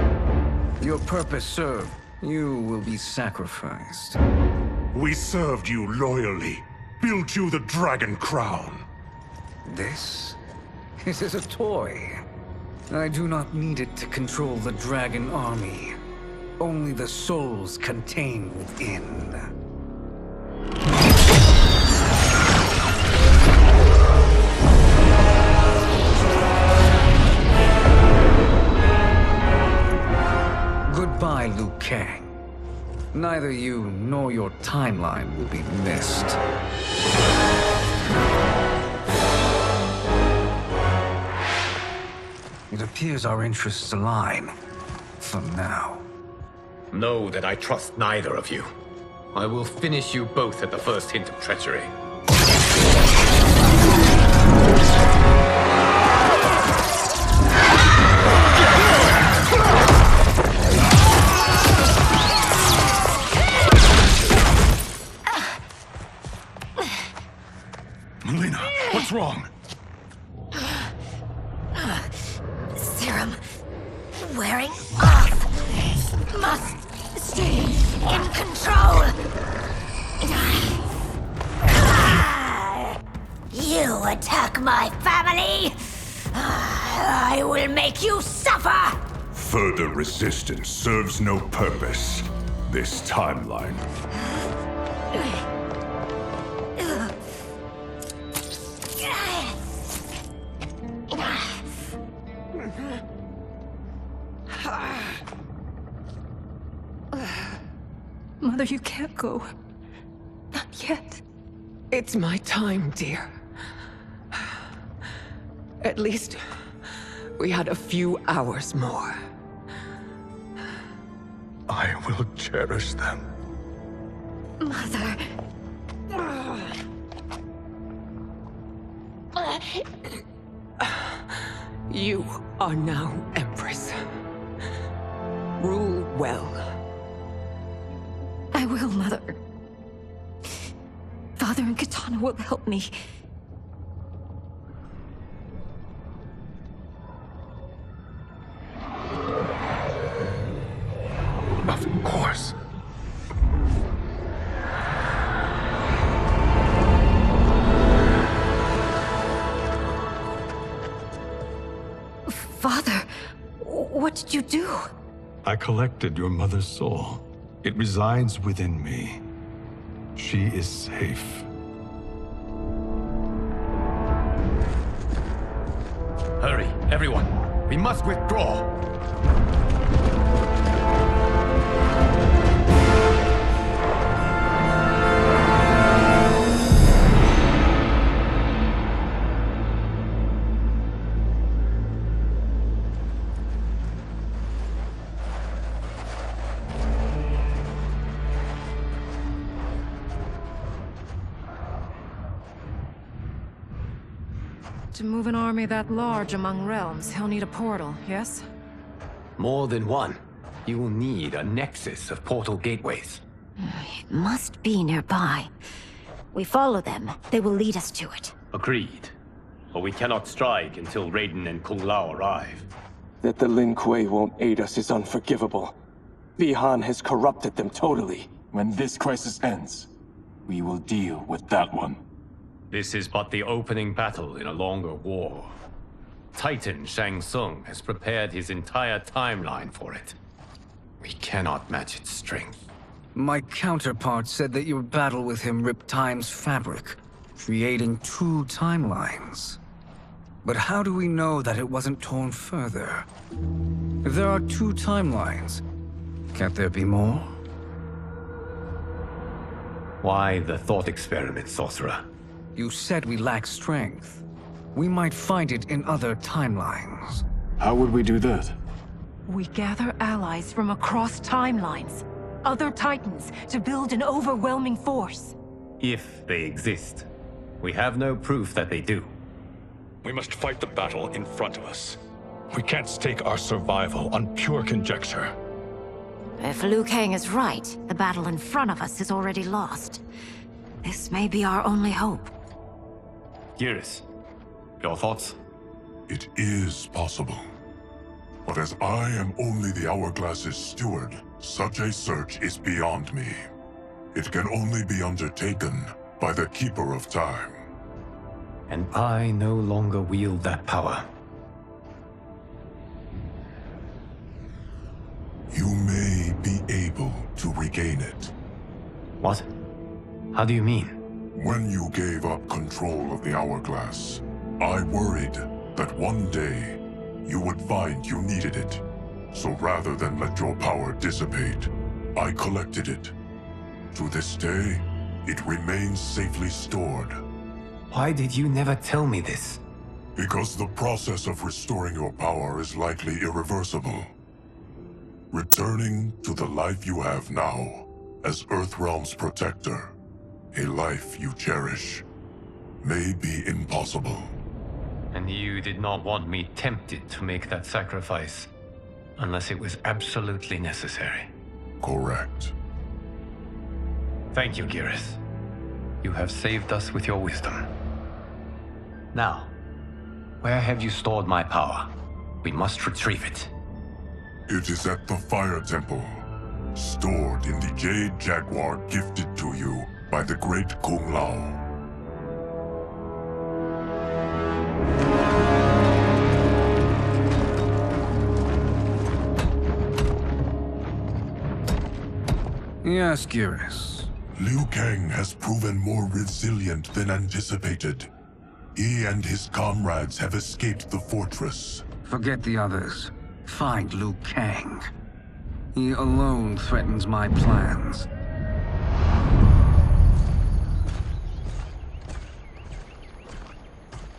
Your purpose served. You will be sacrificed. We served you loyally, built you the Dragon Crown. This? It is a toy. I do not need it to control the Dragon Army. Only the souls contained within. Goodbye, Liu Kang. neither you nor your timeline will be missed. It appears our interests align. For now. Know that I trust neither of you. I will finish you both at the first hint of treachery. Melina, what's wrong? Serum wearing off. Must stay in control. You attack my family. I will make you suffer. Further resistance serves no purpose. This timeline. Mother, you can't go. Not yet. It's my time, dear. At least we had a few hours more. I will cherish them. Mother. You are now Empress. Rule well. I will, Mother. Father and Katana will help me. Of course. Father, what did you do? I collected your mother's soul. It resides within me. She is safe. Hurry, everyone. We must withdraw. To move an army that large among realms, he'll need a portal, yes? More than one. You will need a nexus of portal gateways. It must be nearby. We follow them. They will lead us to it. Agreed. But we cannot strike until Raiden and Kung Lao arrive. That the Lin Kuei won't aid us is unforgivable. Bihan has corrupted them totally. When this crisis ends, we will deal with that one. This is but the opening battle in a longer war. Titan Shang Tsung has prepared his entire timeline for it. We cannot match its strength. My counterpart said that your battle with him ripped time's fabric, creating two timelines. But how do we know that it wasn't torn further? If there are two timelines, can't there be more? Why the thought experiment, Sorcerer? You said we lack strength. We might find it in other timelines. How would we do that? We gather allies from across timelines, other titans, to build an overwhelming force. If they exist. We have no proof that they do. We must fight the battle in front of us. We can't stake our survival on pure conjecture. If Liu Kang is right, the battle in front of us is already lost. This may be our only hope. Geras, your thoughts? It is possible. But as I am only the Hourglass's steward, such a search is beyond me. It can only be undertaken by the Keeper of Time. And I no longer wield that power. You may be able to regain it. What? How do you mean? When you gave up control of the Hourglass, I worried that one day you would find you needed it. So rather than let your power dissipate, I collected it. To this day, it remains safely stored. Why did you never tell me this? Because the process of restoring your power is likely irreversible. Returning to the life you have now, as Earthrealm's protector, a life you cherish, may be impossible. And you did not want me tempted to make that sacrifice, unless it was absolutely necessary. Correct. Thank you, Geras. You have saved us with your wisdom. Now, where have you stored my power? We must retrieve it. It is at the Fire Temple, stored in the Jade Jaguar gifted to you by the great Kung Lao. Yes, Geras. Liu Kang has proven more resilient than anticipated. He and his comrades have escaped the fortress. Forget the others. Find Liu Kang. He alone threatens my plans.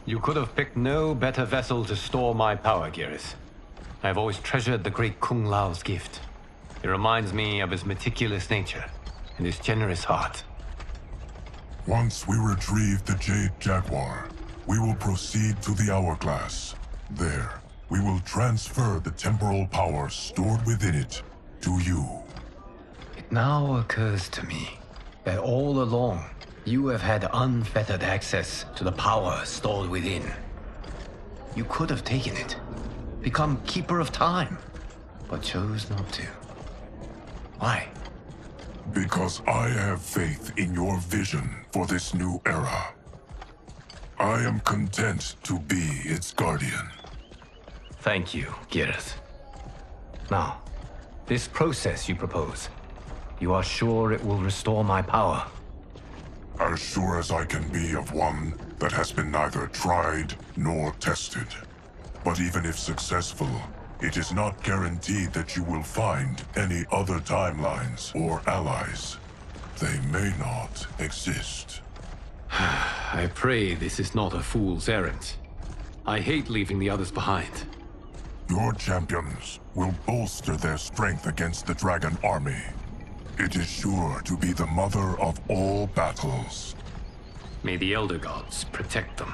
You could have picked no better vessel to store my power, Geras. I have always treasured the great Kung Lao's gift. It reminds me of his meticulous nature and his generous heart. Once we retrieve the Jade Jaguar, we will proceed to the Hourglass. There, we will transfer the temporal power stored within it to you. It now occurs to me that all along, you have had unfettered access to the power stored within. You could have taken it, become Keeper of Time, but chose not to. Why? Because I have faith in your vision for this new era. I am content to be its guardian. Thank you, Geras. Now, this process you propose, you are sure it will restore my power? As sure as I can be of one that has been neither tried nor tested. But even if successful, it is not guaranteed that you will find any other timelines or allies. They may not exist. I pray this is not a fool's errand. I hate leaving the others behind. Your champions will bolster their strength against the Dragon Army. It is sure to be the mother of all battles. May the Elder Gods protect them.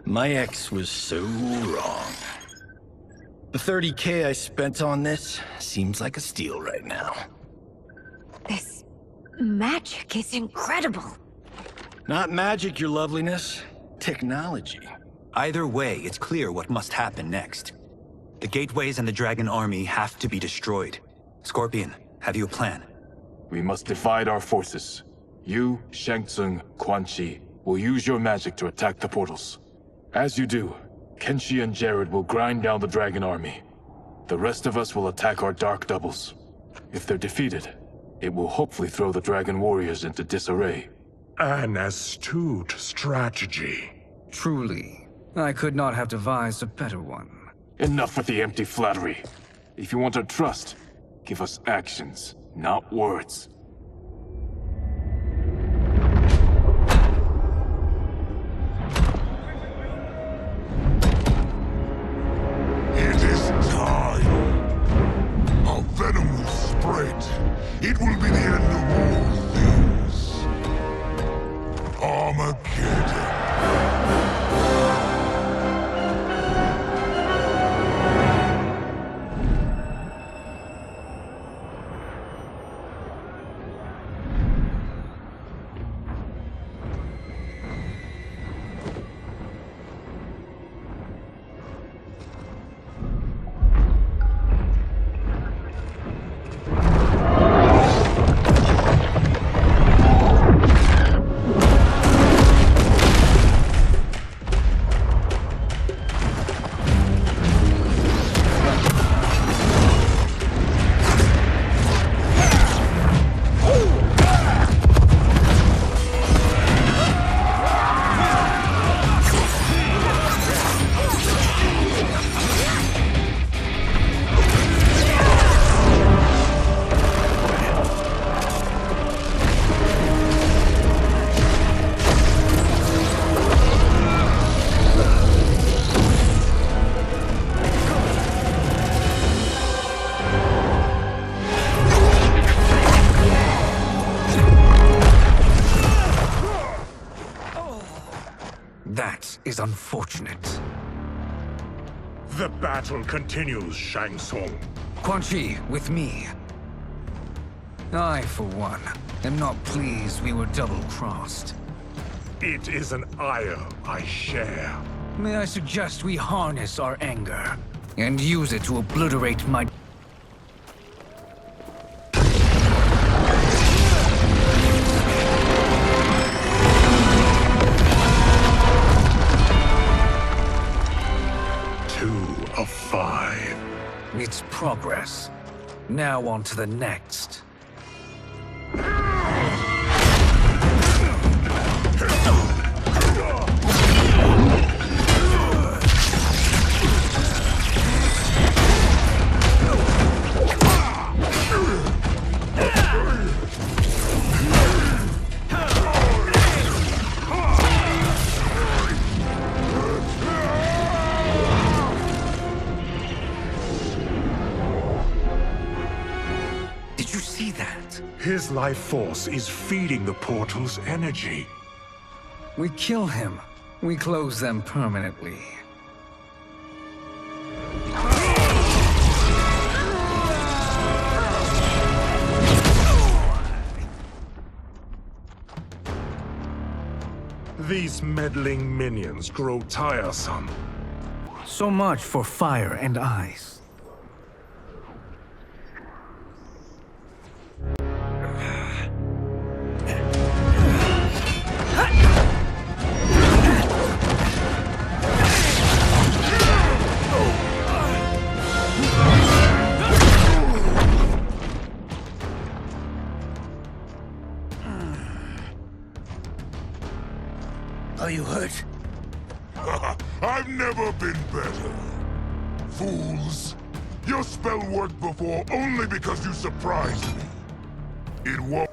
My ex was so wrong. The 30K I spent on this seems like a steal right now. This magic is incredible. Not magic, your loveliness. Technology. Either way, it's clear what must happen next. The gateways and the Dragon Army have to be destroyed. Scorpion, have you a plan? We must divide our forces. You, Shang Tsung, Quan Chi, will use your magic to attack the portals. As you do, Kenshi and Jared will grind down the Dragon Army. The rest of us will attack our Dark Doubles. If they're defeated, it will hopefully throw the Dragon Warriors into disarray. An astute strategy. Truly, I could not have devised a better one. Enough with the empty flattery. If you want our trust, give us actions, not words. celebrate. It will be the end of all things. Armageddon. That is unfortunate. The battle continues, Shang Tsung. Quan Chi, with me. I, for one, am not pleased we were double-crossed. It is an ire I share. May I suggest we harness our anger and use it to obliterate my... Of 5. It's progress. Now on to the next. His life force is feeding the portal's energy. We kill him. We close them permanently. These meddling minions grow tiresome. So much for fire and ice. Are you hurt? I've never been better. Fools. Your spell worked before only because you surprised me. It won't...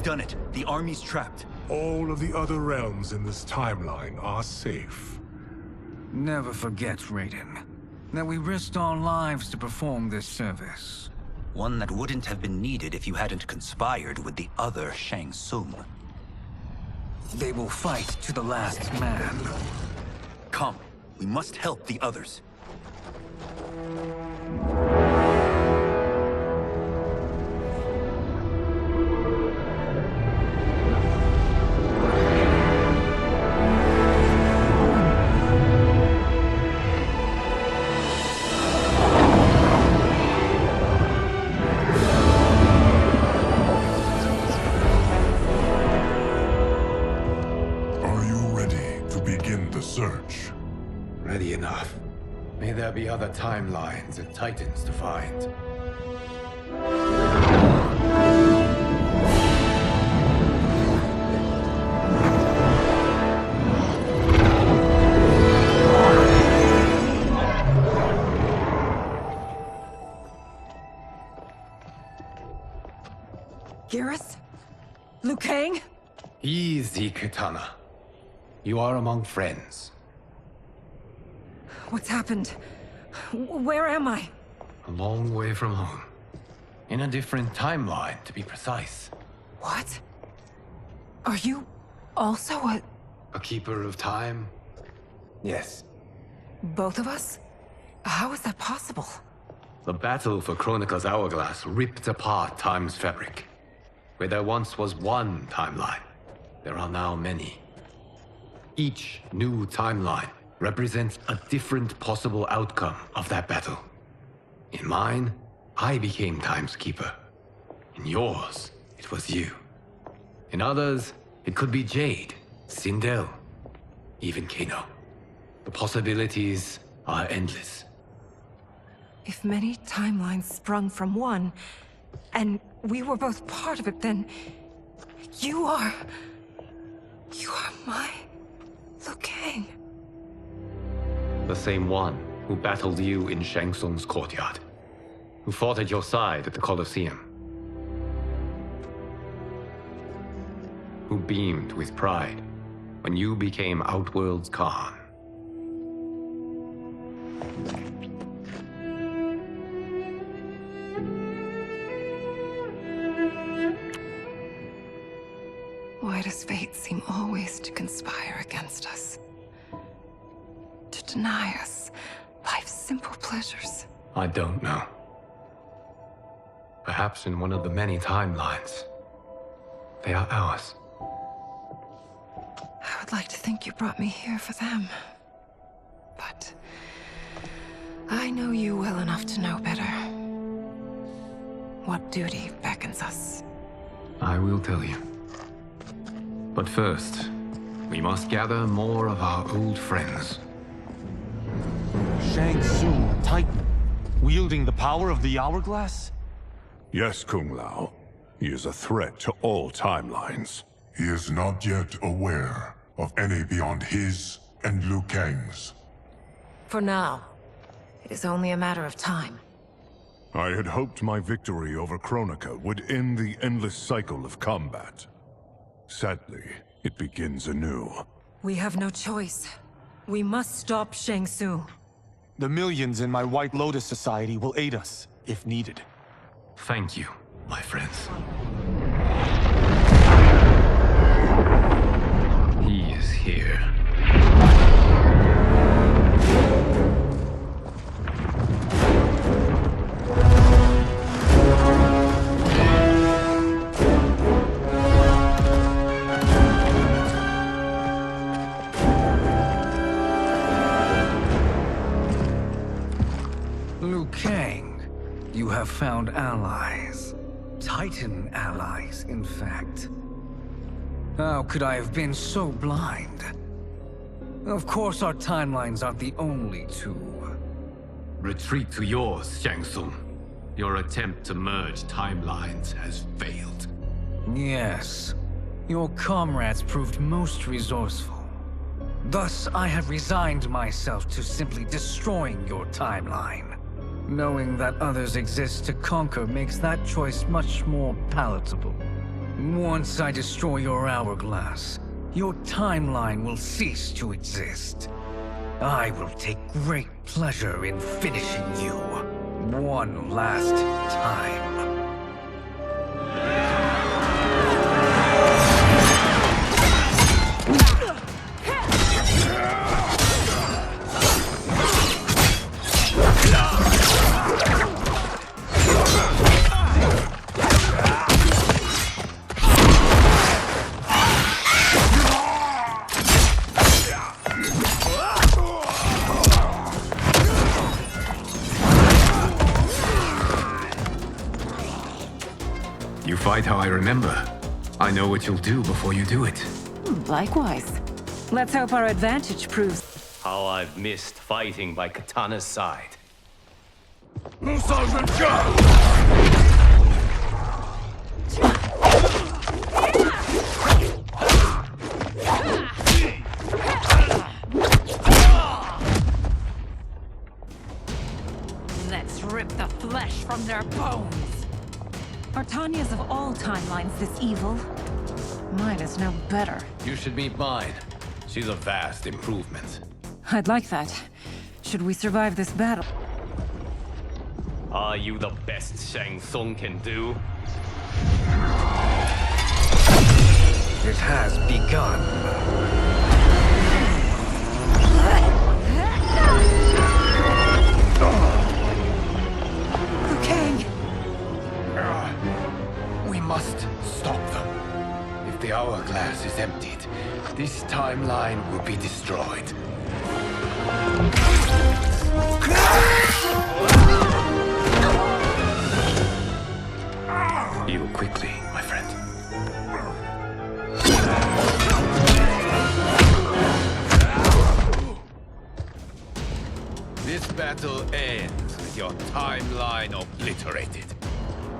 Done it. The army's trapped. All of the other realms in this timeline are safe. Never forget, Raiden, that we risked our lives to perform this service. One that wouldn't have been needed if you hadn't conspired with the other Shang Tsung. They will fight to the last man. Come, we must help the others. Are you ready? the search. Ready enough. May there be other timelines and titans to find. Garrus? Liu Kang? Easy, Kitana. You are among friends. What's happened? Where am I? A long way from home. In a different timeline, to be precise. What? Are you also a keeper of time? Yes. both of us? How is that possible? The battle for Chronica's Hourglass ripped apart time's fabric. Where there once was one timeline, there are now many. Each new timeline represents a different possible outcome of that battle. In mine, I became Time's Keeper. In yours, it was you. In others, it could be Jade, Sindel, even Kano. The possibilities are endless. If many timelines sprung from one, and we were both part of it, then you are my Liu Kang. The same one who battled you in Shang Tsung's courtyard. Who fought at your side at the Colosseum. Who beamed with pride when you became Outworld's Khan. Why does fate seem always to conspire against us? To deny us life's simple pleasures? I don't know. Perhaps in one of the many timelines, they are ours. I would like to think you brought me here for them. But I know you well enough to know better. What duty beckons us? I will tell you. But first, we must gather more of our old friends. Shang Tsung, Titan, wielding the power of the Hourglass? Yes, Kung Lao. He is a threat to all timelines. He is not yet aware of any beyond his and Liu Kang's. For now, it is only a matter of time. I had hoped my victory over Chronica would end the endless cycle of combat. Sadly, it begins anew. We have no choice. We must stop Shang Tsung. The millions in my White Lotus Society will aid us, if needed. Thank you, my friends. He is here. Liu Kang. You have found allies. Titan allies, in fact. How could I have been so blind? Of course our timelines aren't the only two. Retreat to yours, Shang Tsung. Your attempt to merge timelines has failed. Yes. Your comrades proved most resourceful. Thus, I have resigned myself to simply destroying your timeline. Knowing that others exist to conquer makes that choice much more palatable. Once I destroy your hourglass, your timeline will cease to exist. I will take great pleasure in finishing you one last time. You fight how I remember. I know what you'll do before you do it. Likewise. Let's hope our advantage proves. How I've missed fighting by Katana's side. Let's rip the flesh from their bones. Are Tanya's of all timelines this evil? Mine is no better. You should meet mine. She's a vast improvement. I'd like that. Should we survive this battle? Are you the best Shang Tsung can do? It has begun. Liu Kang! We must stop them. If the hourglass is emptied, this timeline will be destroyed. Heal quickly, my friend. This battle ends with your timeline obliterated.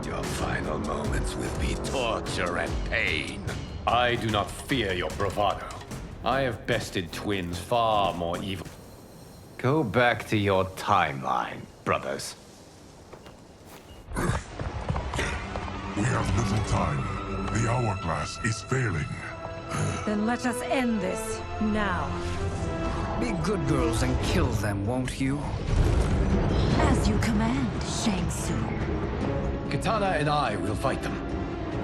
Your final moments will be torture and pain. I do not fear your bravado. I have bested twins far more evil. Go back to your timeline, brothers. We have little time. The hourglass is failing. Then let us end this, now. Be good girls and kill them, won't you? As you command, Shang Tsung. Katana and I will fight them.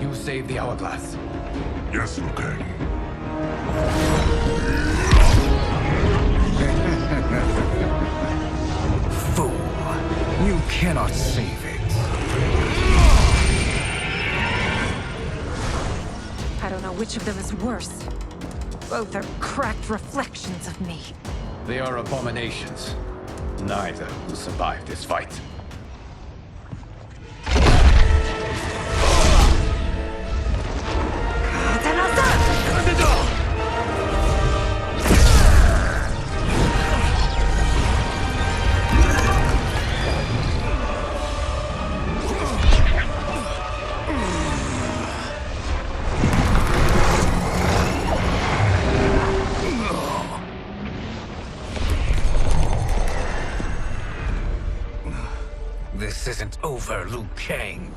You save the hourglass. Yes, Liu Kang. Fool. You cannot save it. I don't know which of them is worse. Both are cracked reflections of me. They are abominations. Neither will survive this fight. This isn't over, Liu Kang.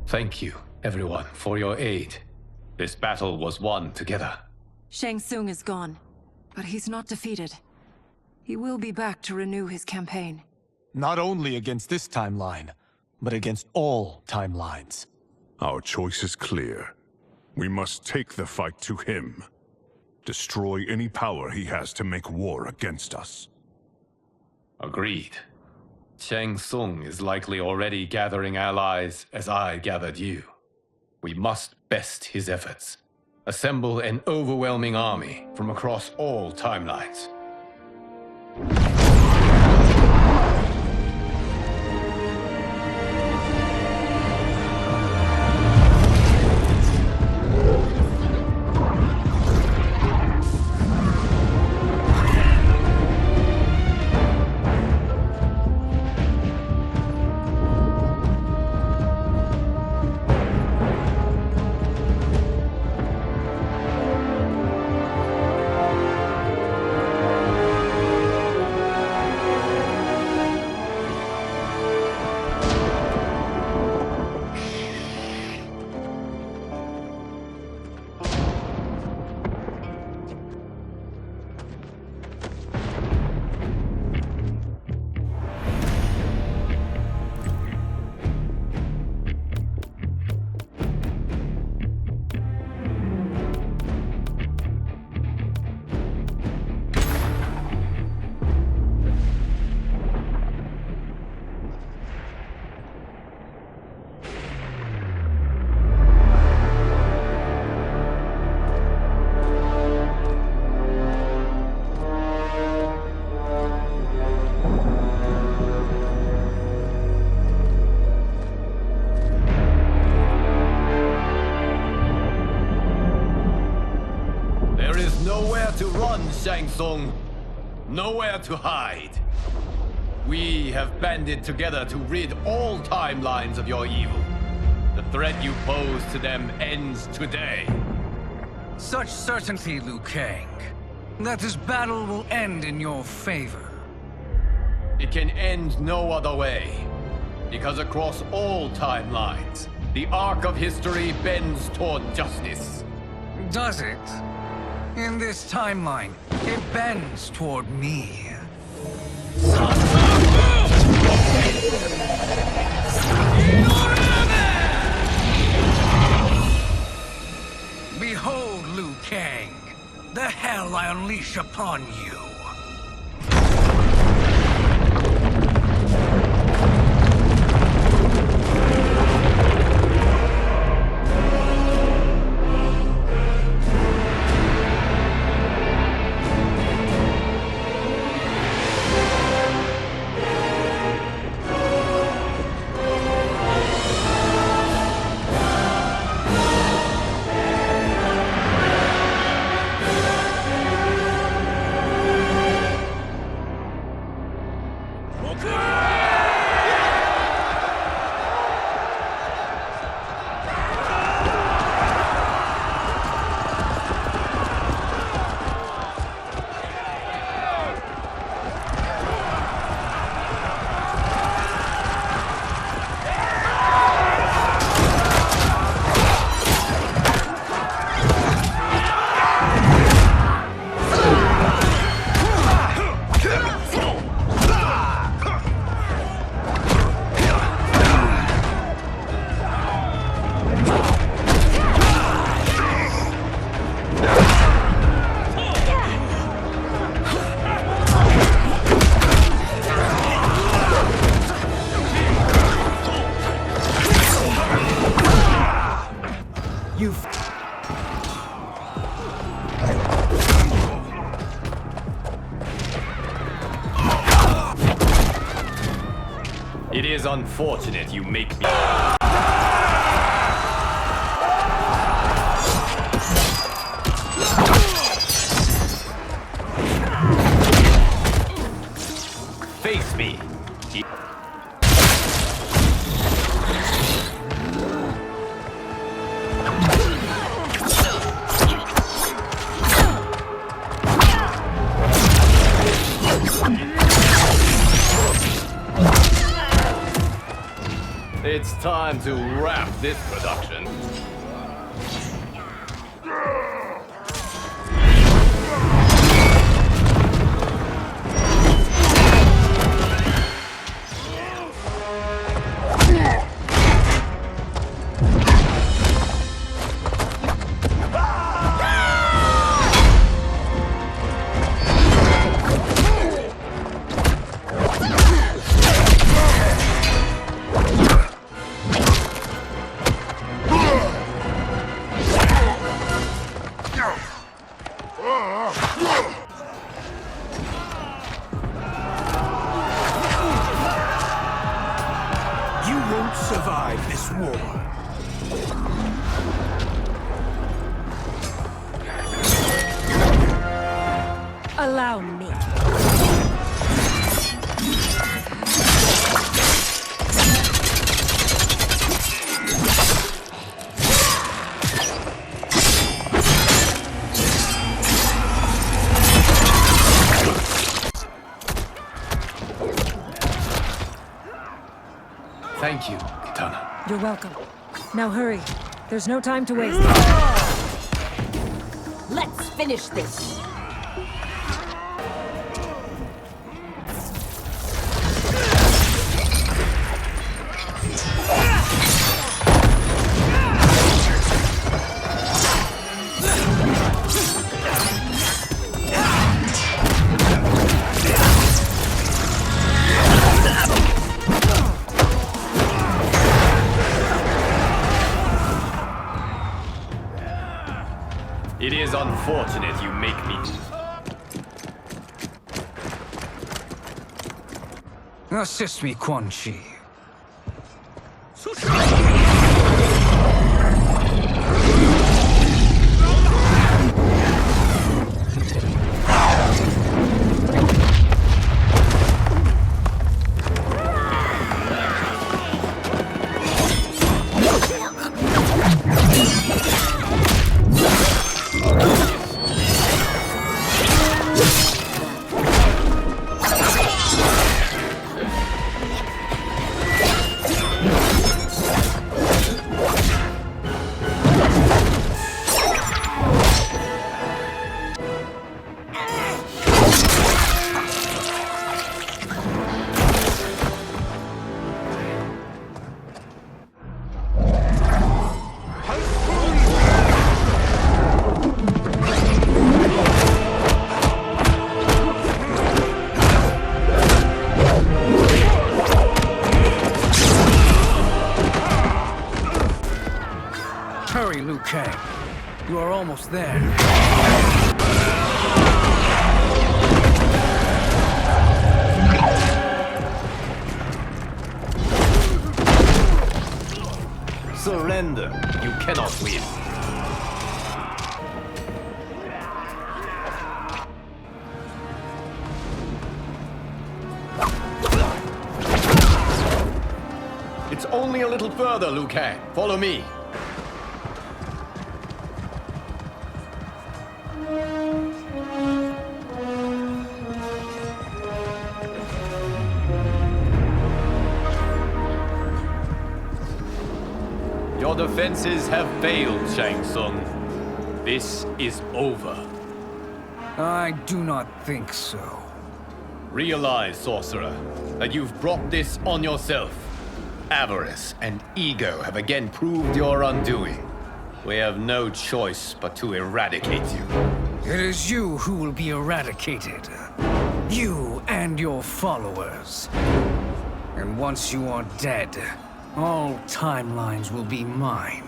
Thank you, everyone, for your aid. This battle was won together. Shang Tsung is gone, but he's not defeated. He will be back to renew his campaign. Not only against this timeline, but against all timelines. Our choice is clear. We must take the fight to him. Destroy any power he has to make war against us. Agreed. Shang Tsung is likely already gathering allies as I gathered you. We must best his efforts. Assemble an overwhelming army from across all timelines. Shang Tsung. Nowhere to hide. We have banded together to rid all timelines of your evil. The threat you pose to them ends today. Such certainty, Liu Kang, that this battle will end in your favor. It can end no other way. Because across all timelines, the arc of history bends toward justice. Does it? In this timeline, it bends toward me. Behold, Liu Kang, the hell I unleash upon you. It is unfortunate you make me... Face me. It's time to wrap this production. You won't survive this war. Allow me. Thank you, Kitana. You're welcome. Now hurry. There's no time to waste. Let's finish this. It is unfortunate you make me... Assist me, Quan Chi. Liu Kang. You are almost there. Surrender. You cannot win. It's only a little further, Liu Kang. Follow me. Your defenses have failed, Shang Tsung. This is over. I do not think so. Realize, sorcerer, that you've brought this on yourself. Avarice and ego have again proved your undoing. We have no choice but to eradicate you. It is you who will be eradicated. You and your followers. And once you are dead, all timelines will be mine.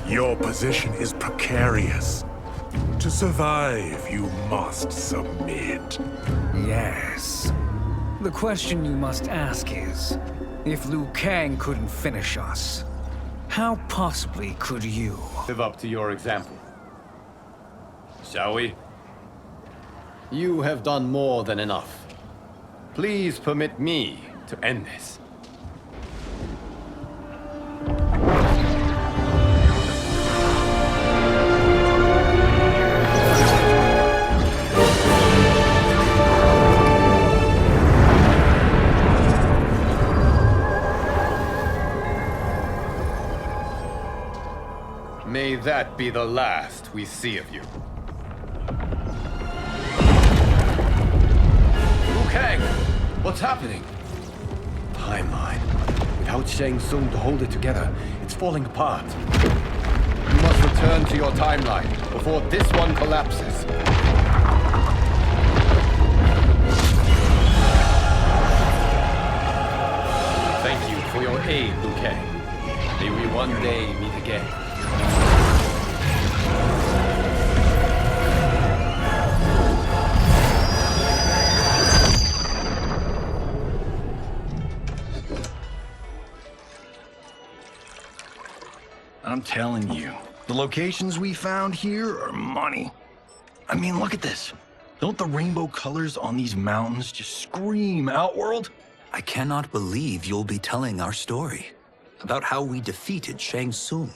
Your position is precarious. To survive, you must submit. Yes. The question you must ask is, if Liu Kang couldn't finish us, how possibly could you? Live up to your example. Shall we? You have done more than enough. Please permit me to end this. May that be the last we see of you. Liu Kang! What's happening? Timeline. Without Shang Tsung to hold it together, it's falling apart. You must return to your timeline before this one collapses. Thank you for your aid, Liu Kang. May we one day meet again. I'm telling you, the locations we found here are money. I mean, look at this. Don't the rainbow colors on these mountains just scream Outworld? I cannot believe you'll be telling our story about how we defeated Shang Tsung.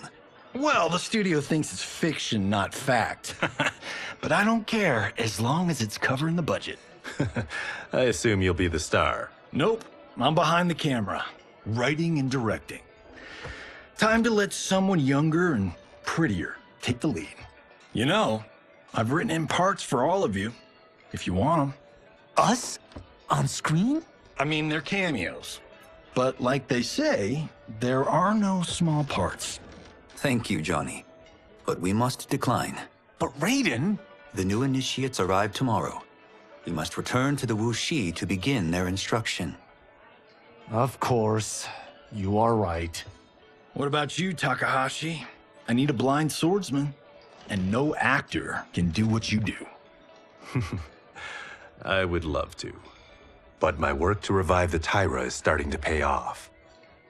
Well, the studio thinks it's fiction, not fact. But I don't care, as long as it's covering the budget. I assume you'll be the star. Nope, I'm behind the camera, writing and directing. Time to let someone younger and prettier take the lead. You know, I've written in parts for all of you, if you want them. Us? On screen? I mean, they're cameos. But like they say, there are no small parts. Thank you, Johnny. But we must decline. But Raiden? The new initiates arrive tomorrow. We must return to the Wuxi to begin their instruction. Of course. You are right. What about you, Takahashi? I need a blind swordsman, and no actor can do what you do. I would love to. But my work to revive the Tyra is starting to pay off.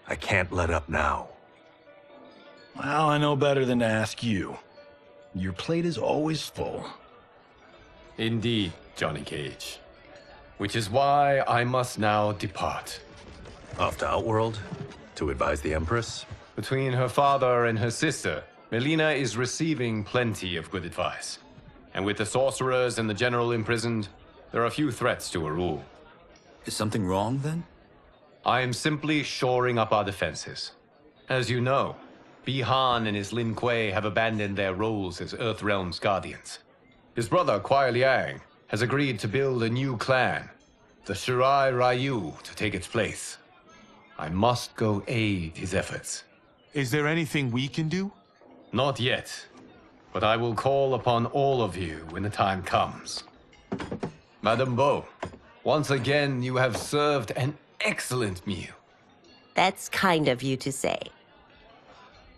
I can't let up now. Well, I know better than to ask you. Your plate is always full. Indeed, Johnny Cage. Which is why I must now depart. Off to Outworld? To advise the Empress? Between her father and her sister, Melina is receiving plenty of good advice. And with the sorcerers and the general imprisoned, there are few threats to her rule. Is something wrong, then? I am simply shoring up our defenses. As you know, Bi-Han and his Lin Kuei have abandoned their roles as Earthrealm's guardians. His brother, Kuai Liang, has agreed to build a new clan, the Shirai Ryu, to take its place. I must go aid his efforts. Is there anything we can do? Not yet, but I will call upon all of you when the time comes. Madame Bo, once again you have served an excellent meal. That's kind of you to say.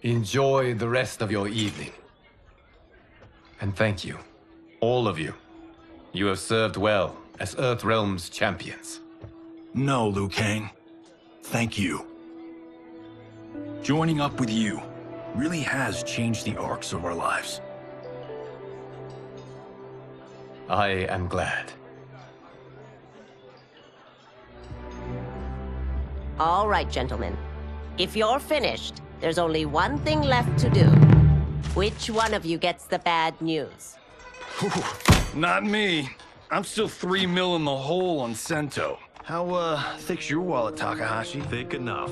Enjoy the rest of your evening. And thank you, all of you. You have served well as Earthrealm's champions. No, Liu Kang. Thank you. Joining up with you really has changed the arcs of our lives. I am glad. All right, gentlemen. If you're finished, there's only one thing left to do. Which one of you gets the bad news? Not me. I'm still 3 mil in the hole on Sento. How, thick's your wallet, Takahashi? Thick enough.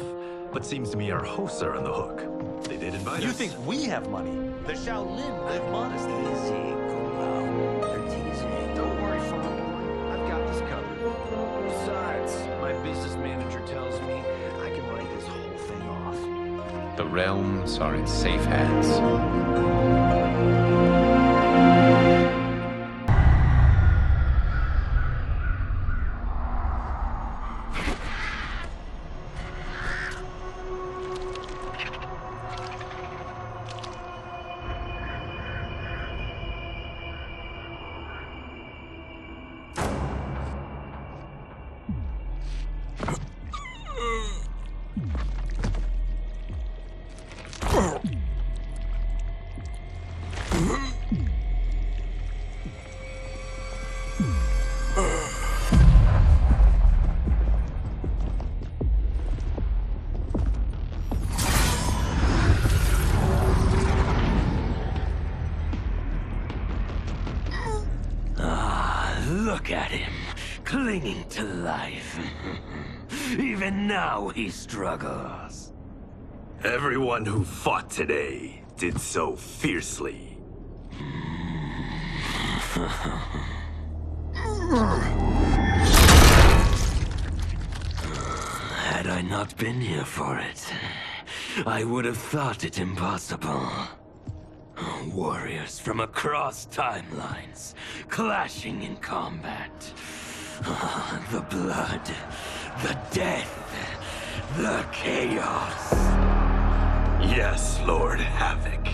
But seems to me our hosts are on the hook. They did invite us. You think we have money? The Shaolin live modestly. Easy, Kumao. They're teasing. Don't worry, Farm. I've got this covered. Besides, my business manager tells me I can write this whole thing off. The realms are in safe hands. Look at him, clinging to life. Even now he struggles. Everyone who fought today did so fiercely. Had I not been here for it, I would have thought it impossible. Warriors from across timelines, clashing in combat. The blood, the death, the chaos. Yes, Lord Havoc.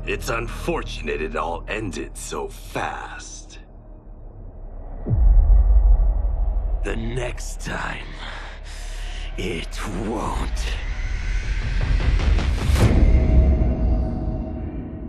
It's unfortunate it all ended so fast. The next time, it won't.